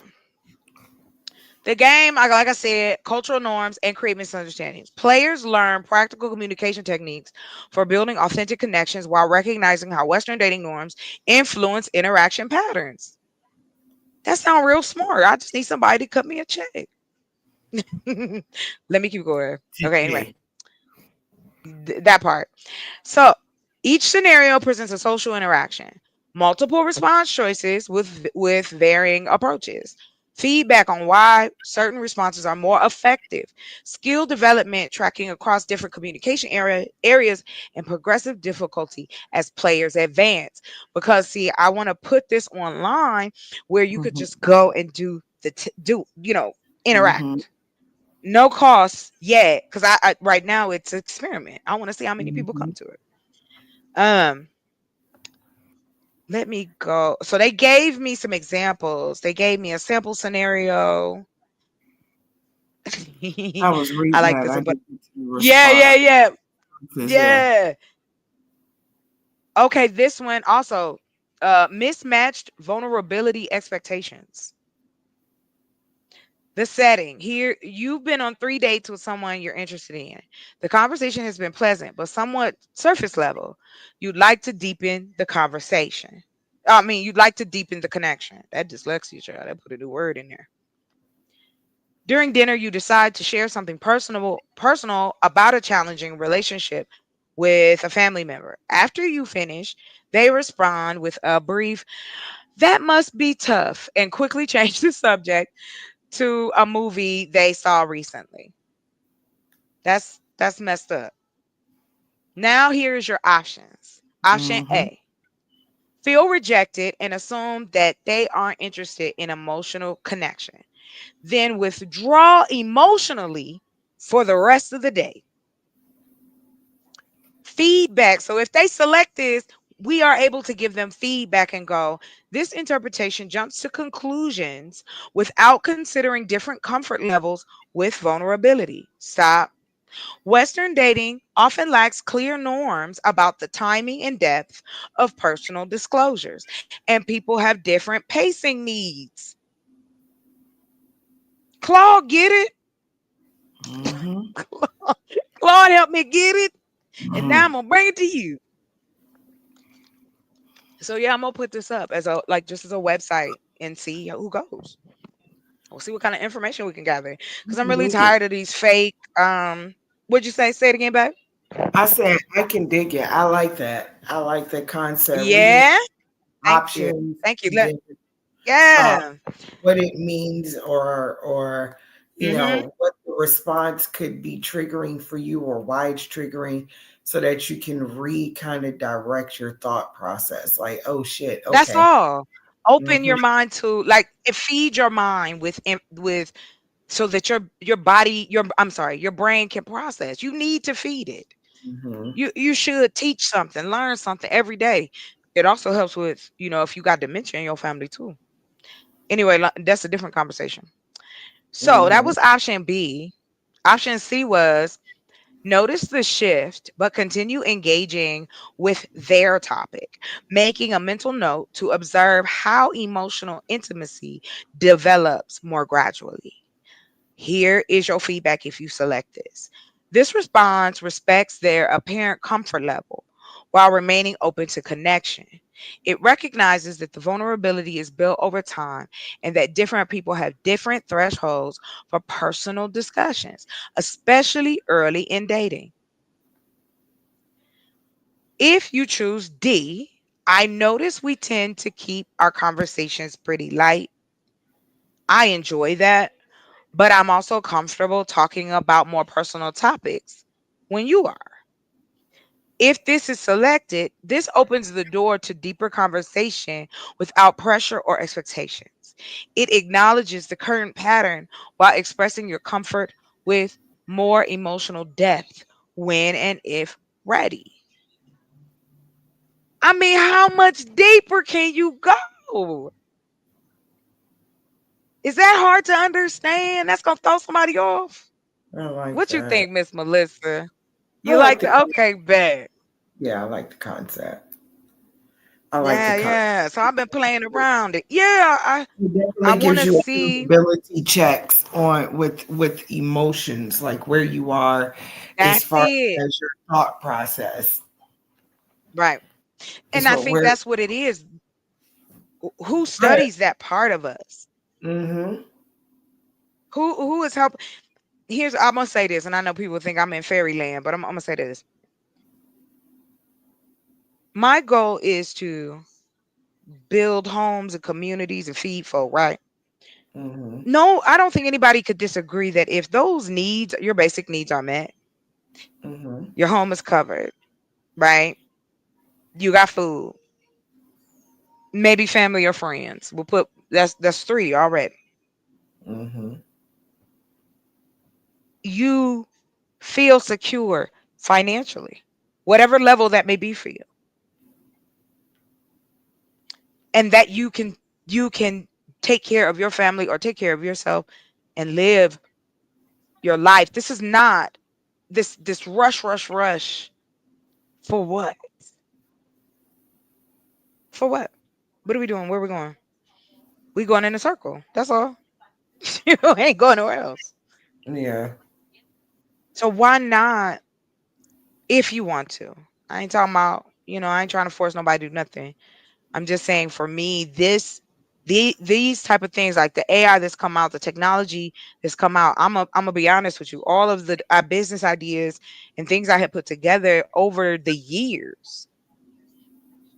the game, like I said, cultural norms and create misunderstandings. Players learn practical communication techniques for building authentic connections while recognizing how Western dating norms influence interaction patterns. That sounds real smart. I just need somebody to cut me a check. Let me keep going. Okay, anyway, TK. that part. So each scenario presents a social interaction, multiple response choices with varying approaches, feedback on why certain responses are more effective, skill development tracking across different communication areas, and progressive difficulty as players advance. Because see, I want to put this online where you could Mhm. just go and do Mhm. interact. No cost yet, because I right now it's an experiment. I want to see how many people come Mhm. to it. Um, let me go. So they gave me some examples. They gave me a sample scenario. I was I reading like that. this I one, but didn't get to yeah, yeah, respond. yeah, Yeah. yeah. Okay, this one also. Mismatched vulnerability expectations. The setting here, you've been on 3 dates with someone you're interested in. The conversation has been pleasant, but somewhat surface level. You'd like to deepen the conversation. I mean, you'd like to deepen the connection. That dyslexia child, I put a new word in there. During dinner, you decide to share something personal about a challenging relationship with a family member. After you finish, they respond with a brief, that must be tough, and quickly change the subject to a movie they saw recently. That's messed up. Now here's your options. Option Mhm. A. Feel rejected and assume that they aren't interested in emotional connection. Then withdraw emotionally for the rest of the day. Feedback. So if they select this, we are able to give them feedback and go, this interpretation jumps to conclusions without considering different comfort levels with vulnerability. Stop. Western dating often lacks clear norms about the timing and depth of personal disclosures, and people have different pacing needs. Claude, get it? Mm-hmm. Claude, help me get it. And now I'm Mm-hmm. gonna bring it to you. So yeah, I'm gonna put this up as a like just as a website and see who goes. We'll see what kind of information we can gather. Because I'm really Dig it. tired of these fake what'd you say? Say it again, babe. I said I can dig it. I like that. I like the concept. Reading Yeah. Thank you. options Thank you. and then uh, Yeah. what it means or Mm-hmm. what the response could be triggering for you or why it's triggering so that you can kind of direct your thought process like oh shit That's okay. all. Open Hmm. your mind to like it feed your mind with so that your body your I'm sorry, your brain can process. You need to feed it. Hmm. You should teach something, learn something every day. It also helps with, if you got dementia in your family too. Anyway, that's a different conversation. So that Hmm. was option B. Option C was notice the shift, but continue engaging with their topic, making a mental note to observe how emotional intimacy develops more gradually. Here is your feedback if you select this. This response respects their apparent comfort level while remaining open to connection. It recognizes that the vulnerability is built over time and that different people have different thresholds for personal discussions, especially early in dating. If you choose D, I notice we tend to keep our conversations pretty light. I enjoy that, but I'm also comfortable talking about more personal topics when you are. If this is selected, this opens the door to deeper conversation without pressure or expectations. It acknowledges the current pattern while expressing your comfort with more emotional depth when and if ready. I mean, how much deeper can you go? Is that hard to understand? That's gonna throw somebody off. I like What you that. think, Miss Melissa? I You like like the the okay, bet. yeah, I like the concept. I like the Yeah, concept. yeah. So I've been playing around it. Yeah, It I definitely want gives to you see. accountability checks on with emotions, like where you are as That's far it. as your thought process Right. And is I what think we're that's what it is. Who right. studies that part of us? Mm-hmm. Who is help? Here's I'm gonna say this, and I know people think I'm in fairyland, but I'm gonna say this. My goal is to build homes and communities and feed folk, right? Mm-hmm. No, I don't think anybody could disagree that if those needs, your basic needs are met, Mm-hmm. your home is covered, right? You got food, maybe family or friends. We'll put that's three already. Mm-hmm. You feel secure financially, whatever level that may be for you, and that you can take care of your family or take care of yourself and live your life. This is not this rush for what? For what? What are we doing? Where are we going? We going in a circle. That's all. You ain't going nowhere else. Yeah. So why not if you want to? I ain't talking about, I ain't trying to force nobody to do nothing. I'm just saying for me, these type of things like the AI that's come out, the technology that's come out, I'm gonna be honest with you. All of the business ideas and things I had put together over the years.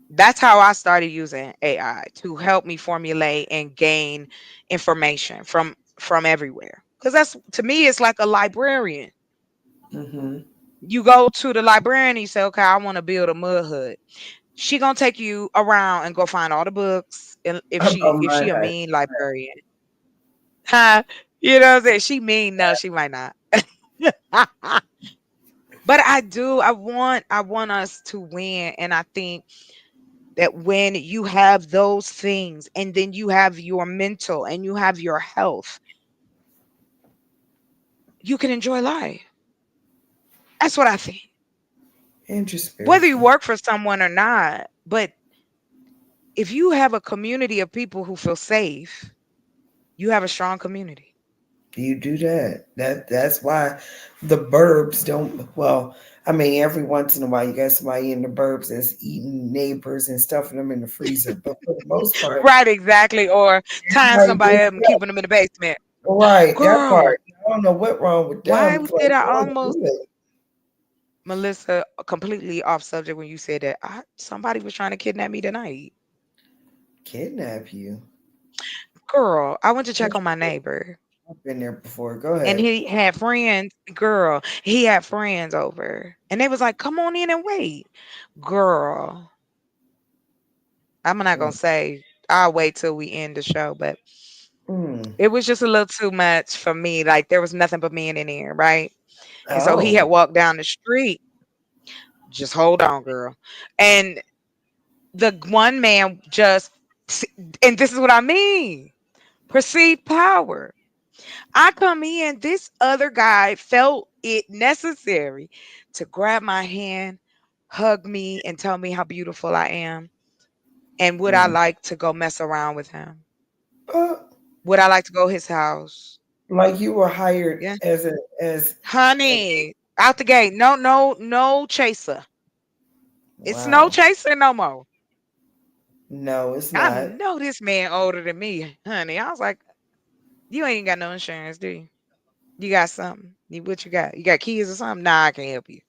That's how I started using AI to help me formulate and gain information from everywhere. Because that's to me, it's like a librarian. Mm-hmm. You go to the librarian and you say, okay, I want to build a mud hut. She gonna take you around and go find all the books. And if she About if my she a head. mean librarian, huh? You know what I'm saying? She mean, no, she might not. But I do. I want us to win. And I think that when you have those things and then you have your mental and you have your health, you can enjoy life. That's what I think. Whether you Interesting. work for someone or not, but if you have a community of people who feel safe, you have a strong community. You do that. That's why the burbs don't. Well, I mean, every once in a while, you got somebody in the burbs that's eating neighbors and stuffing them in the freezer. But for the most part, Right, exactly. Or tying everybody somebody wakes up and up. keeping them in the basement. Right, that Girl, part. I don't know what wrong with why them. It's like, did I y'all almost, good. Melissa, completely off subject when you said that somebody was trying to kidnap me tonight? Kidnap you. Girl, I went to check on my neighbor I've been there before. Go and ahead. he had friends. Girl, he had friends over and they was like, come on in and wait. Girl, I'm not going Mm. to say, I'll wait till we end the show, but Mm. it was just a little too much for me. Like there was nothing but men in there, right? And so he had Oh, walked down the street. Just hold on, girl. And the one man just, and this is what I mean, perceived power. I come in, this other guy felt it necessary to grab my hand, hug me, and tell me how beautiful I am. And would I mm. like to go mess around with him? Uh, Would I like to go his house? like you were hired Yeah. as a as Honey, out the gate. No, no, no chaser. It's no wow. chaser no more. No, it's I not. know this man older than me, honey. I was like, you ain't got no insurance, do you? You got something? What you got? You got kids or something? Nah, I can't help you.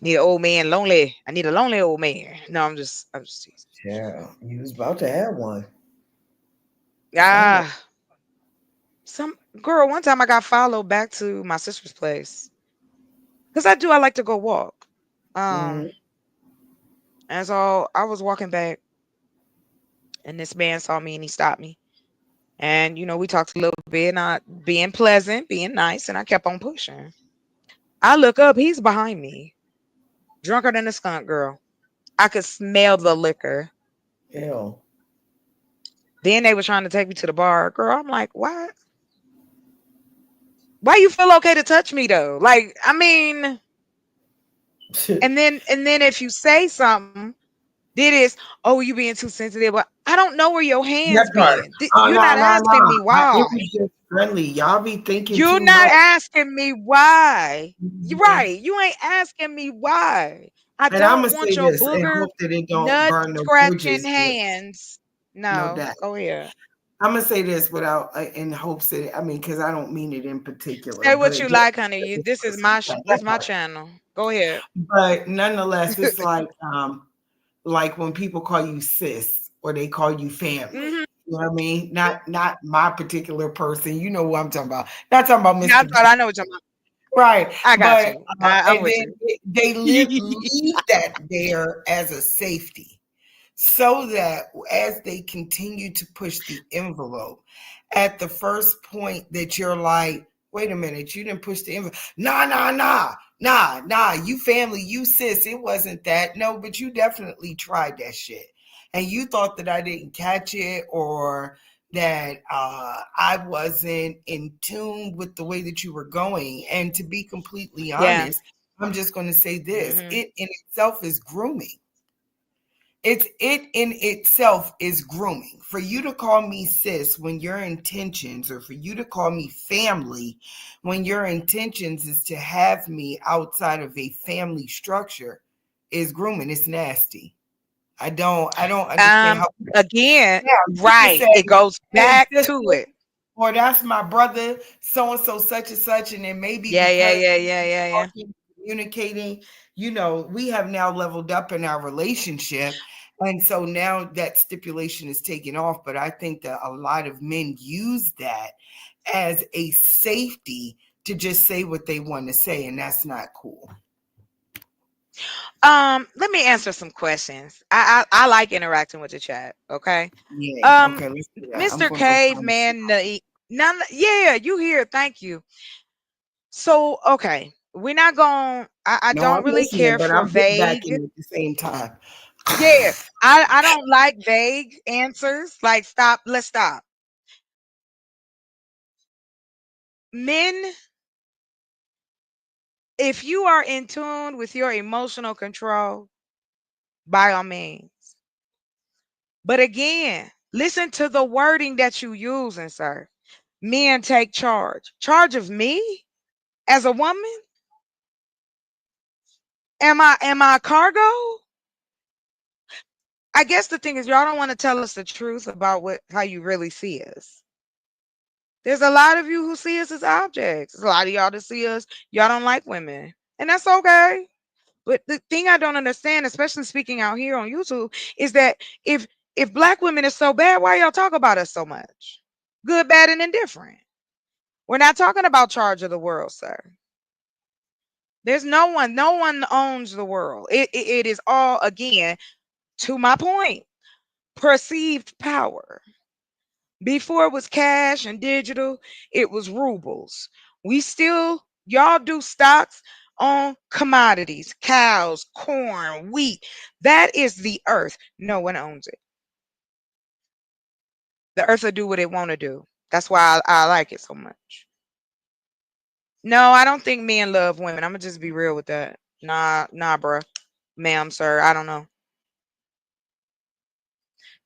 Need an old man, lonely. I need a lonely old man. No, I'm just teasing. Yeah, you was about to have one. Sound like. Ah, some girl. One time I got followed back to my sister's place because I like to go walk. Mm-hmm. Um, and so I was walking back, and this man saw me and he stopped me. And we talked a little bit, not being pleasant, being nice, and I kept on pushing. I look up, he's behind me, drunker than a skunk, girl. I could smell the liquor. Ew. Then they were trying to take me to the bar. Girl, I'm like, why? Why you feel okay to touch me though? Like, I mean, and then if you say something, did is, oh, you being too sensitive. But I don't know where your That hands part. been. Oh You're no, not no, asking me no. why. It was just friendly. Y'all be thinking You're too not much. asking me why. You're Mhm. right. You ain't asking me why. I And I'm don't gonna want say your this and booger, hope that it don't nut burn no scratching bridges. But hands. no No, doubt. go ahead. I'm gonna say this without in hopes that I mean, because I don't mean it in particular, Say what but you just like, honey. as You this this is person, my right, this that my part. channel. Go ahead. But nonetheless, it's like when people call you sis or they call you Hmm. family. You know what I mean? Not my particular person. You know who I'm talking about. Not talking about Yeah, I Mr. thought I know what you're talking Right. about. I got But you. I'm and with then you. they leave that there as a safety so that as they continue to push the envelope, at the first point that you're like, wait a minute, you didn't push the envelope. Nah, you family, you sis, it wasn't that. No, but you definitely tried that shit. And you thought that I didn't catch it or that I wasn't in tune with the way that you were going. And to be completely Yeah. honest, I'm just going to say this, Hmm. it in itself is grooming. It in itself is grooming. For you to call me sis when your intentions, or for you to call me family when your intentions is to have me outside of a family structure, is grooming. It's nasty. I don't understand Um. how. Again, Now you can right. say, It goes hey back sister, to it. or that's my brother, so and so, such and such, and then maybe Yeah. Yeah. because Yeah. we've Yeah. been Yeah. Yeah. talking, communicating, we have now leveled up in our relationship, and so now that stipulation is taken off. But I think that a lot of men use that as a safety to just say what they want to say, and that's not cool. Let me answer some questions. I like interacting with the chat. Okay. Yay. Um, Okay, let's do that. I'm Mr. gonna go find it. Caveman, none. Yeah, you here? Thank you. So, okay, we're not going. I No, I'm don't really listening, care but for I'm getting back vague. in at the same time. Yeah, I don't like vague answers. Like, stop. Let's stop. Men If you are in tune with your emotional control, by all means. But again, listen to the wording that you using, sir. Men take charge. Charge of me as a woman? Am I cargo? I guess the thing is y'all don't want to tell us the truth about what how you really see us. There's a lot of you who see us as objects. There's a lot of y'all that see us, y'all don't like women. And that's okay. But the thing I don't understand, especially speaking out here on YouTube, is that if black women is so bad, why y'all talk about us so much? Good, bad, and indifferent. We're not talking about charge of the world, sir. There's no one owns the world. It is all, again, to my point, perceived power. Before it was cash and digital, it was rubles. We still, y'all do stocks on commodities, cows, corn, wheat. That is the earth. No one owns it. The earth will do what it want to do. That's why I like it so much. No, I don't think men love women. I'm gonna just be real with that. Nah, bruh. Ma'am, sir. I don't know.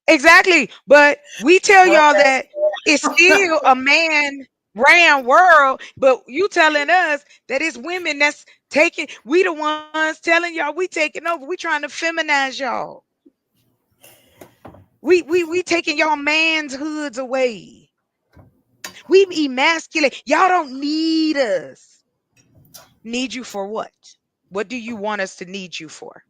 Exactly. But we tell Well, y'all that it's still a man ran world, but you telling us that it's women that's taking, we the ones telling y'all we taking over. We trying to feminize y'all. We taking y'all man's hoods away. We emasculate. Y'all don't need us. Need you for what? What do you want us to need you for?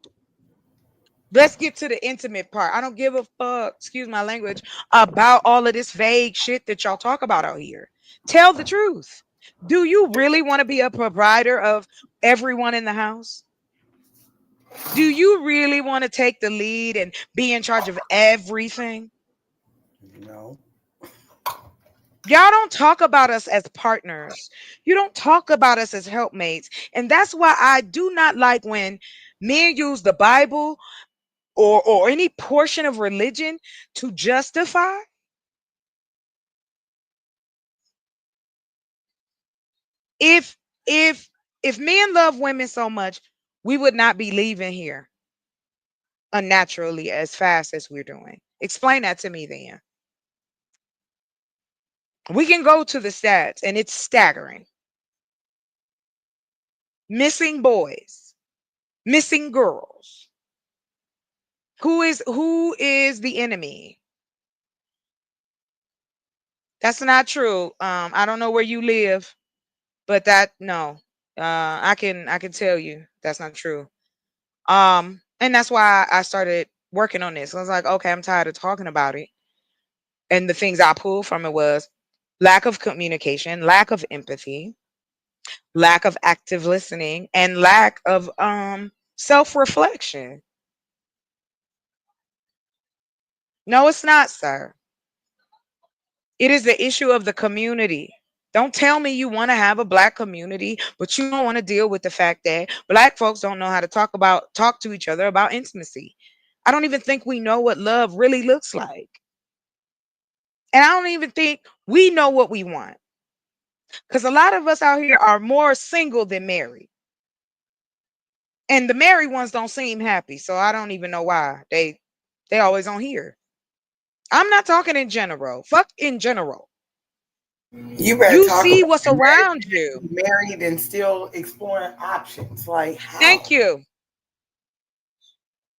Let's get to the intimate part. I don't give a fuck, excuse my language, about all of this vague shit that y'all talk about out here. Tell the truth. Do you really want to be a provider of everyone in the house? Do you really want to take the lead and be in charge of everything? no. Y'all don't talk about us as partners. You don't talk about us as helpmates. And that's why I do not like when men use the Bible or any portion of religion to justify. If if if men love women so much, we would not be leaving here unnaturally as fast as we're doing. Explain that to me then. We can go to the stats and it's staggering. Missing boys, missing girls. Who is the enemy? That's not true. I don't know where you live, but that no. I can tell you that's not true. And that's why I started working on this. I was like, okay, I'm tired of talking about it. And the things I pulled from it was lack of communication, lack of empathy, lack of active listening, and lack of self-reflection. No, it's not, sir. It is the issue of the community. Don't tell me you want to have a black community, but you don't want to deal with the fact that black folks don't know how to talk to each other about intimacy. I don't even think we know what love really looks like. And I don't even think we know what we want. Because a lot of us out here are more single than married. And the married ones don't seem happy. So I don't even know why. They always on here. I'm not talking in general. Fuck in general. You better You talk see about what's the around you. married and still exploring options. Like Thank how? you.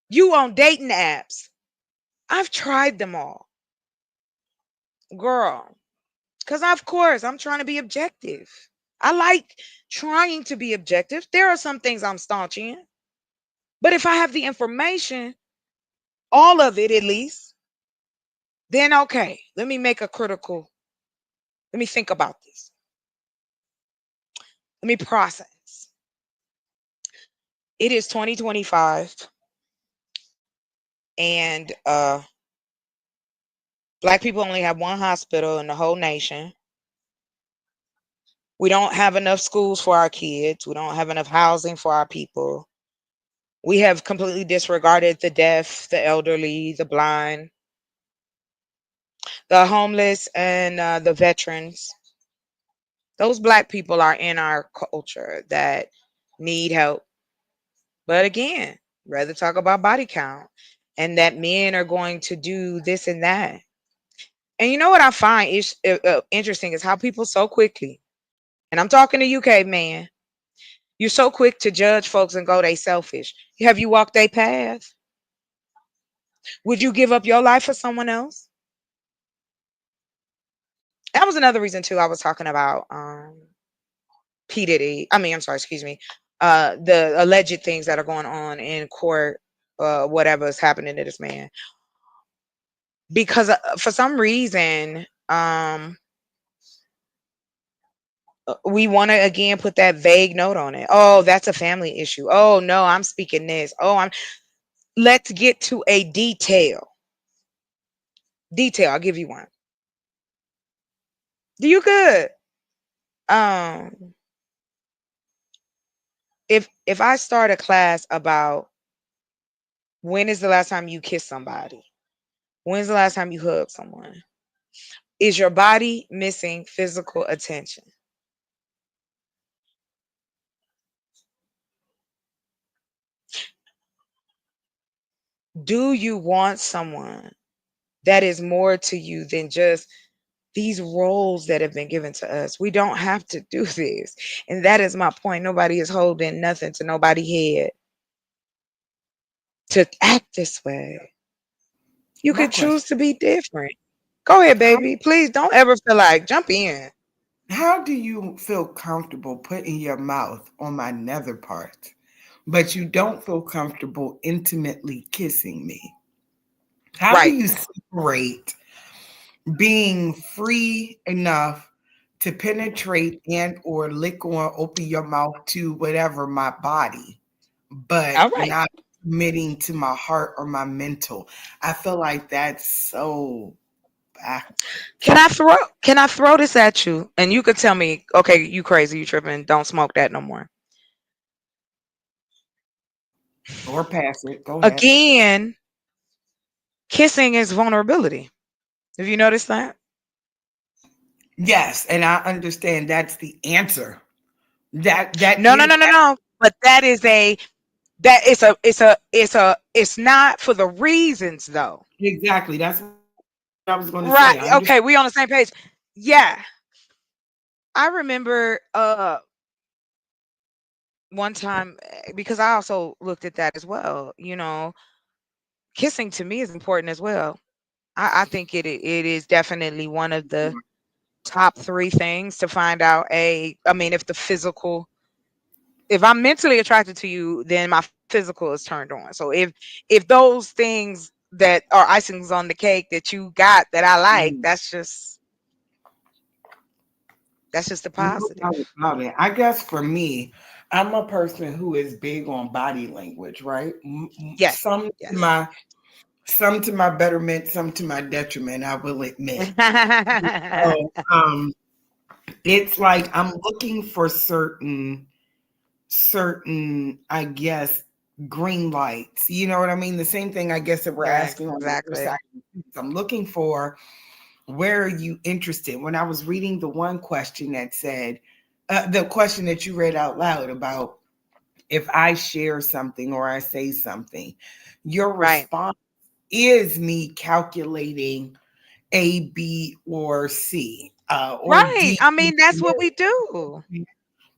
You on dating apps. I've tried them all. Girl. Because of course I'm trying to be objective. I like trying to be objective. There are some things I'm staunch in. But if I have the information, all of it at least, then okay, let me think about this. Let me process. It is 2025 and black people only have one hospital in the whole nation. We don't have enough schools for our kids. We don't have enough housing for our people. We have completely disregarded the deaf, the elderly, the blind, the homeless, and the veterans. Those black people are in our culture that need help. But again, rather talk about body count and that men are going to do this and that. And you know what I find is interesting is how people so quickly, and I'm talking to UK man, you're so quick to judge folks and go they selfish. Have you walked their path? Would you give up your life for someone else? That was another reason too. I was talking about P Diddy. I mean, I'm sorry, excuse me. The alleged things that are going on in court, whatever is happening to this man, because for some reason, we want to again put that vague note on it. Oh, that's a family issue. Oh no, I'm speaking this. Oh, I'm. Let's get to a detail. Detail. I'll give you one. Do you good? Um, if I start a class about when is the last time you kissed somebody, when's the last time you hugged someone, is your body missing physical attention? Do you want someone that is more to you than just these roles that have been given to us? We don't have to do this. And that is my point. Nobody is holding nothing to nobody head to act this way. You My could choose question: to be different. Go ahead, how baby. Please don't ever feel like jump in. how do you feel comfortable putting your mouth on my nether part, but you don't feel comfortable intimately kissing me? How do Right. you separate being free enough to penetrate and or lick or open your mouth to whatever my body, but All right. not committing to my heart or my mental? I feel like that's so backwards. Can I throw this at you? And you could tell me, okay, you crazy, you tripping, don't smoke that no more. Or pass it. Go ahead. Again, kissing is vulnerability. Have you noticed that? Yes, and I understand that's the answer. That No, no, is no, no, no. But that is a that it's not for the reasons though. exactly that's what I was going to say. I understand. Right. Okay, we on the same page. Yeah. I remember one time because I also looked at that as well. Kissing to me is important as well. I think it is definitely one of the top three things to find out. I mean, if I'm mentally attracted to you, then my physical is turned on. So if those things that are icings on the cake that you got that I like, Mm, that's just a no doubt positive. about it. I guess for me, I'm a person who is big on body language, right? Yes. Yes. Some to my betterment, some to my detriment, I will admit. So, it's like I'm looking for certain, I guess, green lights. You know what I mean? The same thing I guess that we're Yes, asking on the other exactly. side. I'm looking for, where are you interested? When I was reading the one question that said, the question that you read out loud about if I share something or I say something, your Right. response is me calculating A, B, or C, or Right. D. I mean, that's what we do.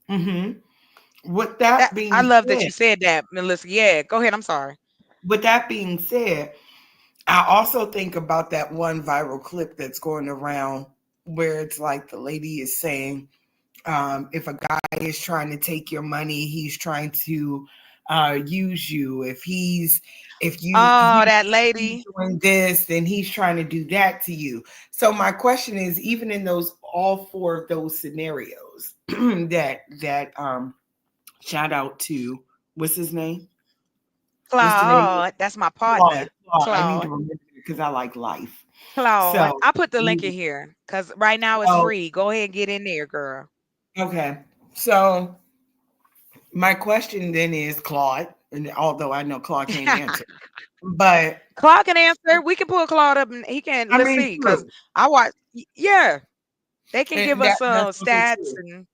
Hmm. With that I being love that said, you said that, Melissa. Yeah, go ahead. I'm sorry. with that being said, I also think about that one viral clip that's going around where it's like the lady is saying, if a guy is trying to take your money, he's trying to use you. If Oh, you that see lady. doing this, then he's trying to do that to you. So my question is, even in those all four of those scenarios, that shout out to, what's his name? What's the name? Claude. That's my Claude. partner. Claude. I need to Claude. remember it because I like life. Claude. So, I put the link in here because right now it's so free. Go ahead and get in there, girl. okay. So my question then is, Claude, and although I know Claude can't answer, but Claude can answer. We can pull Claude up and he can, I let's mean, see, true. because I watch, yeah, they can give And us that's also stats true. and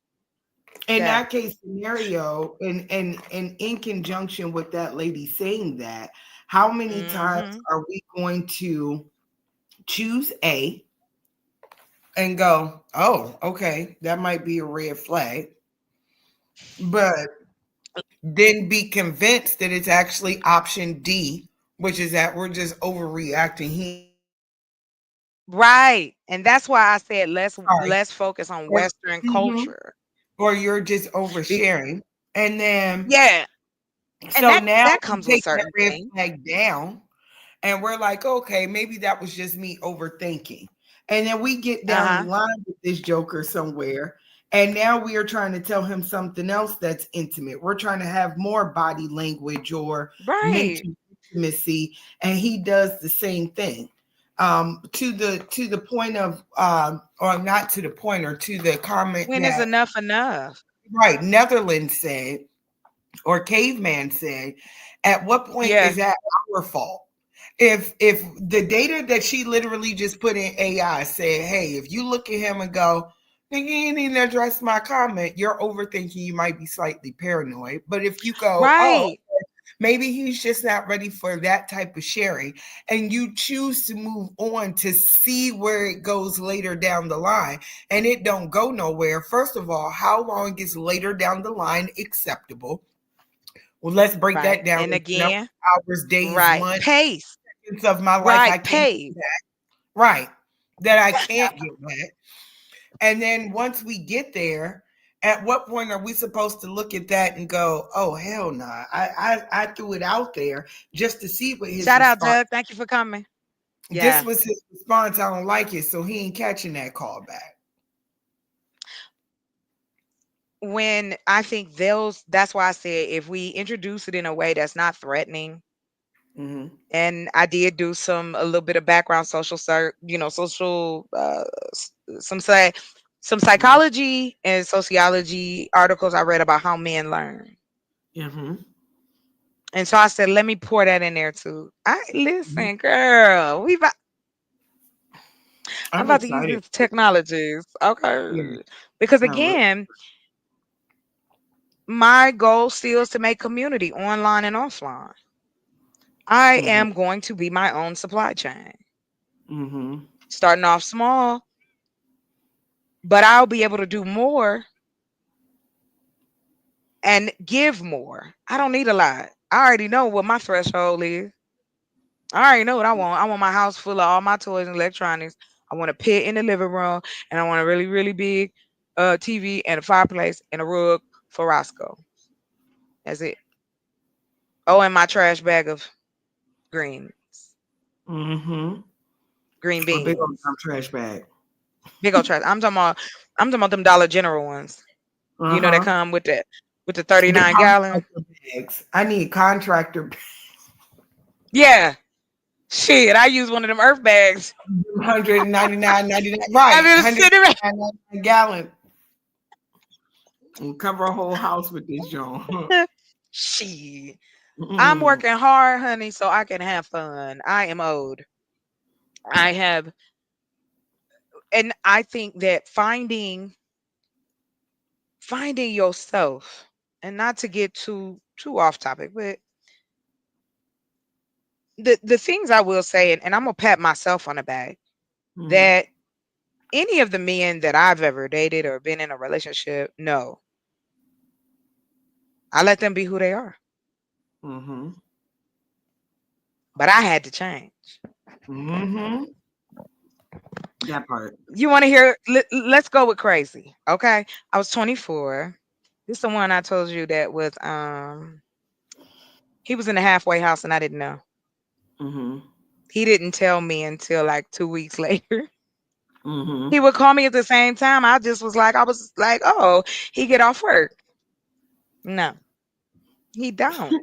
In Yeah. that case scenario, and in conjunction with that lady saying that, how many times Mm-hmm. are we going to choose A and go, oh, okay, that might be a red flag, but then be convinced that it's actually option D, which is that we're just overreacting. He ain't really doing nothing. Right. And that's why I said Sorry. let's focus on Or, Western mhm, culture. or you're just Be- oversharing. And then, yeah. And so that now that we comes with take that certain red things. flag down. And we're like, okay, maybe that was just me overthinking. And then we get down the Uh-huh. line with this joker somewhere. And now we are trying to tell him something else that's intimate. We're trying to have more body language or Right. mental intimacy. And he does the same thing. To the point of or not to the point, or to the comment When is that enough enough? right, Netherlands said, or caveman said, at what point Yeah. is that our fault? If the data that she literally just put in AI said, hey, if you look at him and go, "Nigga, you ain't even address my comment," you're overthinking, you might be slightly paranoid. But if you go, oh, Right. maybe he's just not ready for that type of sharing, and you choose to move on to see where it goes later down the line, and it don't go nowhere. First of all, how long is later down the line acceptable? Well, let's break Right. that down And into number again, of hours, days, right. months, Pace. seconds of my life I Right. can't Pace. get back. Right. That I can't get back. And then once we get there, at what point are we supposed to look at that and go, oh hell no, nah. I threw it out there just to see what his Shout out, response. Doug. Thank you for coming. This Yeah. was his response. I don't like it, so he ain't catching that call back. When I think that's why I said if we introduce it in a way that's not threatening, Mm-hmm. and I did do a little bit of background social some say some Mm-hmm. psychology and sociology articles I read about how men learn. Mm-hmm. And so I said, let me pour that in there too. I Mm-hmm. listen, girl. I'm I'm about to use excited. these technologies. Yeah. Okay. Because I'm real. again, my goal still is to make community online and offline. I Mm-hmm. am going to be my own supply chain. Mm-hmm. Starting off small, but I'll be able to do more and give more. I don't need a lot. I already know what my threshold is. I already know what I want. I want my house full of all my toys and electronics. I want a pit in the living room, and I want a really, really big TV and a fireplace and a rug for Roscoe. That's it. Oh, and my trash bag of green Mm-hmm. green A big old beans. dumb trash bag. Big old trash. I'm talking about them Dollar General ones. That Uh-huh. come with the The 39 gallon. contractor bags. I need contractor Yeah. Shit, I use one of them earth bags. 199.99. I Right. just sitting 199 gallon. And cover a whole house with this joint. there. Shit. I'm Mm-mm. working hard, honey, so I can have fun. I am old. I have, and I think that finding yourself, and not to get too off topic, but the things I will say, and I'm gonna pat myself on the back, Mm-hmm. that any of the men that I've ever dated or been in a relationship, no, I let them be who they are. Mm-hmm. But I had to change. Mm-hmm. That part. You want to hear? Let's go with crazy. Okay, I was 24. This is the one I told you that was he was in the halfway house and I didn't know. Mm-hmm. He didn't tell me until like 2 weeks later. Mm-hmm. He would call me at the same time. I was like, oh, he get off work. No, he don't.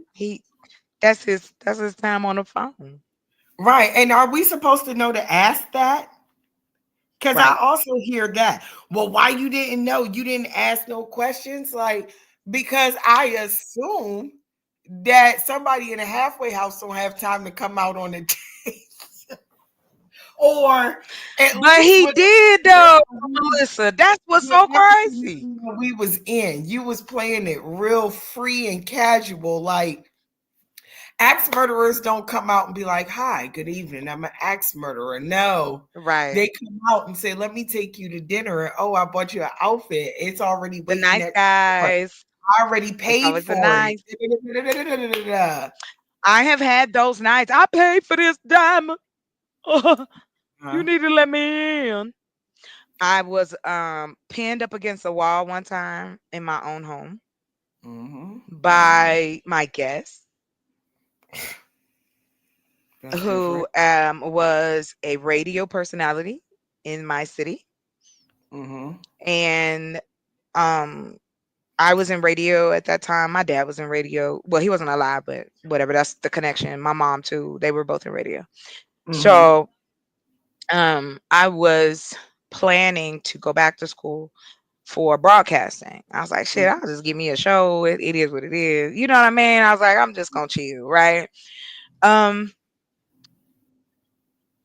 That's his time on the phone. Right. And are we supposed to know to ask that? Because I Right. also hear that. Well, why you didn't know? You didn't ask no questions? Like, because I assume that somebody in a halfway house don't have time to come out on a date. Or At But least he when did though, Melissa. That's what's so crazy. we was in, you was playing it real free and casual. Like axe murderers don't come out and be like, "Hi, good evening, I'm an axe murderer." No, Right. they come out and say, "Let me take you to dinner." And oh, I bought you an outfit. It's already The waiting nice at the door. guys. I already It's paid always the for nice. it. I have had those nights. I paid for this diamond. You Huh? need to let me in. I was pinned up against the wall one time in my own home Mm-hmm. Mm-hmm. by my guest, That's who different. was a radio personality in my city. Mm-hmm. And um I was in radio at that time. My dad was in radio. Well, he wasn't alive, but whatever. That's the connection. My mom too. They were both in radio. Mm-hmm. So I was planning to go back to school for broadcasting. I was like, shit, I'll just give me a show. It is what it is. You know what I mean? I was like, I'm just gonna chill, right? Um,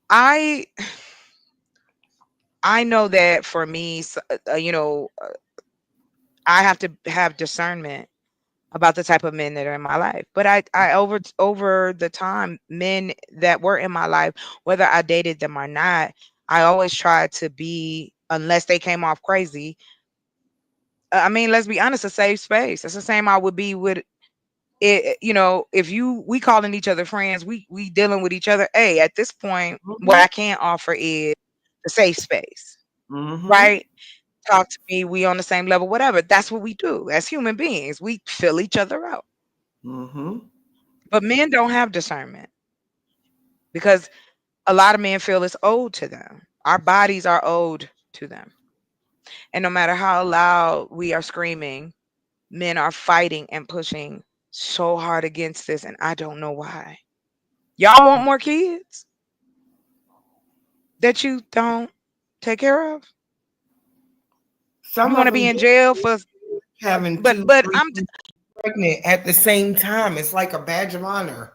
I I know that for me, I have to have discernment about the type of men that are in my life. But I over the time, men that were in my life, whether I dated them or not, I always tried to be, unless they came off crazy. I mean, let's be honest, a safe space. It's the same I would be with it. If we calling each other friends, we dealing with each other. Hey, at this point, what Mm-hmm. I can offer is a safe space, Mm-hmm. right? Talk to me. We on the same level, whatever. That's what we do as human beings. We fill each other out. Mm-hmm. But men don't have discernment because a lot of men feel it's owed to them. Our bodies are owed to them. And no matter how loud we are screaming, men are fighting and pushing so hard against this. And I don't know why. Y'all want more kids that you don't take care of? You Some want of to be them in jail for, having but, two, but three I'm, people pregnant at the same time. It's like a badge of honor.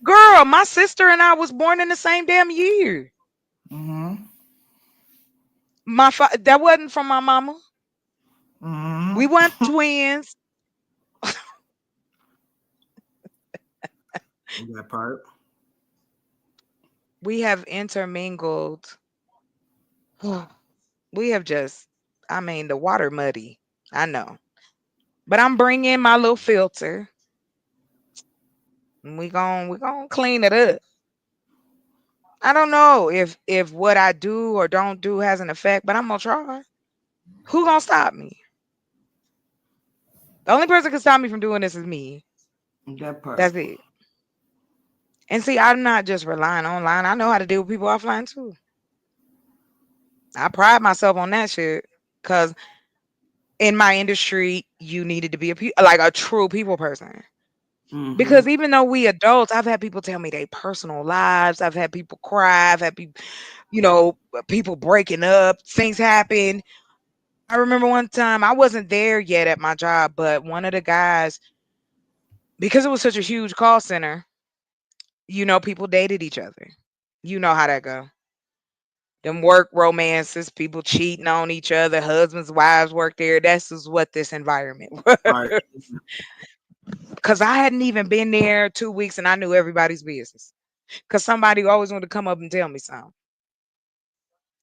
girl, my sister and I was born in the same damn year. Mm-hmm. That wasn't from my mama. We weren't Mm-hmm. twins. That part. We have intermingled. We have just, I mean, the water muddy. I know. But I'm bringing my little filter. And we going to clean it up. I don't know if what I do or don't do has an effect, but I'm going to try. Who going to stop me? The only person who can stop me from doing this is me. That part. That's it. And see, I'm not just relying online. I know how to deal with people offline too. I pride myself on that shit cuz in my industry, you needed to be like a true people person. Mm-hmm. Because even though we adults, I've had people tell me their personal lives. I've had people cry. I've had people, people breaking up. Things happen. I remember one time I wasn't there yet at my job, but one of the guys, because it was such a huge call center, people dated each other. You know how that go. Them work romances, people cheating on each other, husbands, wives work there. That's just what this environment Right. was. Because I hadn't even been there 2 weeks and I knew everybody's business. Because somebody always wanted to come up and tell me something.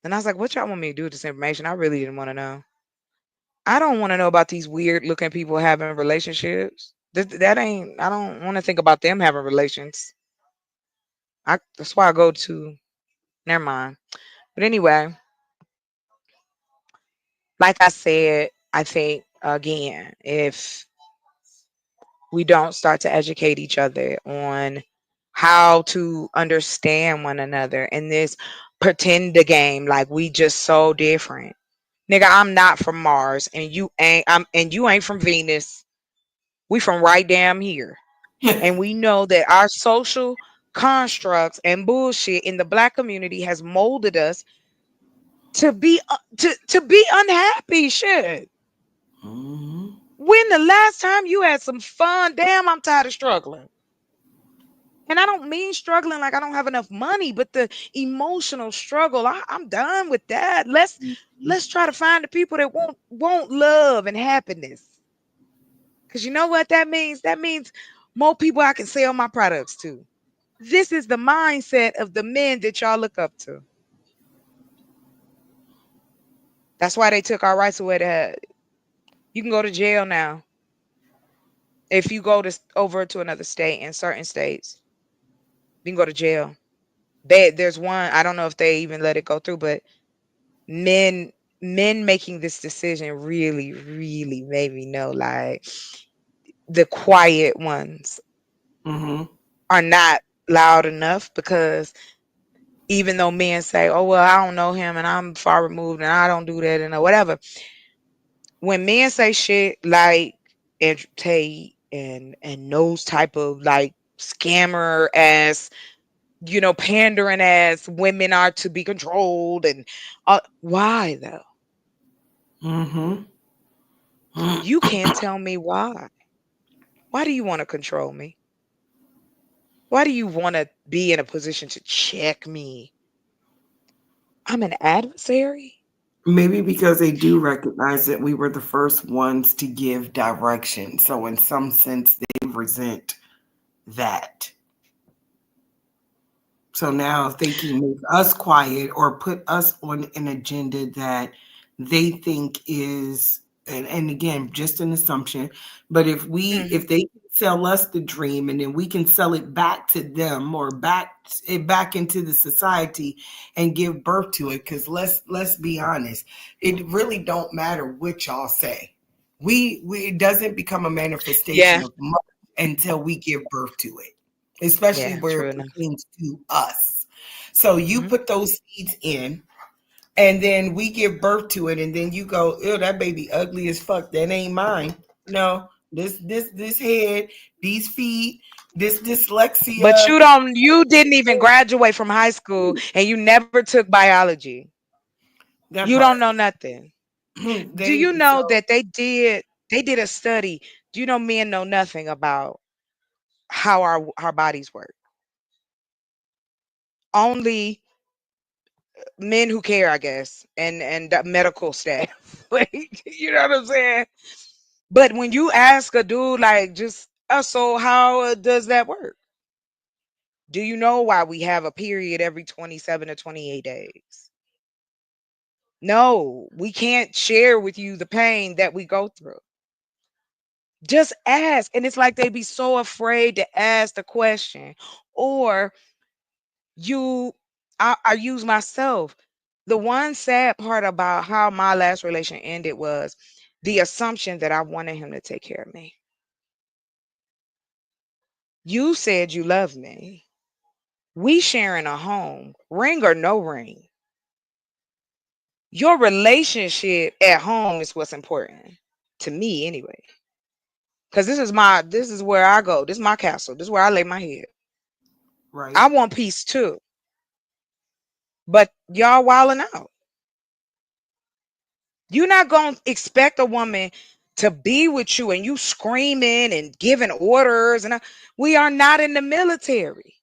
And I was like, what y'all want me to do with this information? I really didn't want to know. I don't want to know about these weird looking people having relationships. That ain't, I don't want to think about them having relations. That's why I go to, never mind. But anyway, like I said, I think again, if we don't start to educate each other on how to understand one another in this pretend the game, like we just so different. Nigga, I'm not from Mars and you ain't from Venus. We from right damn here. And we know that our social constructs and bullshit in the black community has molded us to be unhappy. Shit. Mm-hmm. When the last time you had some fun? Damn, I'm tired of struggling. And I don't mean struggling like I don't have enough money, but the emotional struggle, I'm done with that. Let's try to find the people that want love and happiness. Cause you know what that means? That means more people I can sell my products to. This is the mindset of the men that y'all look up to. That's why they took our rights away. You can go to jail now if you go to over to another state. In certain states, you can go to jail. There's one. I don't know if they even let it go through, but men men making this decision really made me know, like, the quiet ones Mm-hmm. are not loud enough, because even though men say, oh well, I don't know him and I'm far removed and I don't do that and whatever, when men say shit like Andrew Tate and those type of like scammer ass, pandering as women are to be controlled, and why though? Mm-hmm. You can't tell me why. Why do you want to control me? Why do you want to be in a position to check me? I'm an adversary. Maybe because they do recognize that we were the first ones to give direction. So in some sense, they resent that. So now if they can make us quiet or put us on an agenda that they think is, and again, just an assumption, but Hmm. if they sell us the dream and then we can sell it back to them or back into the society and give birth to it. Because let's be honest, it really don't matter what y'all say. We it doesn't become a manifestation Yeah, of much until we give birth to it, especially yeah, where true it enough. pertains to us. So you Hmm. put those seeds in, and then we give birth to it, and then you go, "Ew, that baby ugly as fuck. That ain't mine." No, this head, these feet, this But dyslexia. you didn't even graduate from high school and you never took biology. That You don't part. know nothing. Do They you so know that they did a study? Do you know men know nothing about how our bodies work? Only men who care, I guess, and the medical staff. Like, you know what I'm saying? But when you ask a dude like, just, so how does that work? Do you know why we have a period every 27 to 28 days? No, we can't share with you the pain that we go through. Just ask. And it's like they be so afraid to ask the question. Or you, I use myself. The one sad part about how my last relation ended was the assumption that I wanted him to take care of me. You said you love me. We sharing a home, ring or no ring. Your relationship at home is what's important to me anyway. Cause this is where I go. This is my castle. This is where I lay my head. I right. want peace too. But y'all wilding out. You're not gonna expect a woman to be with you and you screaming and giving orders, and we are not in the military.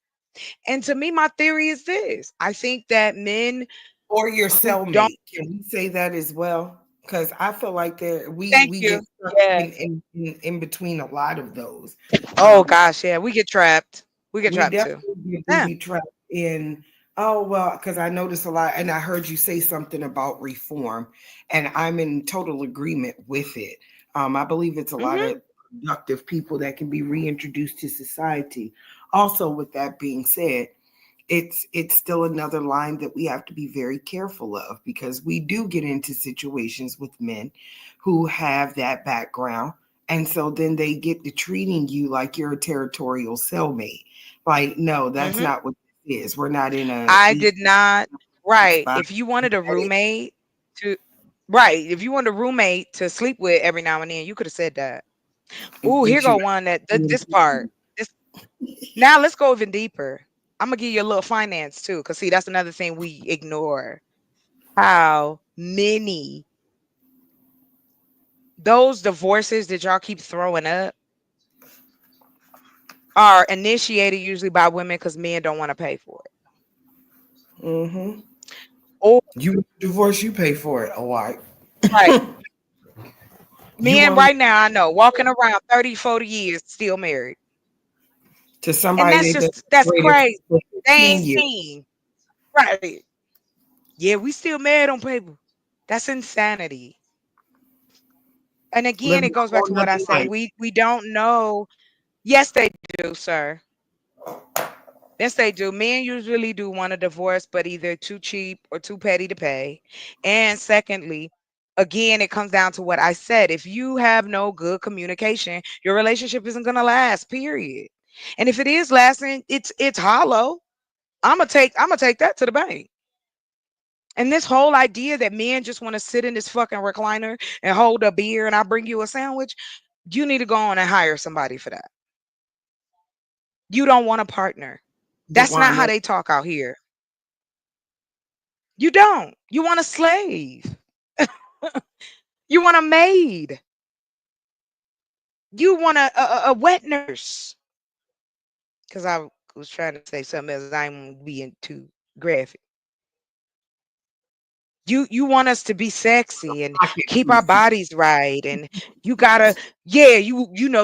And to me, my theory is this: I think that men Or your who don't, cellmate. Can we say that as well? Because I feel like there thank we you, get stuck yeah. in between a lot of those. Oh Um, gosh, yeah, we get trapped. We get we trapped too. definitely do Yeah. be trapped in, oh well, because I noticed a lot, and I heard you say something about reform, and I'm in total agreement with it. I believe it's a lot Hmm. of productive people that can be reintroduced to society. Also, with that being said, it's still another line that we have to be very careful of, because we do get into situations with men who have that background, and so then they get to treating you like you're a territorial cellmate. Like, no, that's Hmm. not what this is. We're not in a I east did not. Right. spot. If you wanted a roommate to, right, if you wanted a roommate to sleep with every now and then, you could have said that. Ooh, here But you go one this part. This Now let's go even deeper. I'm gonna give you a little finance too, cause see, that's another thing we ignore. How many those divorces that y'all keep throwing up, are initiated usually by women because men don't want to pay for it. Mm-hmm. Or You divorce, you pay for it a lot. right. You Men want right now I know walking around 30, 40 years still married. to And somebody that's they've been just that's separated crazy. for They 15 ain't years. seen. Right. Yeah, we still married on paper. That's insanity. And again, Living it a goes back whole to what I nother said. life. We don't know. Yes, they do, sir. Yes, they do. Men usually do want a divorce, but either too cheap or too petty to pay. And secondly, again, it comes down to what I said. If you have no good communication, your relationship isn't gonna last, period. And if it is lasting, it's hollow. I'm gonna take that to the bank. And this whole idea that men just want to sit in this fucking recliner and hold a beer and I bring you a sandwich, you need to go on and hire somebody for that. You don't want a partner. That's not how Dewana, they talk out here. You don't. You want a slave. You want a maid. You want a wet nurse. Because I was trying to say something else. I'm being too graphic. You want us to be sexy and pocket keep our pussy. bodies right, and you gotta, yeah,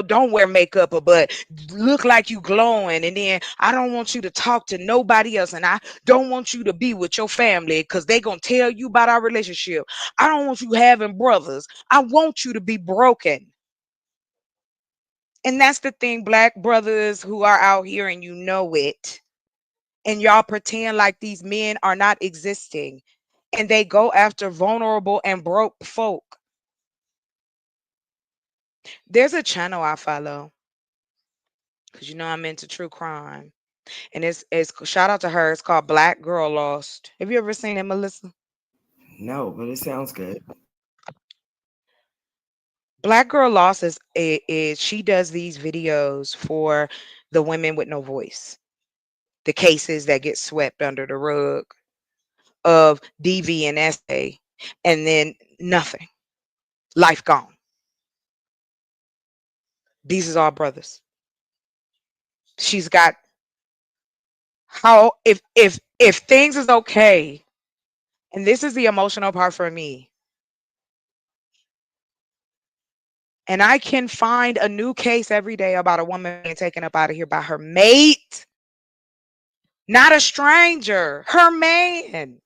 don't wear makeup, but look like you glowing, and then I don't want you to talk to nobody else, and I don't want you to be with your family because they gonna tell you about our relationship. I don't want you having brothers. I want you to be broken. And that's the thing, black brothers who are out here and you know it, and y'all pretend like these men are not existing, and they go after vulnerable and broke folk. There's a channel I follow because I'm into true crime, and it's shout out to her. It's called Black Girl Lost. Have you ever seen it, Melissa? No, but it sounds good. Black Girl Lost is she does these videos for the women with no voice, the cases that get swept under the rug of DV and SA, and then nothing, life gone. These is all brothers. She's got how if things is okay, and this is the emotional part for me, and I can find a new case every day about a woman being taken up out of here by her mate, not a stranger, her man.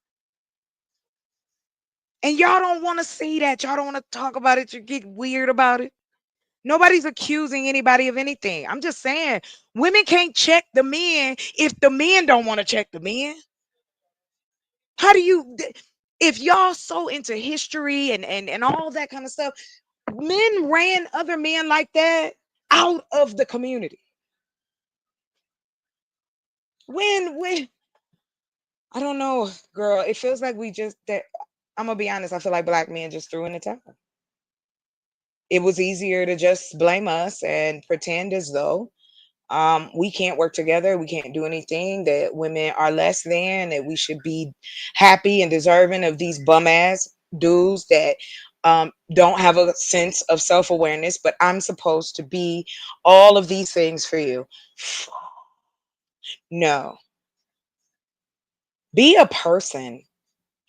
And y'all don't want to see that. Y'all don't want to talk about it. You get weird about it. Nobody's accusing anybody of anything. I'm just saying women can't check the men if the men don't want to check the men. How do you, if y'all so into history and all that kind of stuff, men ran other men like that out of the community. When I don't know, girl, it feels like we just that I'm gonna be honest, I feel like black men just threw in the towel. It was easier to just blame us and pretend as though we can't work together, we can't do anything, that women are less than, that we should be happy and deserving of these bum ass dudes that don't have a sense of self-awareness, but I'm supposed to be all of these things for you. No, be a person,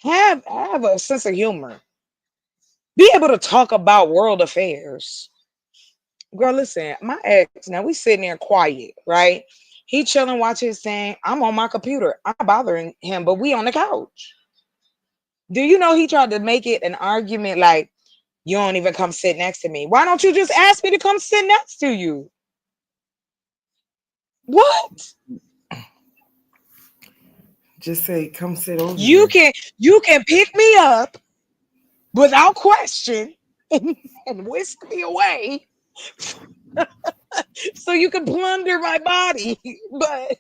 have a sense of humor, be able to talk about world affairs. Girl, listen, my ex, now we sitting there quiet, right? He chilling, watch his thing. I'm on my computer. I'm not bothering him, but we on the couch. Do you know he tried to make it an argument like, you don't even come sit next to me. Why don't you just ask me to come sit next to you? What? Just say, come sit over You here. can you can pick me up without question and whisk me away so you can plunder my body. But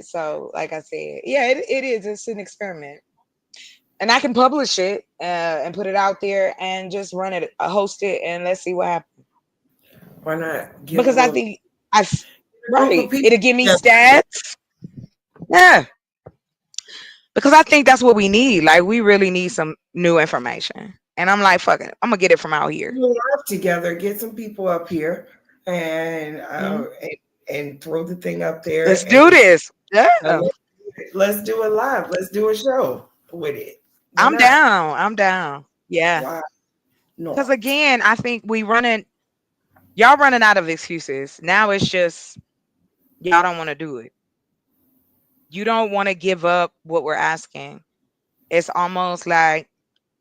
so like I said, yeah, it is. It's an experiment. And I can publish it and put it out there and just run it, host it, and let's see what happens. Why not get Because I think a group of right, people it'll give me together? stats. Yeah, because I think that's what we need. Like we really need some new information, And I'm like, fuck it, I'm gonna get it from out here. Do a live together. Get some people up here, and Mhm. throw the thing up there, Let's and do this. uh, Yeah. let's do it live. Let's do a show with it. Why I'm not? down. I'm down. Yeah. Why Because not? again, I think y'all running out of excuses. Now it's just y'all don't want to do it. You don't want to give up what we're asking. It's almost like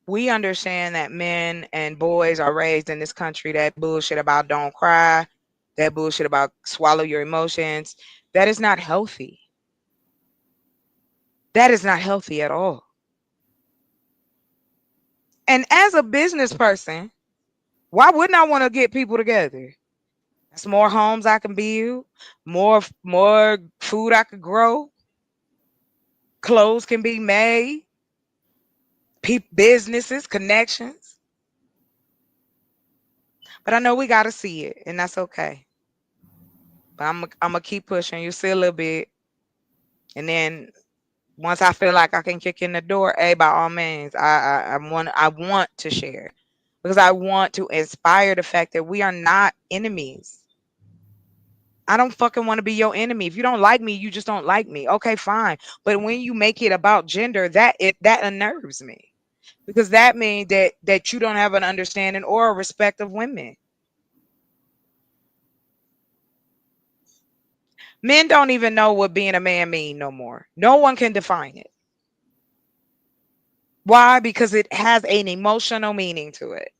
we understand that men and boys are raised in this country that bullshit about don't cry, that bullshit about swallow your emotions. That is not healthy. That is not healthy at all. And as a business person, why wouldn't I want to get people together? That's more homes I can build, more food I could grow, clothes can be made, businesses, connections. But I know we got to see it, and that's okay. But I'm gonna keep pushing. You see a little bit, and then once I feel like I can kick in the door, hey, by all means, I want to share because I want to inspire the fact that we are not enemies. I don't fucking want to be your enemy. If you don't like me, you just don't like me. Okay, fine. But when you make it about gender, that unnerves me because that means that you don't have an understanding or a respect of women. Men don't even know what being a man mean no more. No one can define it. Why? Because it has an emotional meaning to it.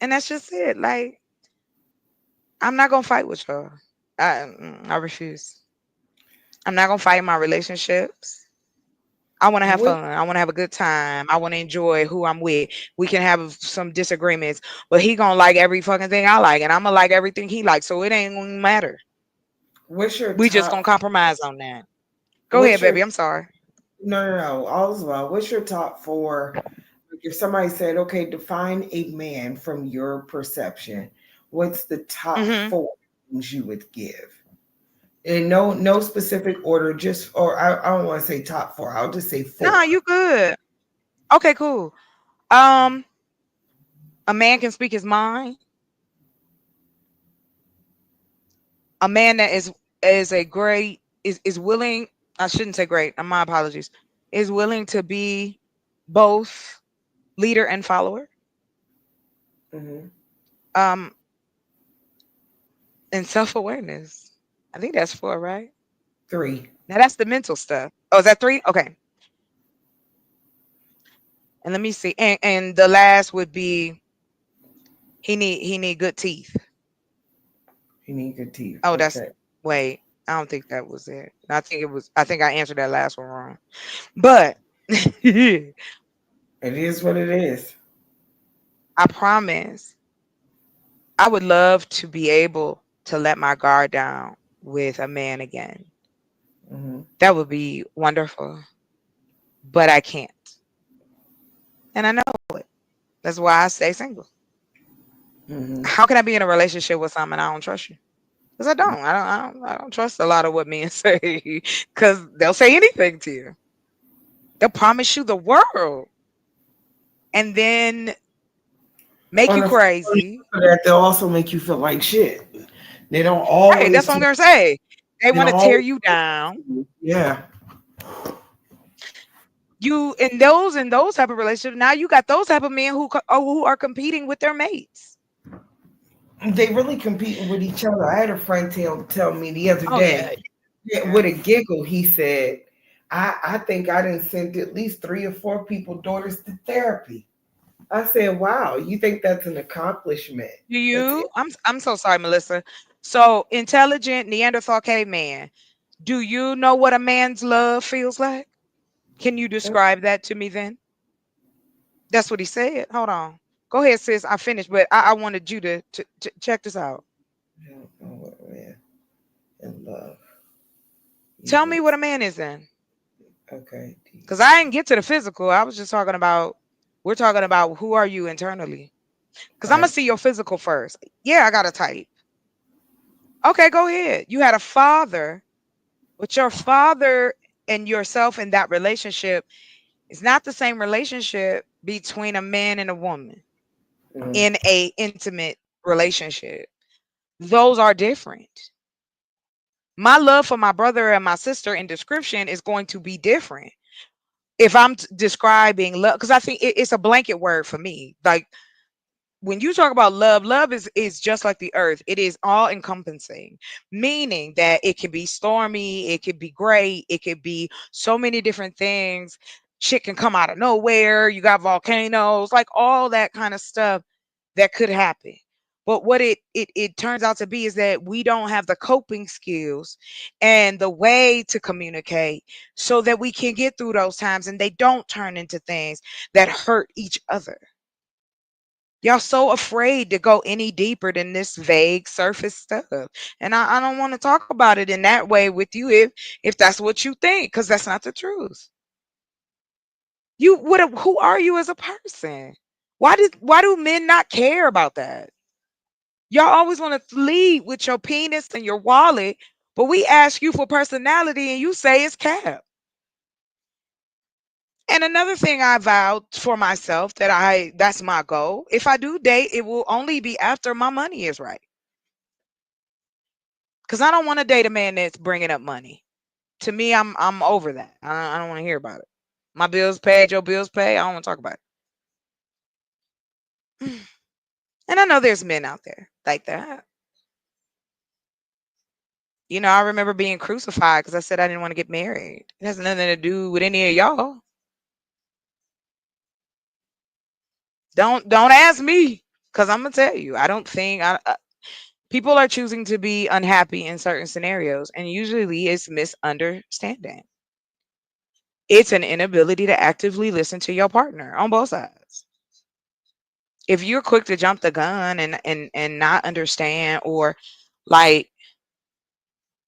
And that's just it. Like, I'm not gonna fight with y'all. I refuse. I'm not gonna fight in my relationships. I want to have What fun. I want to have a good time. I want to enjoy who I'm with. We can have some disagreements, but he gonna like every fucking thing I like, and I'm gonna like everything he likes. So it ain't gonna matter. what's your We just gonna top? compromise on that. Go ahead, What's your baby. I'm sorry. no? All's well. What's your top four? If somebody said, "Okay, define a man from your perception," what's the top Hmm. four things you would give? And no specific order. Just or I don't want to say top four. I'll just say No, four. you good. Okay, cool. Um, a man can speak his mind. A man that is a great is willing. I shouldn't say great. My apologies. Is willing to be both leader and follower. Hmm. Um, and self awareness. I think that's four, right? Three. Now that's the mental stuff. Oh, is that three? Okay. And let me see. And the last would be he need good teeth. You need good teeth. Oh, that's Okay. wait. I don't think that was it. I think it was. I think I answered that last one wrong. But I It is what it is. promise I would love to be able to let my guard down with a man again. Hmm. That would be wonderful. But I can't. And I know it. That's why I stay single. Hmm. How can I be in a relationship with someone I don't trust you? Because I don't. I don't trust a lot of what men say. Because they'll say anything to you. They'll promise you the world and then make On you the flip crazy. of that, they'll also make you feel like shit. They don't Right. That's always. what I'm gonna say. They They want don't to tear always. you down. Yeah. You in those type of relationships. Now you got those type of men who are competing with their mates. They really competing with each other. I had a friend tell me the other Oh yeah. day, yeah, Yeah. with a giggle, he said, I think I didn't send at least 3 or 4 people daughters to therapy. I said, wow, you think that's an accomplishment? Do That's you? I'm so sorry, Melissa. So intelligent Neanderthal caveman. Do you know what a man's love feels like? Can you it. describe that to me then? That's what he said. Hold on. Go ahead, sis. I finished, but I wanted you to check this out. I don't know what man in love you Tell me would. what a man is then. Okay. Because I didn't get to the physical. I was just talking about, we're talking about who are you internally. Because I'm going to Right. see your physical first. Yeah, I got a type. Okay, go ahead. You had a father But your father and yourself in that relationship is not the same relationship between a man and a woman Mm. in a intimate relationship. Those are different. My love for my brother and my sister in description is going to be different. If I'm describing love, because I think it's a blanket word for me. Like when you talk about love, love is just like the earth. It is all encompassing, meaning that it can be stormy, it could be great, it could be so many different things. Shit can come out of nowhere. You got volcanoes, like all that kind of stuff that could happen. But what it turns out to be is that we don't have the coping skills and the way to communicate so that we can get through those times and they don't turn into things that hurt each other. Y'all so afraid to go any deeper than this vague surface stuff. And I don't want to talk about it in that way with you if that's what you think, because that's not the truth. Who are you as a person? Why do men not care about that? Y'all always want to lead with your penis and your wallet, but we ask you for personality and you say it's cap. And another thing I vowed for myself that's my goal. If I do date, it will only be after my money is right. Cause I don't want to date a man that's bringing up money. To me, I'm over that. I don't want to hear about it. My bills paid, your bills paid. I don't want to talk about it. And I know there's men out there like that. I remember being crucified because I said I didn't want to get married. It has nothing to do with any of y'all. Don't ask me because I'm gonna tell you. I don't think people are choosing to be unhappy in certain scenarios, and usually it's misunderstanding. It's an inability to actively listen to your partner on both sides. If you're quick to jump the gun and not understand, or like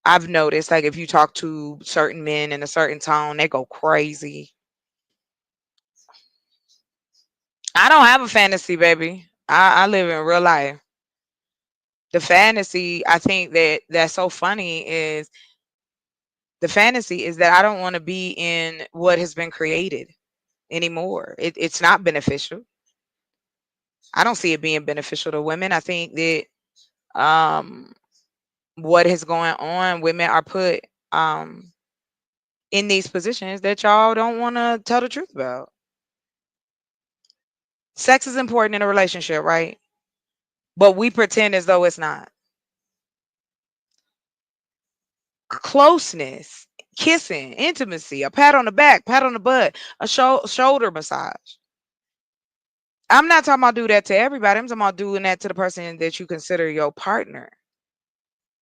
I've noticed, like if you talk to certain men in a certain tone, they go crazy. I don't have a fantasy, baby. I live in real life. The fantasy, I think that's so funny is the fantasy is that I don't want to be in what has been created anymore. It's not beneficial. I don't see it being beneficial to women. I think that um what is going on, women are put um in these positions that y'all don't want to tell the truth about. Sex is important in a relationship, right? But we pretend as though it's not. Closeness, kissing, intimacy, a pat on the back, pat on the butt, a shoulder massage. I'm not talking about do that to everybody. I'm talking about doing that to the person that you consider your partner.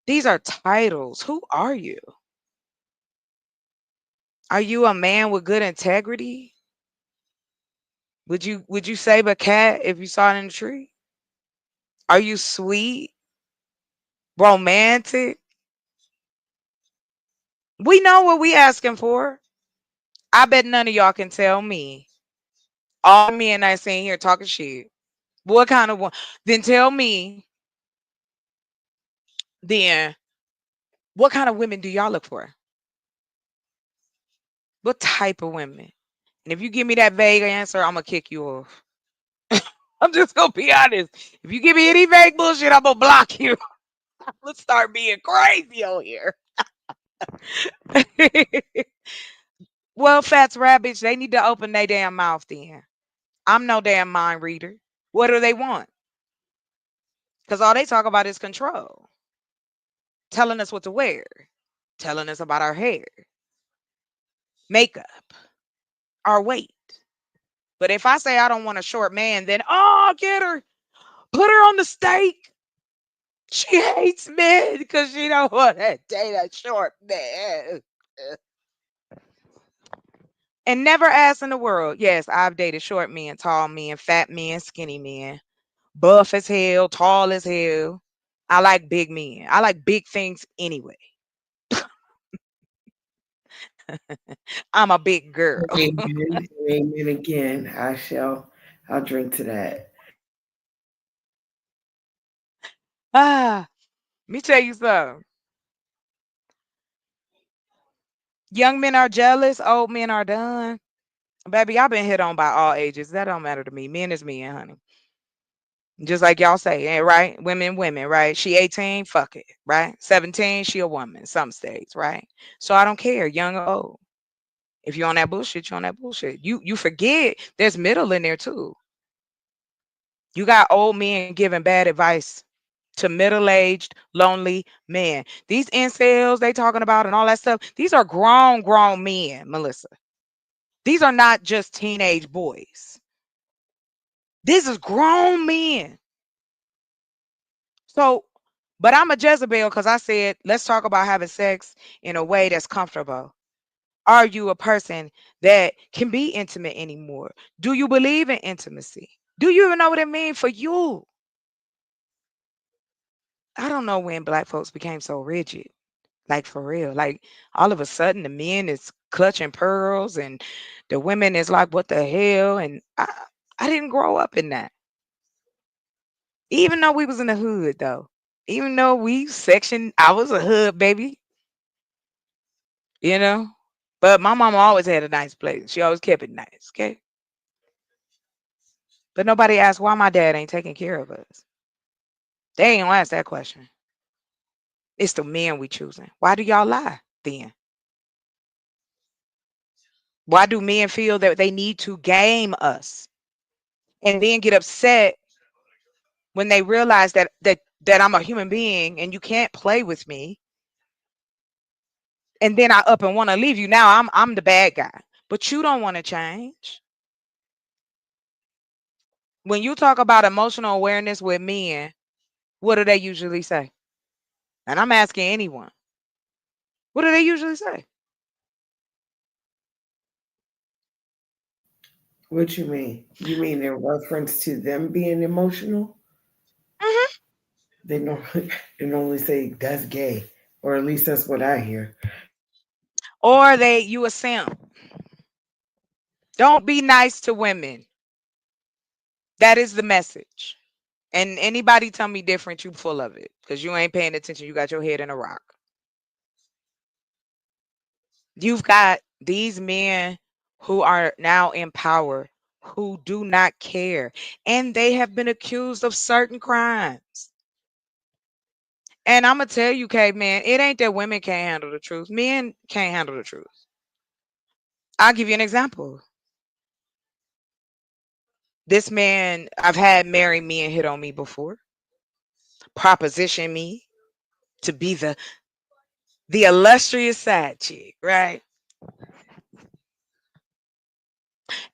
These are titles. Who are you? Are you a man with good integrity? Would you save a cat if you saw it in the tree? Are you sweet, romantic? We know what we asking for. I bet none of y'all can tell me. All me and I sitting here talking shit. What kind of one? Then tell me. Then what kind of women do y'all look for? What type of women? And if you give me that vague answer, I'm gonna kick you off. I'm just gonna be honest. If you give me any vague bullshit, I'm gonna block you. Let's start being crazy on here. Well, Fats Rabbits, they need to open their damn mouth then. I'm no damn mind reader. What do they want? Because all they talk about is control, telling us what to wear, telling us about our hair, makeup, our weight. But if I say I don't want a short man, then get her, put her on the stake. She hates men because she don't want to date a short man. And never ask in the world. Yes, I've dated short men, tall men, fat men, skinny men, buff as hell, tall as hell. I like big men. I like big things anyway. I'm a big girl. Amen. Amen again. I'll drink to that. Ah, let me tell you something. Young men are jealous, old men are done. Baby, I've been hit on by all ages. That don't matter to me. Men is men, honey. Just like y'all say, right? Women, women, right? She 18, fuck it, right? 17, she a woman, some states, right? So I don't care, young or old. If you're on that bullshit, you're on that bullshit. You forget there's middle in there too. You got old men giving bad advice to middle-aged, lonely men. These incels they talking about and all that stuff, these are grown men, Melissa. These are not just teenage boys. This is grown men. So, but I'm a Jezebel because I said, let's talk about having sex in a way that's comfortable. Are you a person that can be intimate anymore? Do you believe in intimacy? Do you even know what it means for you? I don't know when black folks became so rigid. Like for real. Like all of a sudden the men is clutching pearls and the women is like, what the hell? And I didn't grow up in that. Even though we was in the hood though. Even though we section I was a hood baby, you know? But my mama always had a nice place. She always kept it nice, okay? But nobody asked why my dad ain't taking care of us. They ain't gonna ask that question. It's the men we choosing. Why do y'all lie then? Why do men feel that they need to game us and then get upset when they realize that I'm a human being and you can't play with me? And then I up and want to leave you. Now I'm the bad guy. But you don't want to change. When you talk about emotional awareness with men, what do they usually say? And I'm asking anyone. What do they usually say? What you mean? You mean in reference to them being emotional? Mhm. They normally, they normally say that's gay, or at least that's what I hear. Or they you a simp. Don't be nice to women. That is the message. And anybody tell me different, you full of it. Because you ain't paying attention. You got your head in a rock. You've got these men who are now in power who do not care. And they have been accused of certain crimes. And I'm going to tell you, man, it ain't that women can't handle the truth. Men can't handle the truth. I'll give you an example. This man, I've had married men hit on me before, proposition me to be the illustrious side chick, right?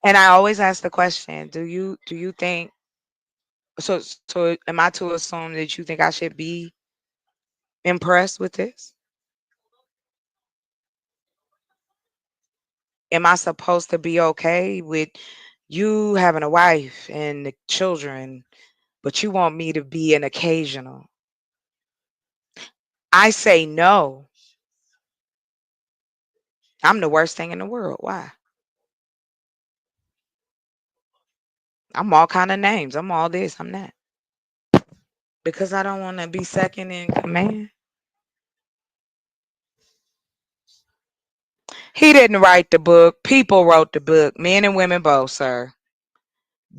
And I always ask the question, do you think so am I to assume that you think I should be impressed with this? Am I supposed to be okay with you having a wife and the children, but you want me to be an occasional? I say no. I'm the worst thing in the world. Why? I'm all kind of names. I'm all this. I'm that. Because I don't want to be second in command. He didn't write the book. People wrote the book. Men and women both, sir.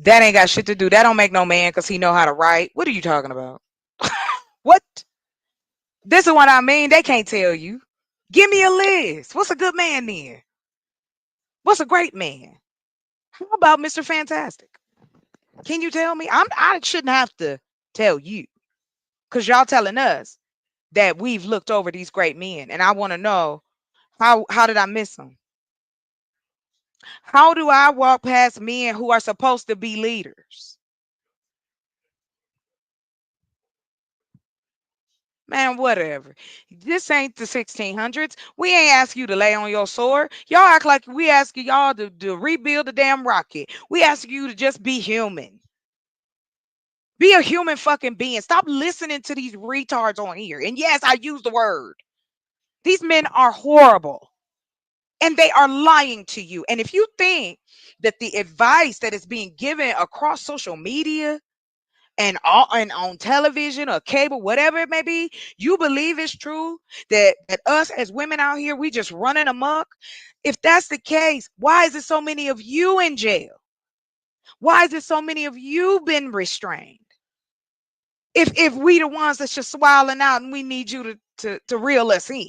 That ain't got shit to do. That don't make no man because he know how to write. What are you talking about? What? This is what I mean. They can't tell you. Give me a list. What's a good man then? What's a great man? How about Mr. Fantastic? Can you tell me? I shouldn't have to tell you because y'all telling us that we've looked over these great men, and I want to know how did I miss them? How do I walk past men who are supposed to be leaders? Man, whatever. This ain't the 1600s. We ain't ask you to lay on your sword. Y'all act like we asking y'all to rebuild the damn rocket. We asking you to just be human. Be a human fucking being. Stop listening to these retards on here. And yes, I use the word. These men are horrible. And they are lying to you. And if you think that the advice that is being given across social media and on television or cable, whatever it may be, you believe it's true that us as women out here, we just running amok. If that's the case, why is it so many of you in jail? Why is it so many of you been restrained? If we the ones that's just swallowing out and we need you to reel us in.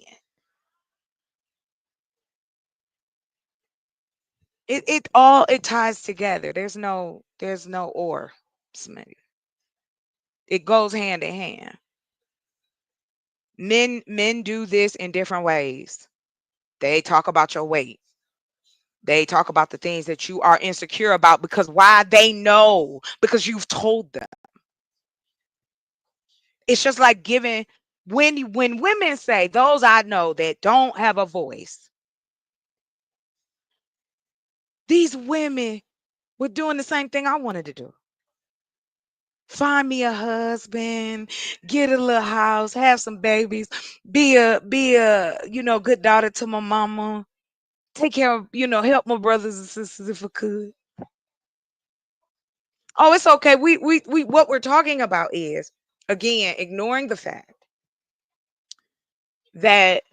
It all it ties together. There's no or. Smitty. It goes hand in hand. Men do this in different ways. They talk about your weight. They talk about the things that you are insecure about because why they know because you've told them. It's just like giving when women say those I know that don't have a voice. These women were doing the same thing I wanted to do. Find me a husband, get a little house, have some babies, be a good daughter to my mama, take care of, help my brothers and sisters if I could. Oh, it's okay. We what we're talking about is again ignoring the fact that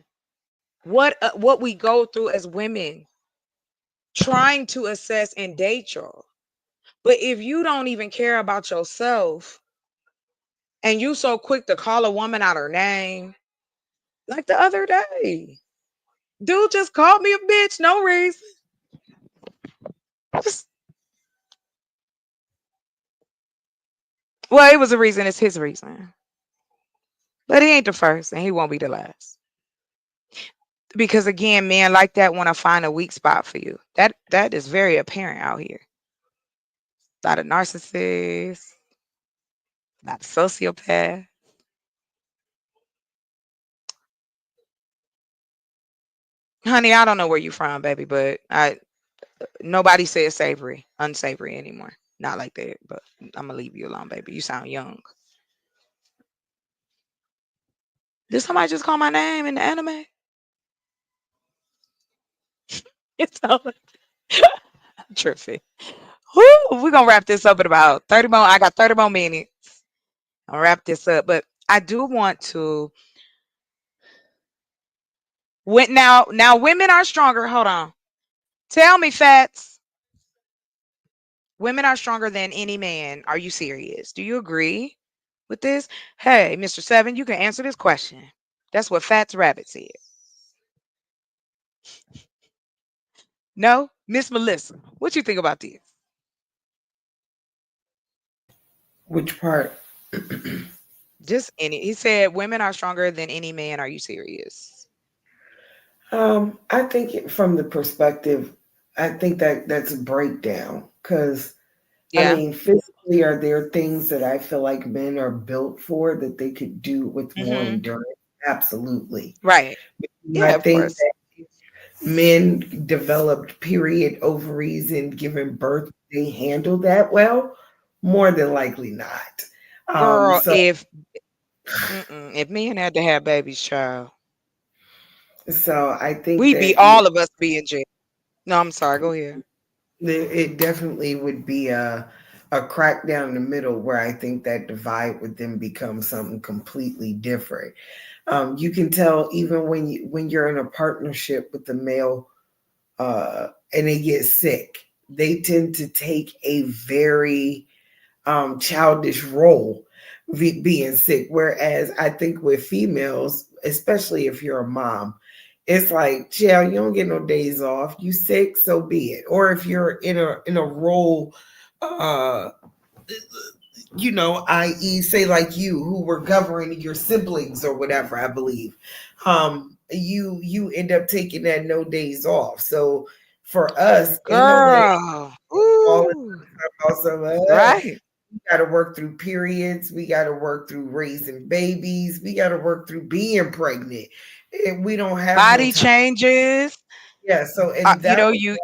what we go through as women trying to assess and date y'all. But if you don't even care about yourself and you so quick to call a woman out her name, like the other day, dude just called me a bitch, no reason. Just- well, it was a reason. It's his reason, but he ain't the first, and he won't be the last. Because again, men like that want to find a weak spot for you. That is very apparent out here. A lot of narcissists, a lot of sociopaths. Honey, I don't know where you from, baby, but I nobody says savory, unsavory anymore. Not like that, but I'm gonna leave you alone, baby. You sound young. Did somebody just call my name in the anime? It's all trippy. Whoo, we're gonna wrap this up in about 30 more. I got 30 more minutes. I'll wrap this up. But I do want to when now women are stronger. Hold on. Tell me, Fats. Women are stronger than any man. Are you serious? Do you agree with this? Hey, Mr. Seven, you can answer this question. That's what Fats Rabbit said. No? Miss Melissa, what you think about this? Which part? Just any he said women are stronger than any man. Are you serious? I think from the perspective, I think that that's a breakdown because I Yeah. mean, physically, are there things that I feel like men are built for that they could do with more Mm-hmm. endurance? Absolutely. Right. I Yeah, of think course. that men developed period ovaries and giving birth, they handle that well, more than likely not. Girl, So, if men had to have babies, child, so I think we'd be that all of us be in jail. No, I'm sorry. Go ahead. it definitely would be a crack down the middle where I think that divide would then become something completely different. You can tell even when you're in a partnership with the male and they get sick, they tend to take a very childish role being sick. Whereas I think with females, especially if you're a mom, it's like, chill, you don't get no days off. You sick, so be it. Or if you're in a role, uh, i.e., say like you who were governing your siblings or whatever, I believe, you end up taking that no days off. So for us, ain't nobody Girl. falling Ooh. about some. Right. We got to work through periods. We got to work through raising babies. We got to work through being pregnant. And we don't have no Body time. changes. Yeah. So, and You that know, was you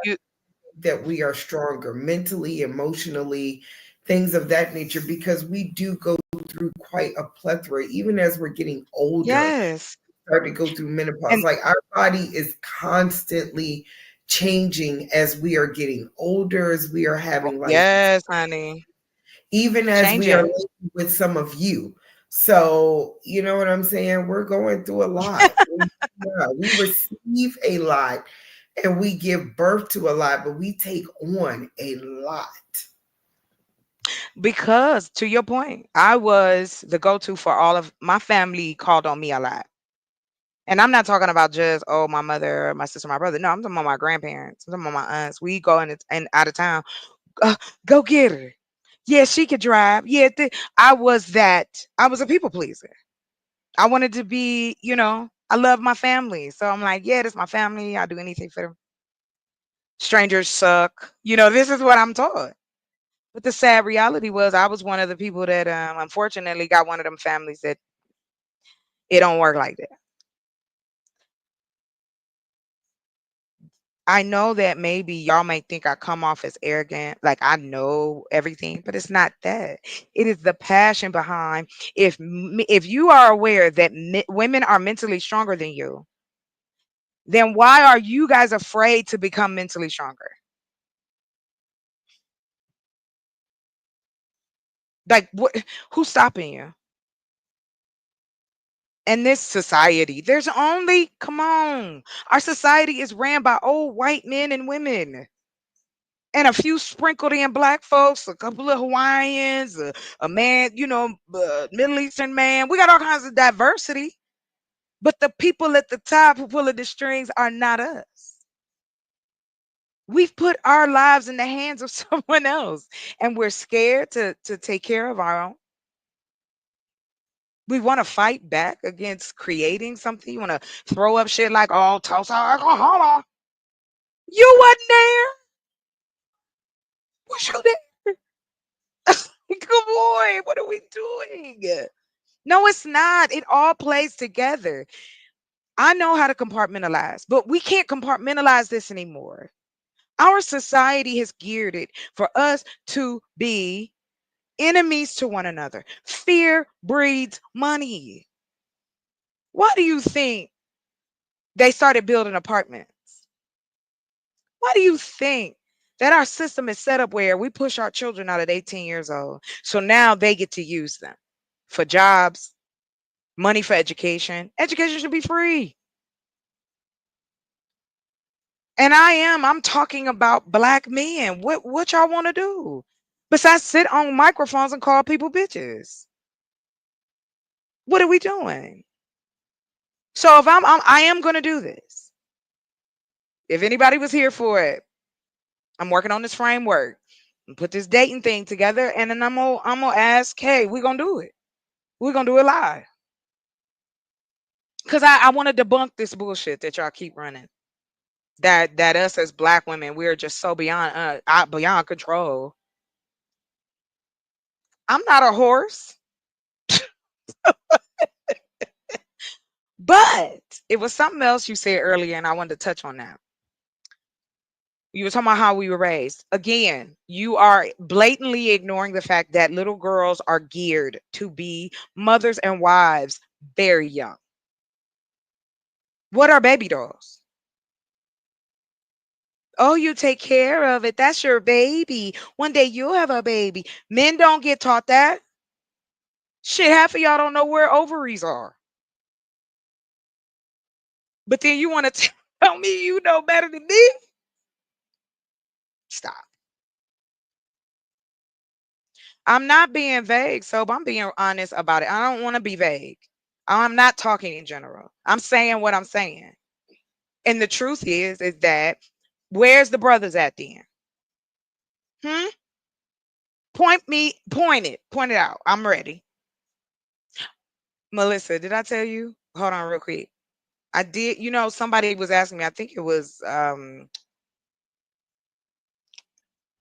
that we are stronger mentally, emotionally, things of that nature, because we do go through quite a plethora, even as we're getting older, yes. start to go through menopause. And Like our body is constantly changing as we are getting older, as we are having life. yes, honey. even as we are changing. living with some of you. So, you know what I'm saying? We're going through a lot. We receive a lot and we give birth to a lot, but we take on a lot. Because to your point, I was the go-to for all of my family called on me a lot. And I'm not talking about just, oh, my mother, my sister, my brother. No, I'm talking about my grandparents. I'm talking about my aunts. We go in and out of town. Uh, Go get her. Yeah, she could drive. Yeah, I was that. I was a people pleaser. I wanted to be, I love my family. So I'm like, yeah, this is my family. I'll do anything for them. Strangers suck. This is what I'm taught. But the sad reality was I was one of the people that unfortunately got one of them families that it don't work like that. I know that maybe y'all might think I come off as arrogant, like I know everything, but it's not that. It is the passion behind. If you are aware that women are mentally stronger than you, then why are you guys afraid to become mentally stronger? Like what? Who's stopping you? In this society, there's only, come on, our society is ran by old white men and women. And a few sprinkled in black folks, a couple of Hawaiians, a man, Middle Eastern man. We got all kinds of diversity, but the people at the top who pull the strings are not us. We've put our lives in the hands of someone else, and we're scared to take care of our own. We want to fight back against creating something. You want to throw up shit like, oh, Tulsa, Oklahoma. You wasn't there. Was you there? Come on. What are we doing? No, it's not. It all plays together. I know how to compartmentalize, but we can't compartmentalize this anymore. Our society has geared it for us to be enemies to one another. Fear breeds money. Why do you think they started building apartments? Why do you think that our system is set up where we push our children out at 18 years old? So now they get to use them for jobs, money for education. Education should be free. And I'm talking about black men. What y'all want to do? Besides sit on microphones and call people bitches. What are we doing? So if I am going to do this. If anybody was here for it, I'm working on this framework and put this dating thing together, and then I'm gonna ask, hey, we're gonna do it. We're gonna do it live. Cause I want to debunk this bullshit that y'all keep running. That us as black women, we are just so beyond control. I'm not a horse, but it was something else you said earlier, and I wanted to touch on that. You were talking about how we were raised. Again, you are blatantly ignoring the fact that little girls are geared to be mothers and wives very young. What are baby dolls? Oh, you take care of it. That's your baby. One day you'll have a baby. Men don't get taught that. Shit, half of y'all don't know where ovaries are. But then you want to tell me you know better than me? Stop. I'm not being vague, so I'm being honest about it. I don't want to be vague. I'm not talking in general. I'm saying what I'm saying. And the truth is that where's the brothers at then? Hmm? Point it out. I'm ready. Melissa, did I tell you? Hold on real quick. I did, somebody was asking me, I think it was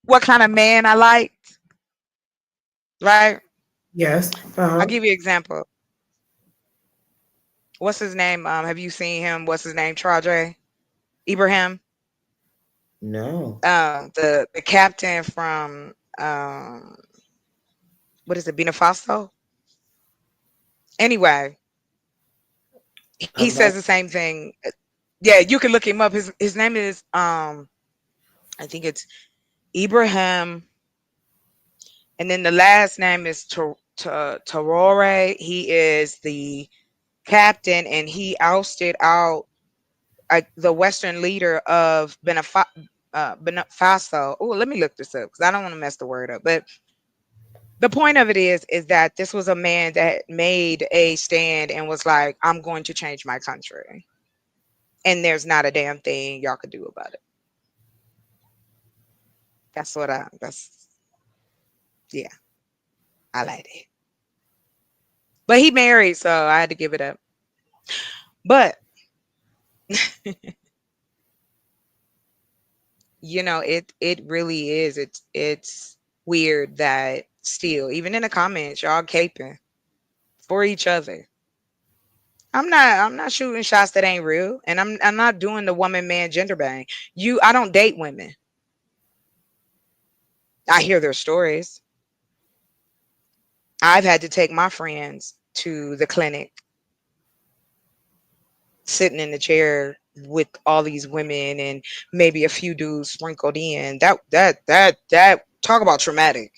what kind of man I liked, right? Yes. I'll give you an example. What's his name? Have you seen him? What's his name? Traje? Ibrahim? No. The captain from what is it, Bina Faso? Anyway, he I'm not. says the same thing. Yeah, you can look him up. His name is I think it's Ibrahim. And then the last name is Torore. He is the captain, and he ousted out the Western leader of Benefaso. Oh, let me look this up because I don't want to mess the word up. But the point of it is that this was a man that made a stand and was like, "I'm going to change my country," and there's not a damn thing y'all could do about it. That's what I. That's yeah. I like it. But he married, so I had to give it up. But it really is. It's weird that still, even in the comments, y'all caping for each other. I'm not shooting shots that ain't real. And I'm not doing the woman man gender bang. I don't date women. I hear their stories. I've had to take my friends to the clinic, sitting in the chair with all these women and maybe a few dudes sprinkled in. That talk about traumatic.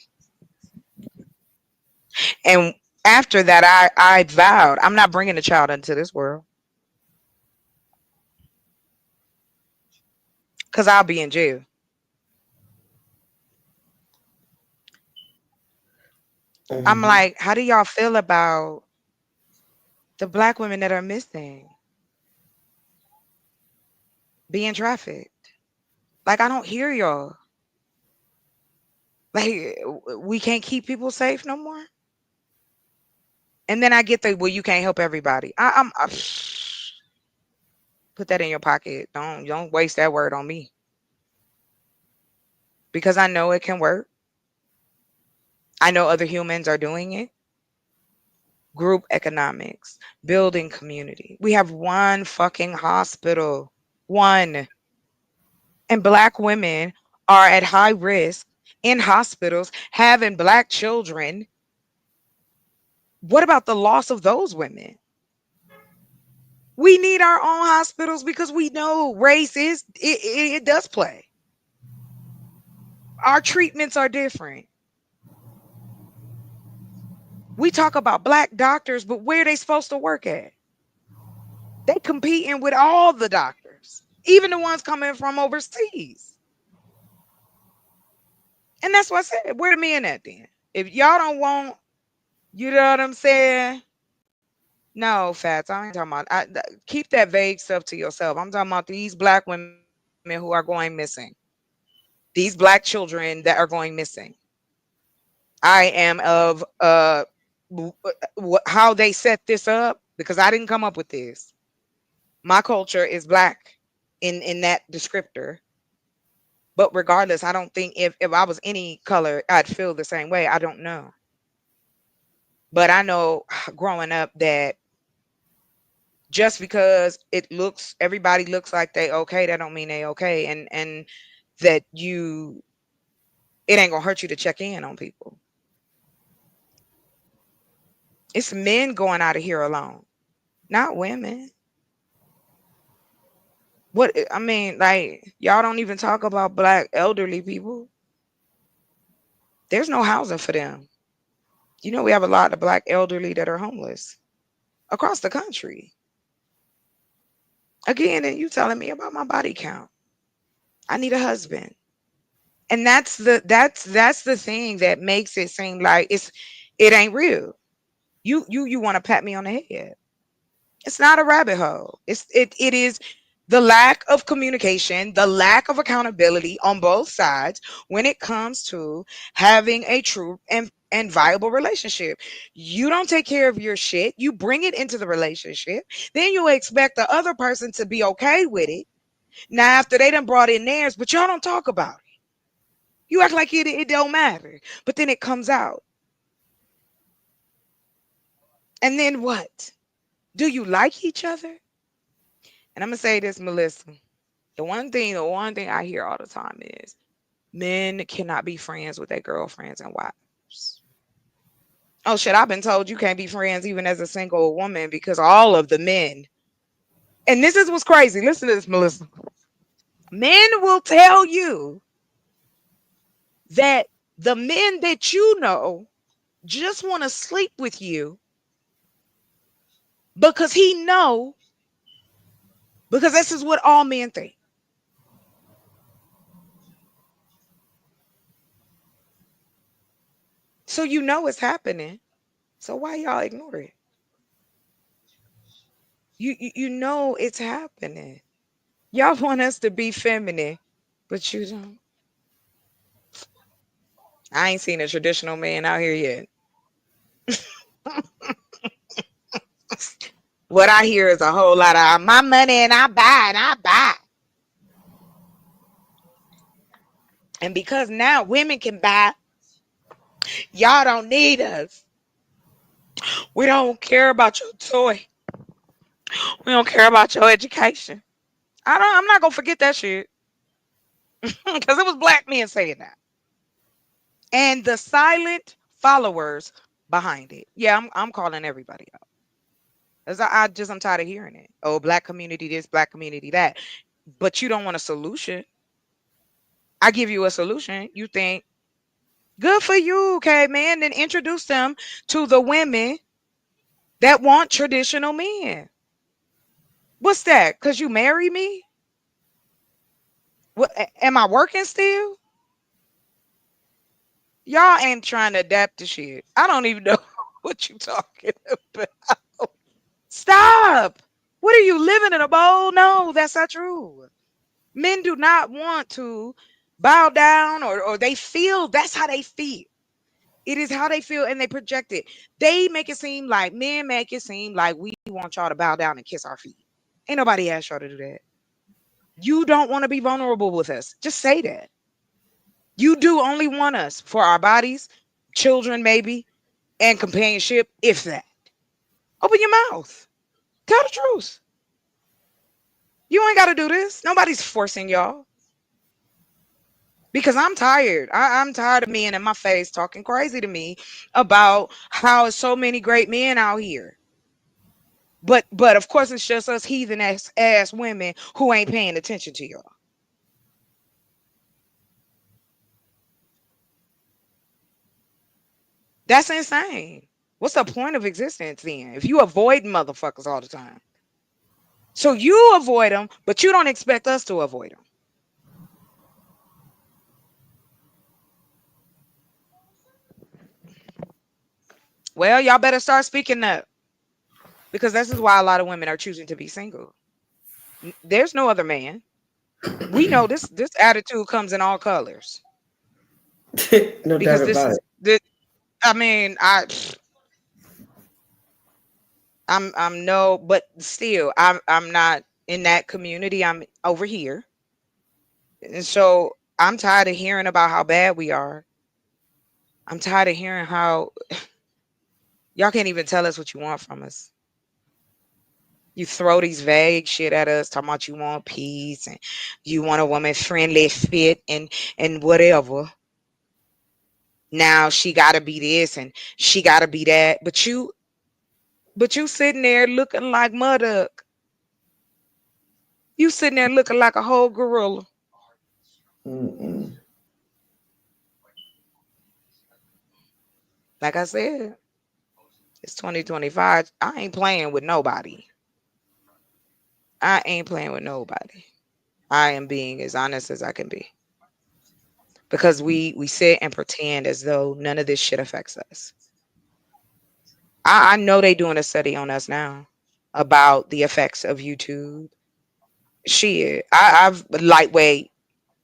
And after that, I vowed I'm not bringing a child into this world because I'll be in jail. I'm Mhm. like, how do y'all feel about the black women that are missing, being trafficked? Like, I don't hear y'all. Like, we can't keep people safe no more. And then I get the, well, you can't help everybody. Put that in your pocket. Don't waste that word on me because I know it can work. I know other humans are doing it. Group economics, building community. We have one fucking hospital. One. And black women are at high risk in hospitals having black children. What about the loss of those women? We need our own hospitals because we know race it does play. Our treatments are different. We talk about black doctors, but where are they supposed to work at? They competing with all the doctors, even the ones coming from overseas. And that's what I said. Where the men at then? If y'all don't want, you know what I'm saying? No, Fats. I ain't talking about. Keep that vague stuff to yourself. I'm talking about these black women who are going missing. These black children that are going missing. I am of how they set this up because I didn't come up with this. My culture is black in that descriptor. But regardless, I don't think if I was any color, I'd feel the same way. I don't know. But I know growing up that just because everybody looks like they okay, that don't mean they okay. And that it ain't gonna hurt you to check in on people. It's men going out of here alone, not women. What I mean, like y'all don't even talk about black elderly people. There's no housing for them. We have a lot of black elderly that are homeless across the country. Again, and you telling me about my body count. I need a husband. And that's the thing that makes it seem like it ain't real. You want to pat me on the head. It's not a rabbit hole. It is the lack of communication, the lack of accountability on both sides when it comes to having a true and viable relationship. You don't take care of your shit. You bring it into the relationship. Then you expect the other person to be okay with it. Now, after they done brought in theirs, but y'all don't talk about it. You act like it don't matter. But then it comes out. And then what? Do you like each other? And I'm gonna say this, Melissa. The one thing I hear all the time is men cannot be friends with their girlfriends and wives. Oh shit, I've been told you can't be friends even as a single woman because all of the men. And this is what's crazy. Listen to this, Melissa. Men will tell you that The men that you know just want to sleep with you because he know, because this is what all men think. So you know it's happening. So why y'all ignore it? You know it's happening. Y'all want us to be feminine, but you don't. I ain't seen a traditional man out here yet. What I hear is a whole lot of my money and I buy and I buy. And because now women can buy, y'all don't need us. We don't care about your toy. We don't care about your education. I'm not gonna forget that shit. Because it was black men saying that. And the silent followers behind it. Yeah, I'm calling everybody out. As I'm tired of hearing it. Oh, black community this, black community that. But you don't want a solution. I give you a solution. You think, good for you, okay, man. Then introduce them to the women that want traditional men. What's that? Because you marry me? What am I working still? Y'all ain't trying to adapt to shit. I don't even know what you talking about. Stop. What are you living in a bowl? No, that's not true. Men do not want to bow down or they feel that's how they feel. It is how they feel and they project it. They make it seem like men make it seem like we want y'all to bow down and kiss our feet. Ain't nobody asked y'all to do that. You don't want to be vulnerable with us. Just say that. You do only want us for our bodies, children maybe, and companionship, if that. Open your mouth. Tell the truth. You ain't got to do this. Nobody's forcing y'all. Because I'm tired. I'm tired of men in my face talking crazy to me about how so many great men out here. But of course it's just us heathen ass women who ain't paying attention to y'all. That's insane. What's the point of existence then? If you avoid motherfuckers all the time. So you avoid them, but you don't expect us to avoid them. Well, y'all better start speaking up because this is why a lot of women are choosing to be single. There's no other man. We know this attitude comes in all colors No doubt because this about is it. the I mean, I'm no, but still I'm not in that community. I'm over here. And so I'm tired of hearing about how bad we are. I'm tired of hearing how y'all can't even tell us what you want from us. You throw these vague shit at us, talking about you want peace and you want a woman friendly, fit, and whatever. Now she gotta be this and she gotta be that. But you sitting there looking like mud. You sitting there looking like a whole gorilla. Mm-mm. Like I said, it's 2025. I ain't playing with nobody. I ain't playing with nobody. I am being as honest as I can be. Because we sit and pretend as though none of this shit affects us. I know they doing a study on us now about the effects of YouTube. Shit. I've lightweight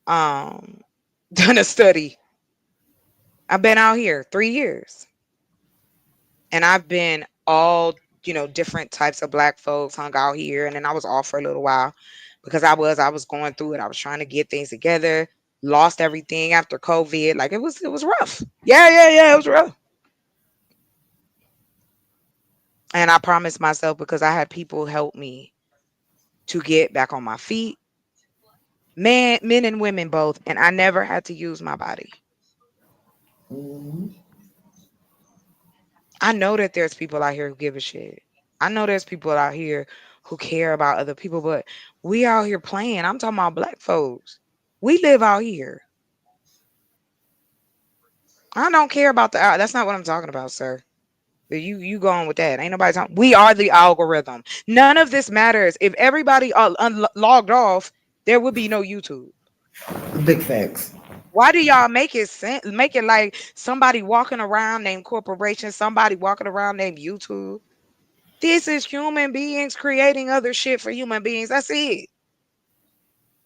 um done a study. I've been out here 3 years. And I've been all, different types of black folks hung out here. And then I was off for a little while because I was going through it. I was trying to get things together, lost everything after COVID. Like it was rough. Yeah, yeah, yeah, it was rough. And I promised myself because I had people help me to get back on my feet. Men and women both. And I never had to use my body. Mm-hmm. I know that there's people out here who give a shit. I know there's people out here who care about other people, but we out here playing. I'm talking about black folks. We live out here. I don't care about the that's not what I'm talking about, sir. But you going with that. Ain't nobody talking. We are the algorithm. None of this matters. If everybody logged off, there would be no YouTube. Big facts. Why do y'all make it like somebody walking around named corporation, somebody walking around named YouTube? This is human beings creating other shit for human beings. That's it.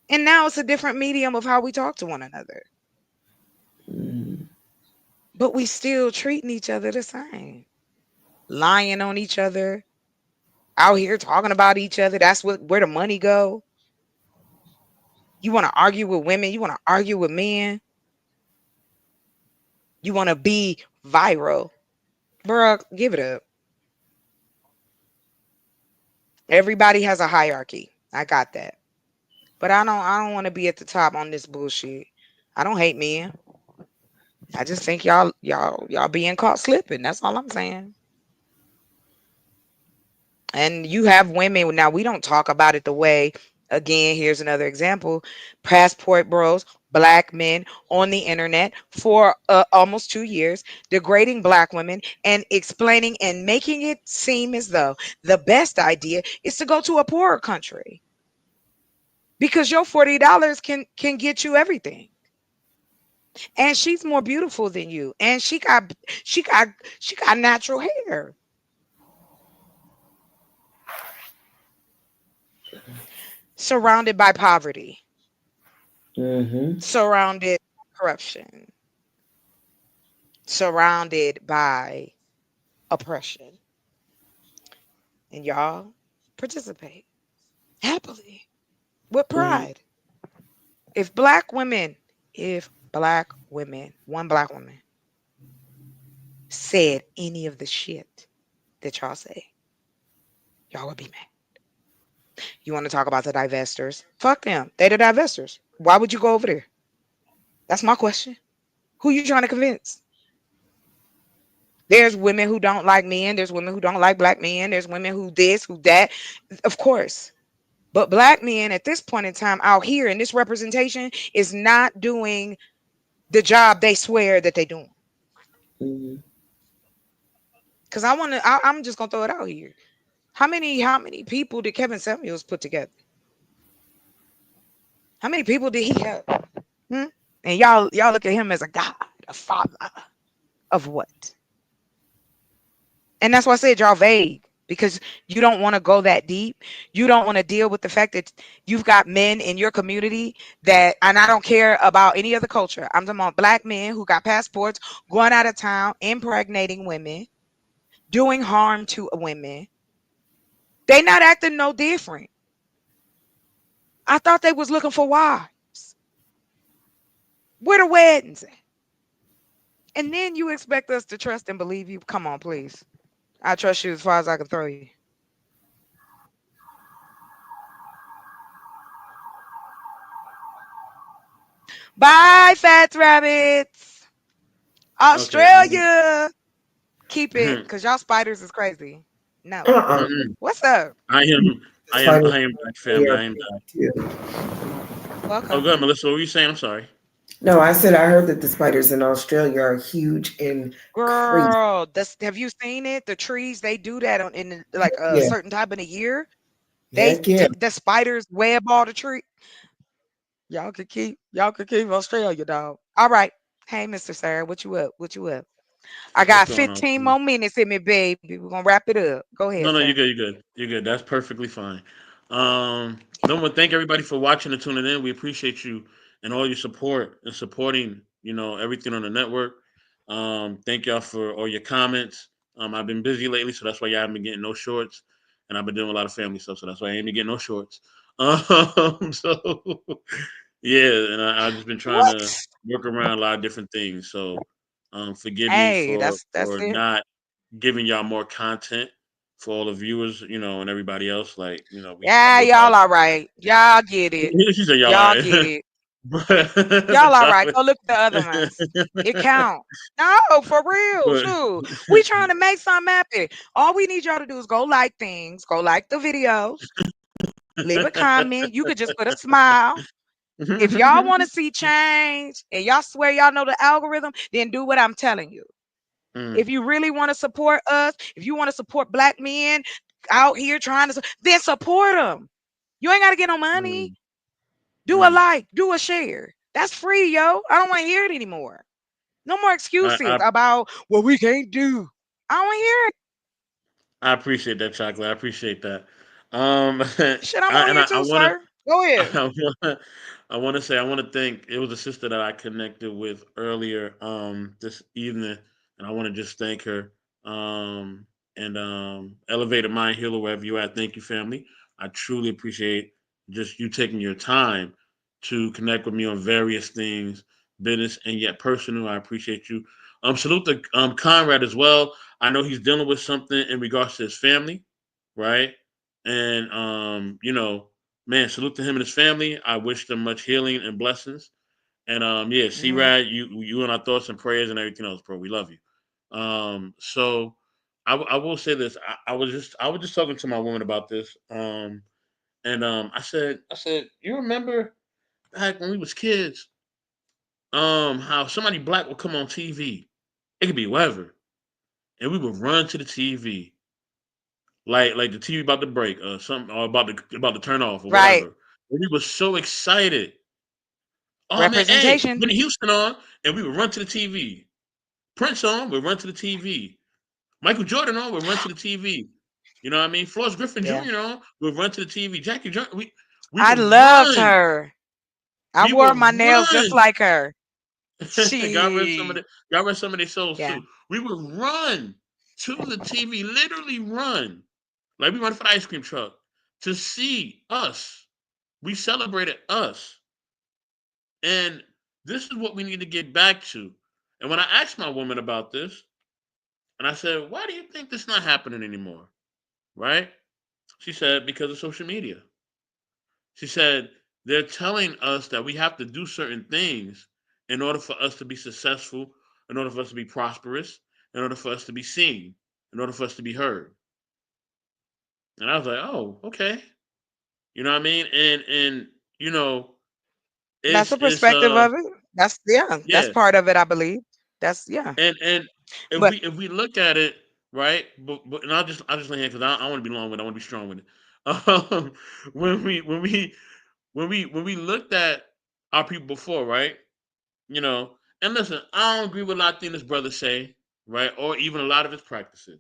And now it's a different medium of how we talk to one another. Mm. But we still treating each other the same. Lying on each other, out here talking about each other. That's what where the money go. You want to argue with women, you want to argue with men, you want to be viral. Bruh, give it up. Everybody has a hierarchy. I got that. But I don't want to be at the top on this bullshit. I don't hate men. I just think y'all being caught slipping. That's all I'm saying. And you have women now. We don't talk about it the way. Again, here's another example: passport bros, black men on the internet for almost 2 years, degrading black women and explaining and making it seem as though the best idea is to go to a poorer country because your $40 can get you everything. And she's more beautiful than you, and she got she got natural hair. Surrounded by poverty, Mm-hmm. surrounded by corruption, surrounded by oppression. And y'all participate happily with Mm-hmm. pride. If black women, if black women, one black woman said any of the shit that y'all say, y'all would be mad. You want to talk about the divestors? Fuck them. They the divestors. Why would you go over there? That's my question. Who you trying to convince? There's women who don't like men. There's women who don't like black men. There's women who this, who that. Of course. But black men at this point in time out here in this representation is not doing the job they swear that they doing. Mm-hmm. Because I'm just gonna throw it out here. How many people did Kevin Samuels put together? How many people did he have? Hmm? And y'all look at him as a god, a father of what? And that's why I said y'all vague because you don't want to go that deep. You don't want to deal with the fact that you've got men in your community that, and I don't care about any other culture. I'm talking about black men who got passports, going out of town, impregnating women, doing harm to women. They not acting no different. I thought they was looking for wives. Where the weddings at? And then you expect us to trust and believe you? Come on, please. I trust you as far as I can throw you. Bye, fat rabbits. Okay. Australia. Keep it, because y'all spiders is crazy. No. Uh-uh. What's up? I am, The spiders I am back, family. are I am crazy back. too. Oh, Welcome. good, Melissa. What were you saying? I'm sorry. No, I said I heard that the spiders in Australia are huge and crazy. Girl, have you seen it? The trees, they do that in like a Yeah. certain time of the year. Heck yeah. The spiders web all the tree. Y'all could keep Australia, dog. All right. Hey, Mr. Sarah, what you up? What you up? I What's got going on? 15 more minutes in me, baby. We're gonna wrap it up. Go ahead, No, no, sir. you're good. You're good. You're good. That's perfectly fine. No one. Thank everybody for watching and tuning in. We appreciate you and all your support and supporting. Everything on the network. Thank y'all for all your comments. I've been busy lately, so that's why y'all haven't been getting no shorts. And I've been doing a lot of family stuff, so that's why I ain't been getting no shorts. So yeah, and I've just been trying What? to work around a lot of different things. So forgive me Hey, for that's it. not giving y'all more content for all the viewers, and everybody else. Like, I Yeah, will try y'all all to. right. Y'all get it. She said y'all all Y'all right, get it. but Y'all all y'all, right. Go look at the other ones. It count. No, for real. but Shoot. We trying to make something happen. All we need y'all to do is go like things, go like the videos, leave a comment. You could just put a smile. If y'all want to see change and y'all swear y'all know the algorithm, then do what I'm telling you. If Mm, you really want to support us, if you want to support black men out here trying to, then support them. You ain't got to get no money. mm, Do a mm. like, do a share. That's free, yo. I don't want to hear it anymore. No more I, excuses I about what we can't do. I don't want to hear it. I appreciate that, chocolate. I appreciate that. Shit, I want to hear it I too, want to sir. Go ahead. I want to say I want to thank it was a sister that I connected with earlier this evening, and I want to just thank her and elevated mind healer wherever you at. Thank you, family. I truly appreciate just you taking your time to connect with me on various things, business and yet personal. I appreciate you. Salute to Conrad as well. I know he's dealing with something in regards to his family, right? And man, salute to him and his family. I wish them much healing and blessings. And yeah, C Mhm. Rad, you and our thoughts and prayers and everything else, bro. We love you. So I will say this. I was just talking to my woman about this. And I said, you remember back when we was kids, how somebody black would come on TV. It could be whoever, and we would run to the TV like the TV about to break or something or about to turn off or Right. whatever. And we were so excited. Oh man, hey, Representation. Whitney Houston on, and we would run to the TV. Prince on, we'd run to the TV. Michael Jordan on, we'd run to the TV. You know what I mean? Flores Griffin Yeah. Jr. on, we'd run to the TV. Jackie Johnson, we I would loved run. her. I We wore would my nails just run. like her. God rest some of She. the God rest some of their souls Yeah. too. We would run to the TV, literally run. Like we run for the ice cream truck to see us. We celebrated us. And this is what we need to get back to. And when I asked my woman about this, and I said, why do you think this not happening anymore? Right? She said, because of social media. She said, they're telling us that we have to do certain things in order for us to be successful, in order for us to be prosperous, in order for us to be seen, in order for us to be heard. And I was like, oh, okay. You know what I mean? And you know, That's a it's perspective of it. That's yeah. That's yeah. part of it, I believe. That's yeah. And But if we look at it right, but and I'll just lay here because I want to be long with it. I want to be strong with it. Um, when we when we when we looked at our people before, right? You know, and listen, I don't agree with a lot of things this brother say, right, or even a lot of his practices,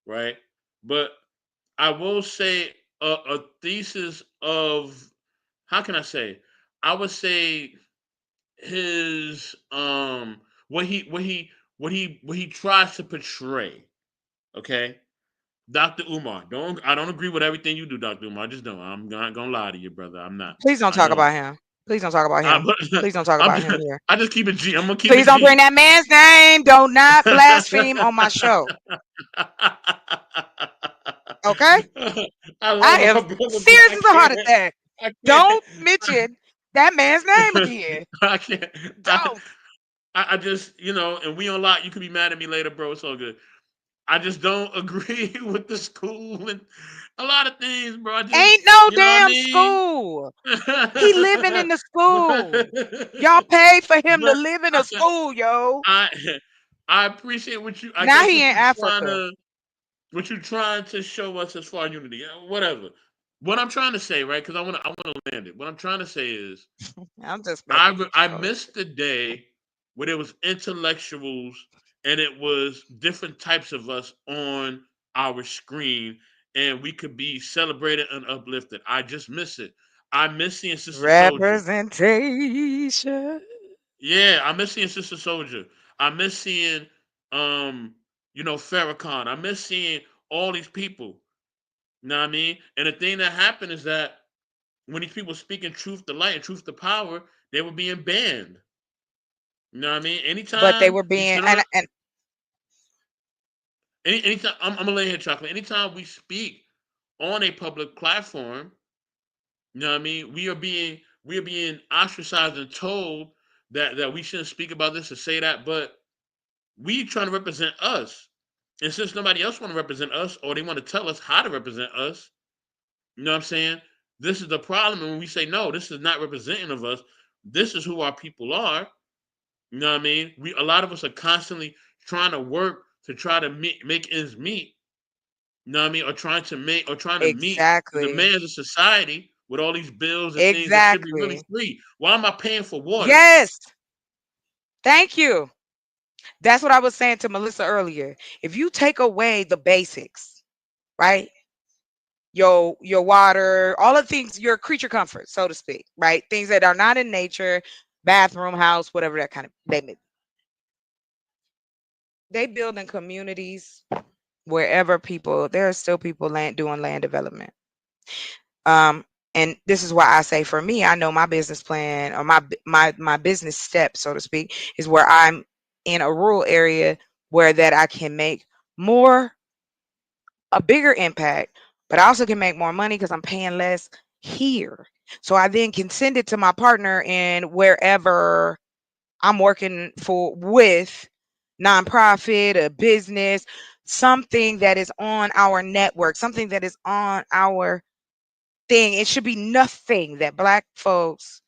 right. But I will say a thesis of how can I say? I would say his what he what he what he tries to portray. Okay, Dr. Umar. I don't agree with everything you do, Dr. Umar. I just don't. I'm not gonna lie to you, brother. I'm not. please don't I talk don't. about him. Please don't talk about I, him. Please don't talk I'm about him here. I just keep it G. I'm gonna keep it Please don't bring G. that man's name. Do not blaspheme on my show. Okay? I love I my am brother, but serious as a heart attack. I can't. Don't mention that man's name again. I can't. Don't. I just, and we on lot. You could be mad at me later, bro. It's all good. I just don't agree with the school and a lot of things, bro. I just, Ain't no you know what I damn mean? school. He living in the school. Y'all paid for him to but live in I, a school, yo. I, I appreciate what you. I Now guess he what in you trying Africa. to, what you trying to show us as far as unity. Whatever. What I'm trying to say, right? Because I want to land it. What I'm trying to say is, I'm just messing with you. I Go ahead. missed the day where there was intellectuals and it was different types of us on our screen and we could be celebrated and uplifted. I just miss it. I miss seeing Sister Soldier. Representation. Yeah, I miss seeing Sister Soldier. I miss seeing Farrakhan. I miss seeing all these people. You know what I mean? And the thing that happened is that when these people speaking truth to light and truth to power, they were being banned. You know what I mean? But they Anytime were we being sit on it, and anytime I'm gonna lay here chocolate. Anytime we speak on a public platform, you know what I mean? We are being ostracized and told that we shouldn't speak about this or say that, but we trying to represent us. And since nobody else want to represent us or they want to tell us how to represent us, you know what I'm saying? This is the problem. And when we say no, this is not representing of us, this is who our people are. You know what I mean? A lot of us are constantly trying to work to try to make ends meet. You know what I mean? Or trying to meet the Exactly. demands of society with all these bills and things that should be really Exactly. free. Why am I paying for water? Yes. Thank you. That's what I was saying to Melissa earlier. If you take away the basics, right? Your water, all the things, your creature comfort, so to speak, right? Things that are not in nature, bathroom, house, whatever that kind of they build in communities wherever people there are still people doing land development. Um, and this is why I say for me, I know my business plan or my business step, so to speak, is where I'm in a rural area where that I can make more a bigger impact, but I also can make more money because I'm paying less here. So I then can send it to my partner in wherever I'm working for with nonprofit, a business, something that is on our network, something that is on our thing. It should be nothing that Black folks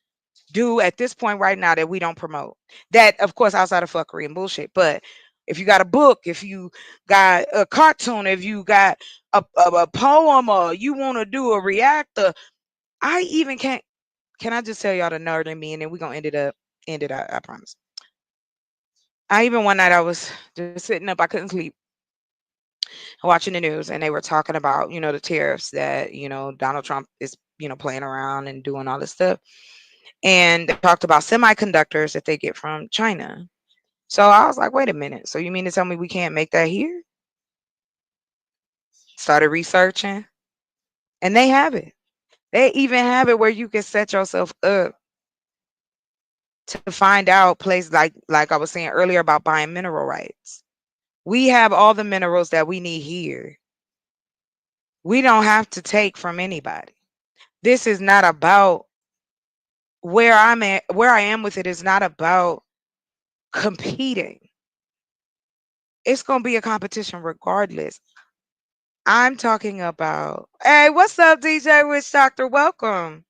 do at this point right now that we don't promote. That, of course, outside of fuckery and bullshit. But if you got a book, if you got a cartoon, if you got a poem, or you want to do a reactor, I even can't. Can I just tell y'all the nerd in me, and then we're gonna end it. I promise. I even one night I was just sitting up, I couldn't sleep, watching the news, and they were talking about, the tariffs that, Donald Trump is, playing around and doing all this stuff. And they talked about semiconductors that they get from China. So I was like, wait a minute. So you mean to tell me we can't make that here? Started researching, and they have it. They even have it where you can set yourself up to find out places like I was saying earlier about buying mineral rights. We have all the minerals that we need here. We don't have to take from anybody. This is not about where I am with it is not about competing. It's going to be a competition regardless. I'm talking about, hey, what's up, DJ Witch Doctor? Welcome.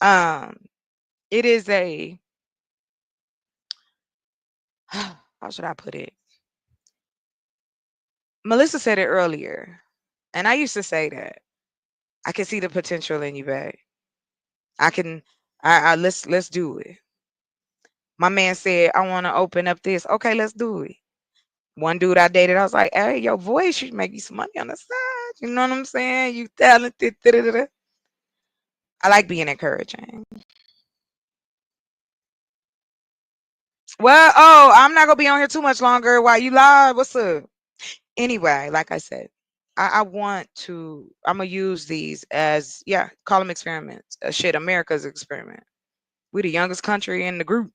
Um, it is a, how should I put it? Melissa said it earlier, and I used to say that I can see the potential in you, babe. I can, let's do it. My man said, I want to open up this. Okay, let's do it. One dude I dated, I was like, hey, your voice should make you some money on the side. You know what I'm saying? You talented. Da, da, da, da. I like being encouraging. Well, oh, I'm not gonna be on here too much longer while you live. What's up? Anyway, like I said, I'm gonna use these as, yeah, call them experiments. Shit, America's experiment. We're the youngest country in the group,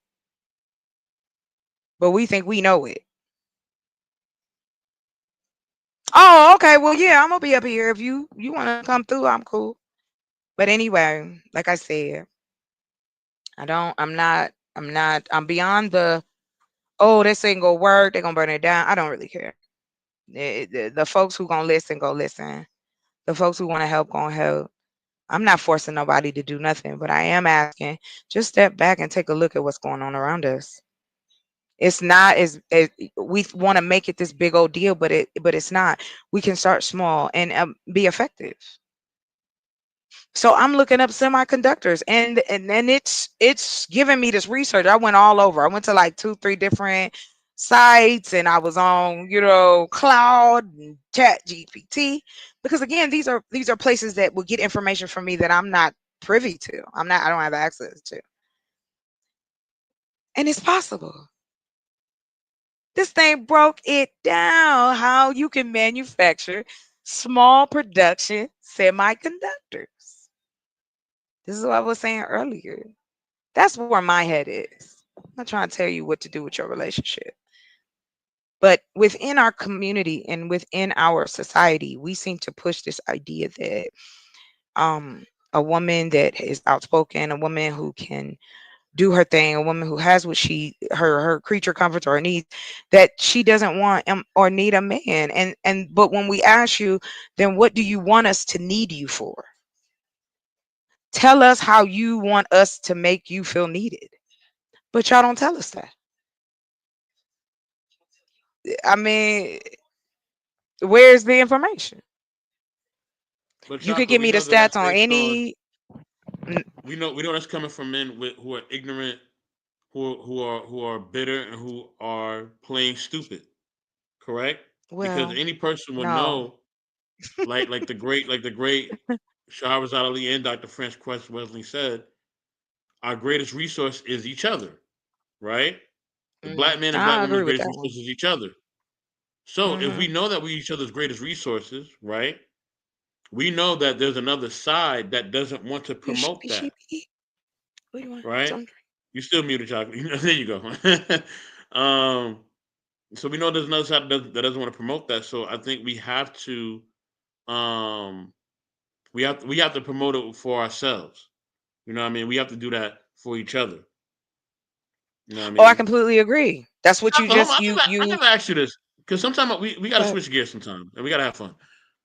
but we think we know it. Oh, okay. Well, yeah, I'm gonna be up here. If you want to come through, I'm cool. But anyway, like I said, I don't. I'm not. I'm not. I'm beyond the. Oh, this ain't gonna work. They're gonna burn it down. I don't really care. The folks who gonna listen, go listen. The folks who want to help, gonna help. I'm not forcing nobody to do nothing, but I am asking, just step back and take a look at what's going on around us. It's not as we want to make it this big old deal, but it's not. We can start small and be effective. So I'm looking up semiconductors, and then it's giving me this research. I went all over. I went to like 2, 3 different sites, and I was on, Cloud and Chat GPT, because again, these are places that will get information from me that I'm not privy to. I don't have access to. And it's possible. This thing broke it down how you can manufacture small production semiconductors. This is what I was saying earlier. That's where my head is. I'm not trying to tell you what to do with your relationship. But within our community and within our society, we seem to push this idea that um, a woman that is outspoken, a woman who can do her thing, a woman who has what her creature comforts or needs, that she doesn't want or need a man. But when we ask you, then what do you want us to need you for? Tell us how you want us to make you feel needed. But y'all don't tell us that. I mean, where's the information? But You could chocolate, give we me the know that that's stats on based on any. n- we know that's coming from men who are ignorant, who are bitter, and who are playing stupid. Correct? Because Well, any person would no. know, like the great Shahrazad Ali and Dr. French Quest Wesley said, our greatest resource is each other. Right? The black man and black I woman's agree with greatest that one. resource is each other. So if we Hmm. know that we each other's greatest resources, right? We know that there's another side that doesn't want to You promote sheepy, that, sheepy. What do you want? right? Some drink? You still muted, chocolate. There you go. um, so we know there's another side that doesn't want to promote that. So I think um, we have to promote it for ourselves. You know what I mean? We have to do that for each other. You know what I Oh, I mean? completely agree. That's what you Chocolate, hold on. just I never, I you. never asked you this because sometimes we got to But switch gears sometime and we got to have fun.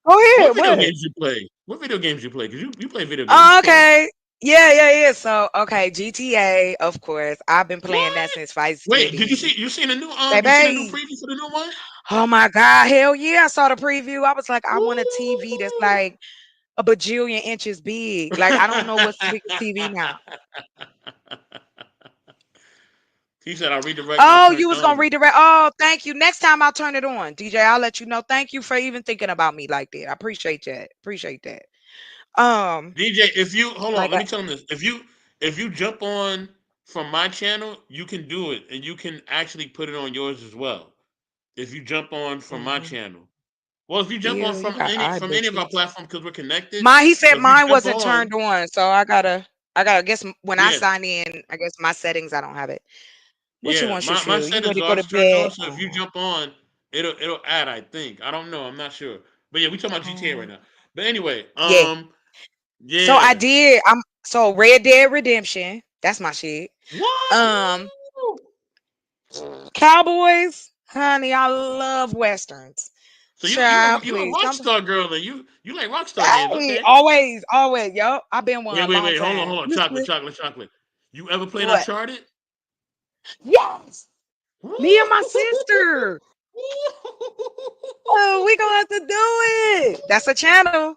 oh What yeah, video what? games you play? What video games you play? Because you play video games. What Oh, you play? okay. Yeah, yeah, yeah. So okay, GTA, of course. I've been playing that What? since Vice Wait, did you see? City. You seen a new Baby. preview for the new one? Oh my God, hell yeah. I saw the preview. I was like, I want a TV that's Ooh. like a bajillion inches big. Like, I don't know what's the biggest TV now. He said, "I'll redirect my Oh, turn." you was gonna redirect. Oh, thank you. Next time I'll turn it on. DJ, I'll let you know. Thank you for even thinking about me like that. I appreciate that. Appreciate that. Um, DJ, if you hold on, like let me tell him this. If you jump on from my channel, you can do it, and you can actually put it on yours as well. If you jump on from my mhm. channel, well, if you jump on Ew, you from got any eye from any of our bitches. platforms because we're connected. He So said if you mine jump wasn't on, turned on, so I guess when I yeah, sign in, I guess my settings I don't have it. What you yeah, want, my Shashu? You settings ready to are go to always turned bed? on. So if you jump on, it'll add. I think I don't know. I'm not sure. But yeah, we talking about GTA right Oh, now. But anyway, yeah. So I yeah. did. I'm so Red Dead Redemption. That's my shit. What? Um, Cowboys, honey, I love westerns. So you Child, a you a please rock come. star girl and you like rock star games, Hey, okay? always, always, yo. I've been one Wait, a wait, long wait, hold on, time. hold on. Chocolate, Listen, chocolate, chocolate. You ever played what? Uncharted? Yes, me and my sister. Oh, we gonna have to do it. That's a channel.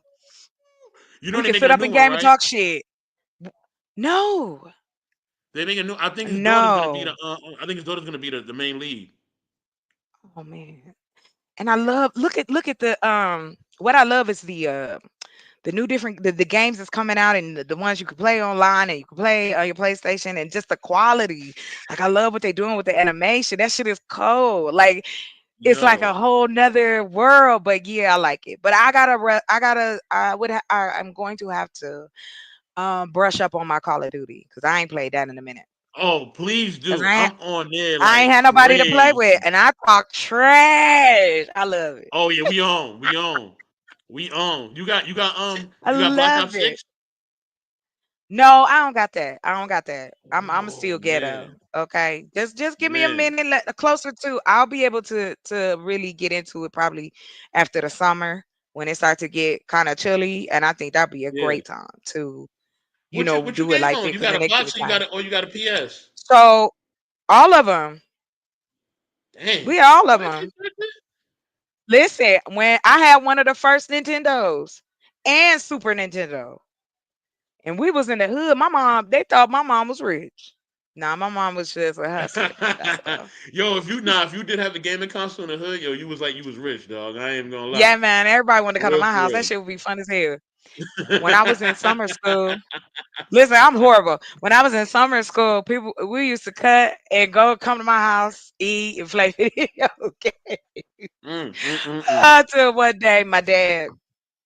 You know We they can making sit a up new in one, game and right? talk shit. No, They make a new. I think his daughter's gonna be the. no. I think his daughter's gonna be the main lead. Oh man. And I love look at the what I love is the new different the games that's coming out and the ones you can play online and you can play on your PlayStation and just the quality. Like I love what they're doing with the animation. That shit is cold. Like it's like a Yo, whole nother world. But yeah, I like it. But I'm going to have to brush up on my Call of Duty because I ain't played that in a minute. oh please Because do. I'm on there I ain't like had nobody to play with crazy. and I talk trash. I love it. Oh yeah, we on. I You got Black love Ops it. 6? No, I don't got that. I don't got that. I'm Oh still ghetto. man, Okay. Just give me a man, minute. Closer to I'll be able to really get into it probably after the summer when it starts to get kind of chilly. And I think that'd be a yeah. great time to, What you do it game like that on? You because got then a they give me box time. or you got a PS? So all of them, Damn. we all of What? them. Listen, when I had one of the first Nintendos and Super Nintendo, and we was in the hood, they thought my mom was rich. Nah, my mom was just a hustler. That's all. Yo, if you did have the gaming console in the hood, yo, you was rich, dog. I ain't gonna lie. Yeah, man. Everybody wanted to come to my For house. real. That shit would be fun as hell. When I was in summer school, listen, I'm horrible. When I was in summer school, we used to cut and go come to my house, eat and play video games. Mm, mm, mm, mm. Until one day my dad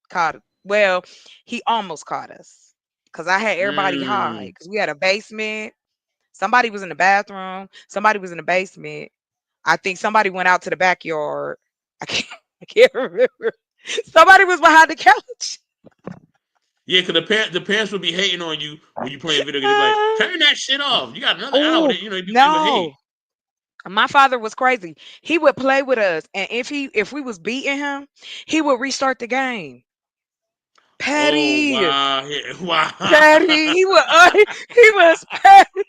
caught well, he almost caught us. Cause I had everybody high. Mm. Cause we had a basement. Somebody was in the bathroom. Somebody was in the basement. I think somebody went out to the backyard. I can't, I can't remember. Somebody was behind the couch. Yeah, cause the parents would be hating on you when you playing video games. They be like, Uh, turn that shit off. You got another hour. oh They would hate. no. My father was crazy. He would play with us, and if we was beating him, he would restart the game. Oh Petty. wow, wow. Petty. He was petty.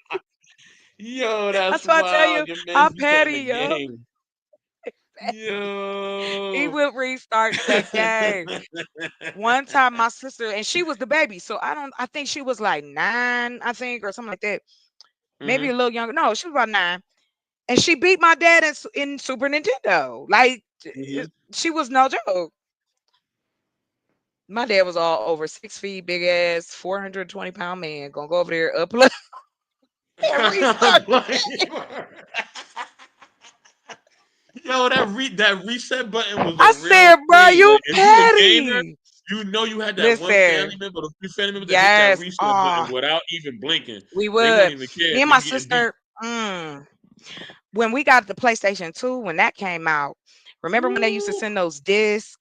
Yo, that's That's why I tell you wild. Your how man's be cutting petty, the yo. game. He Yo. will restart the game. One time my sister, and she was the baby. So I think she was like 9, I think, or something like that. Maybe a Hmm. little younger. No, she was about 9. And she beat my dad in Super Nintendo. Like Hmm. she was no joke. My dad was all over 6 feet, big ass, 420-pound man. Gonna go over there, upload and restart the game. Yo, that reset button was a I real said, bro, thing. you Like, if you a gamer, petty. you know you had that one family Listen, member, or few family members that hit that yes. reset button without even blinking. We They wouldn't would. even care Me if and they my be getting beat. sister, when we got the PlayStation 2, when that came out, remember when they used to Woo. send those discs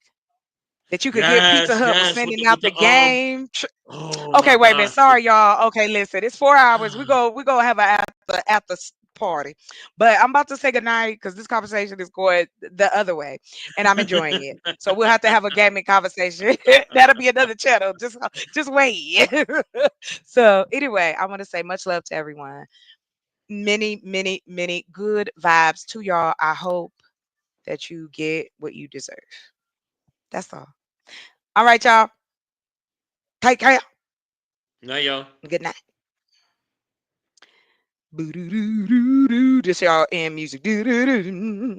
that you could get? Pizza Yes, Hut was yes, with sending the out the game. oh my Okay, wait a minute. gosh. Sorry, y'all. Okay, listen. It's 4 hours. We go have a after party, but I'm about to say goodnight because this conversation is going the other way, and I'm enjoying it. So we'll have to have a gaming conversation. That'll be another channel. Just wait. So anyway, I want to say much love to everyone. Many, many, many good vibes to y'all. I hope that you get what you deserve. That's all. All right, y'all. Take care. Now, yo. Good night. Boo-doo-doo-doo-doo. This y'all end music. Doo-doo-doo.